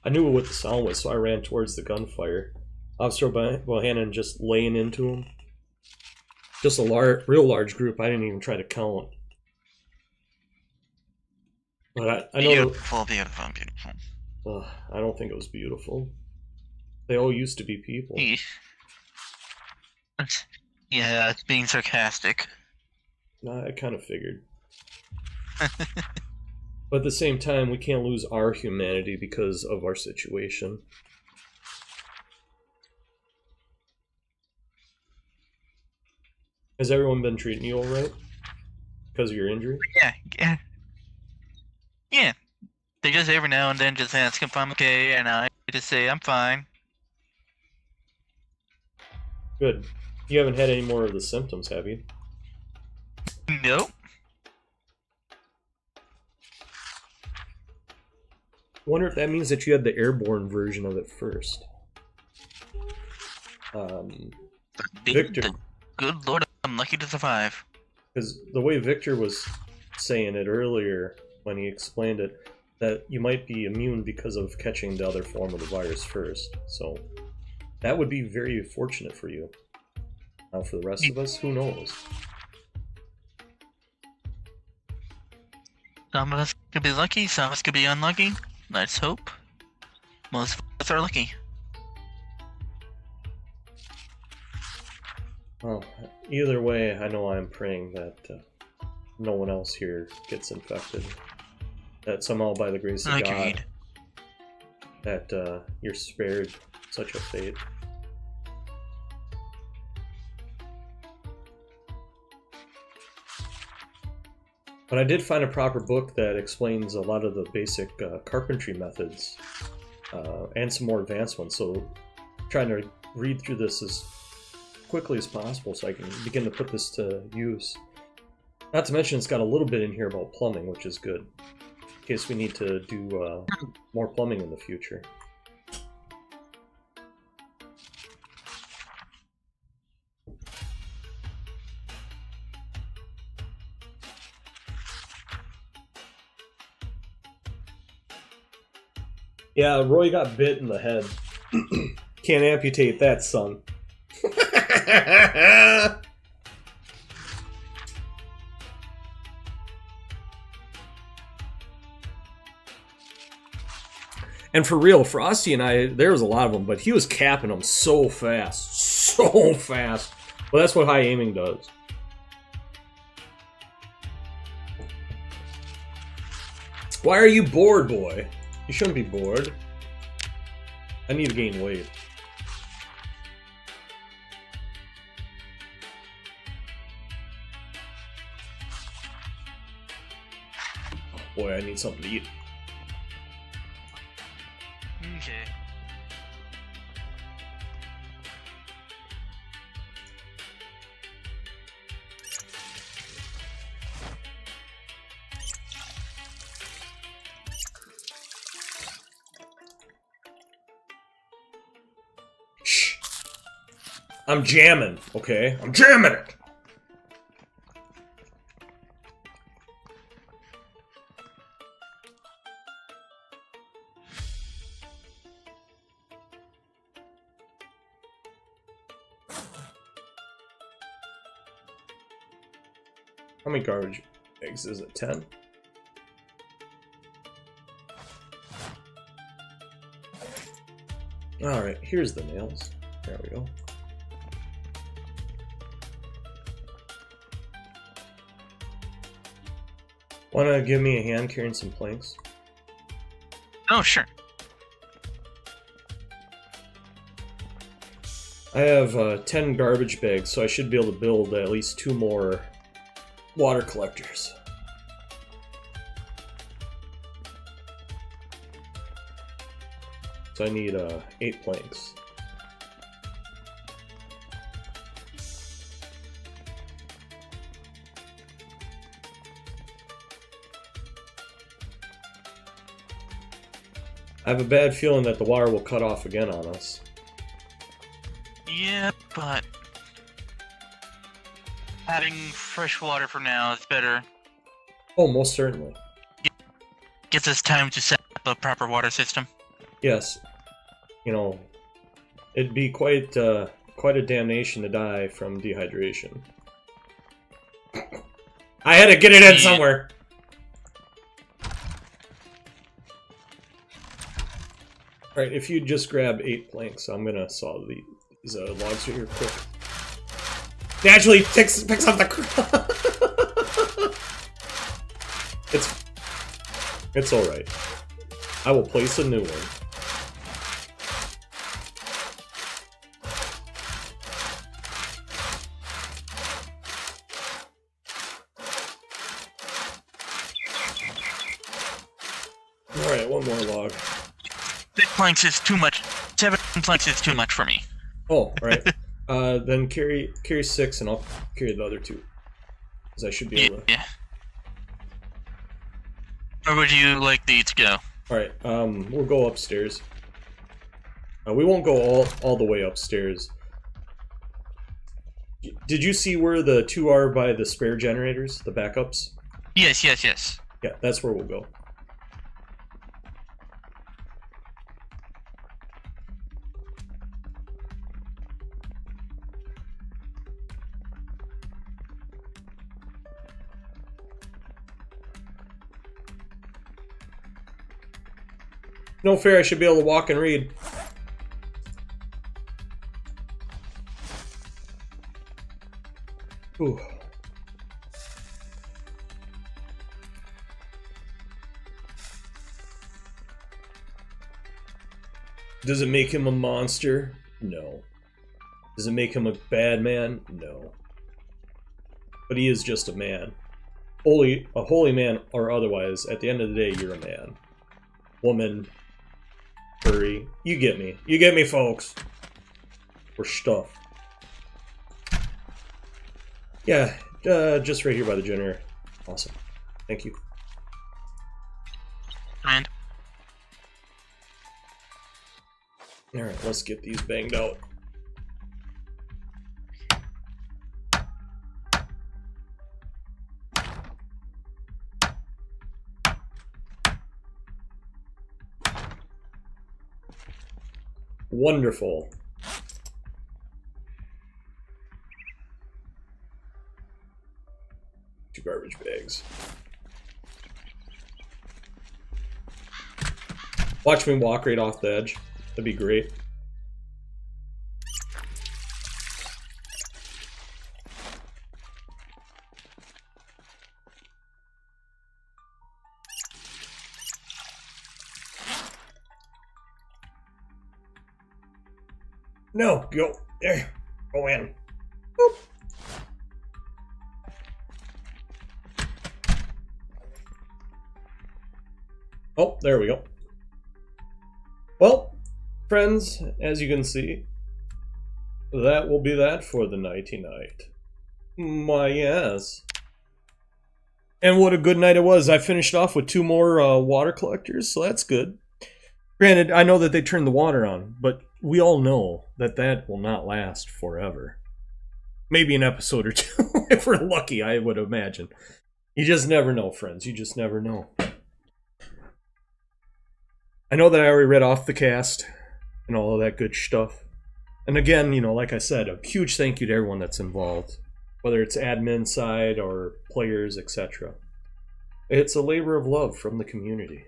I knew what the sound was, so I ran towards the gunfire. Officer Bohannon just laying into him. Just a real large group, I didn't even try to count. But I know... Beautiful, beautiful, beautiful. I don't think it was beautiful. They all used to be people. Yeah, it's being sarcastic. Nah, I kind of figured. But at the same time, we can't lose our humanity because of our situation. Has everyone been treating you alright? Because of your injury? Yeah. They just every now and then just ask if I'm okay, and I just say I'm fine. Good. You haven't had any more of the symptoms, have you? Nope. Wonder if that means that you had the airborne version of it first. Victor. Good lord, I'm lucky to survive. Because the way Victor was saying it earlier, when he explained it, that you might be immune because of catching the other form of the virus first. So that would be very fortunate for you. Now for the rest of us, who knows? Some of us could be lucky, some of us could be unlucky. Let's hope most of us are lucky. Well, either way, I know I'm praying that no one else here gets infected. That somehow, by the grace of God, that you're spared such a fate. But I did find a proper book that explains a lot of the basic carpentry methods and some more advanced ones. So I'm trying to read through this as quickly as possible so I can begin to put this to use. Not to mention it's got a little bit in here about plumbing, which is good. In case we need to do more plumbing in the future. Yeah, Roy got bit in the head. Can't amputate that, son. And for real, Frosty and I, there was a lot of them, but he was capping them so fast. So fast. Well, that's what high aiming does. Why are you bored, boy? You shouldn't be bored. I need to gain weight. Oh boy, I need something to eat. Okay. Shh. I'm jamming, okay? I'm jamming it! How many garbage eggs is it? 10? Alright, here's the nails. There we go. Wanna give me a hand carrying some planks? Oh, sure. I have 10 garbage bags, so I should be able to build at least 2 more water collectors. So I need 8 planks. I have a bad feeling that the water will cut off again on us. Yeah, but having fresh water for now is better. Oh, most certainly. Gives us time to set up a proper water system. Yes. You know, it'd be quite a damnation to die from dehydration. I had to get it in somewhere. Alright, if you just grab 8 planks, I'm gonna saw these logs right here quick. Naturally picks up the It's alright. I will place a new one. Alright, one more log. 6 planks is too much. 7 planks is too much for me. Oh, right. Then carry 6 and I'll carry the other 2. Because I should be able to... Yeah. Where would you like these to go? Alright, we'll go upstairs. We won't go all the way upstairs. Did you see where the 2 are by the spare generators, the backups? Yes. Yeah, that's where we'll go. No fair, I should be able to walk and read. Ooh. Does it make him a monster? No. Does it make him a bad man? No. But he is just a man. A holy man or otherwise, at the end of the day, you're a man. Woman. Furry. You get me. You get me, folks. Or stuff. Yeah, just right here by the generator. Awesome. Thank you. And alright, let's get these banged out. Wonderful. Two garbage bags. Watch me walk right off the edge. That'd be great. No, go there. Go in. Boop. Oh, there we go. Well, friends, as you can see, that will be that for the nighty night. Why, yes. And what a good night it was. I finished off with 2 more water collectors, so that's good. Granted, I know that they turned the water on, but we all know that that will not last forever. Maybe an episode or 2, if we're lucky, I would imagine. You just never know, friends. You just never know. I know that I already read off the cast and all of that good stuff. And again, you know, like I said, a huge thank you to everyone that's involved. Whether it's admin side or players, etc. It's a labor of love from the community,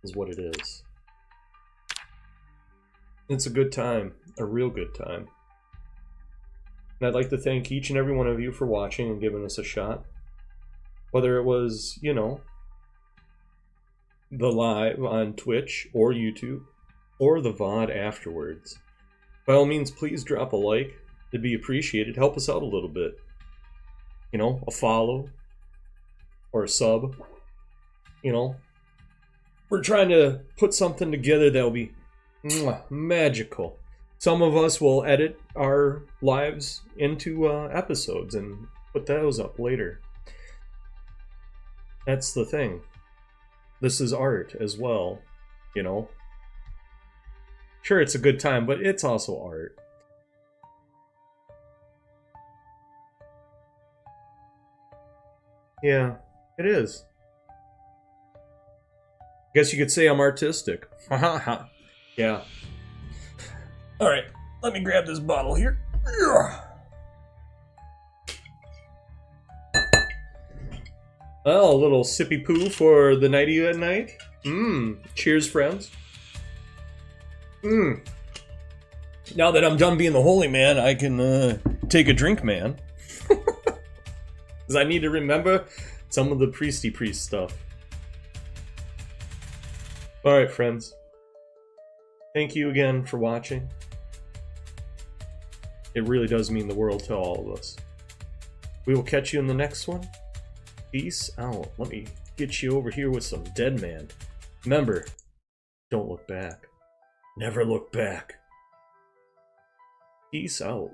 is what it is. It's a good time, a real good time. And I'd like to thank each and every one of you for watching and giving us a shot. Whether it was, you know, the live on Twitch or YouTube, or the VOD afterwards. By all means, please drop a like. It'd be appreciated. Help us out a little bit. You know, a follow or a sub. You know, we're trying to put something together that'll be magical. Some of us will edit our lives into episodes and put those up later. That's the thing. This is art as well, you know. Sure, it's a good time, but it's also art. Yeah, it is. Guess you could say I'm artistic. Haha. Yeah. Alright, let me grab this bottle here. Well, a little sippy poo for the nighty at night. Cheers, friends. Now that I'm done being the holy man, I can take a drink, man. Because I need to remember some of the priesty priest stuff. Alright, friends. Thank you again for watching. It really does mean the world to all of us. We will catch you in the next one. Peace out. Let me get you over here with some Dead Man. Remember, don't look back. Never look back. Peace out.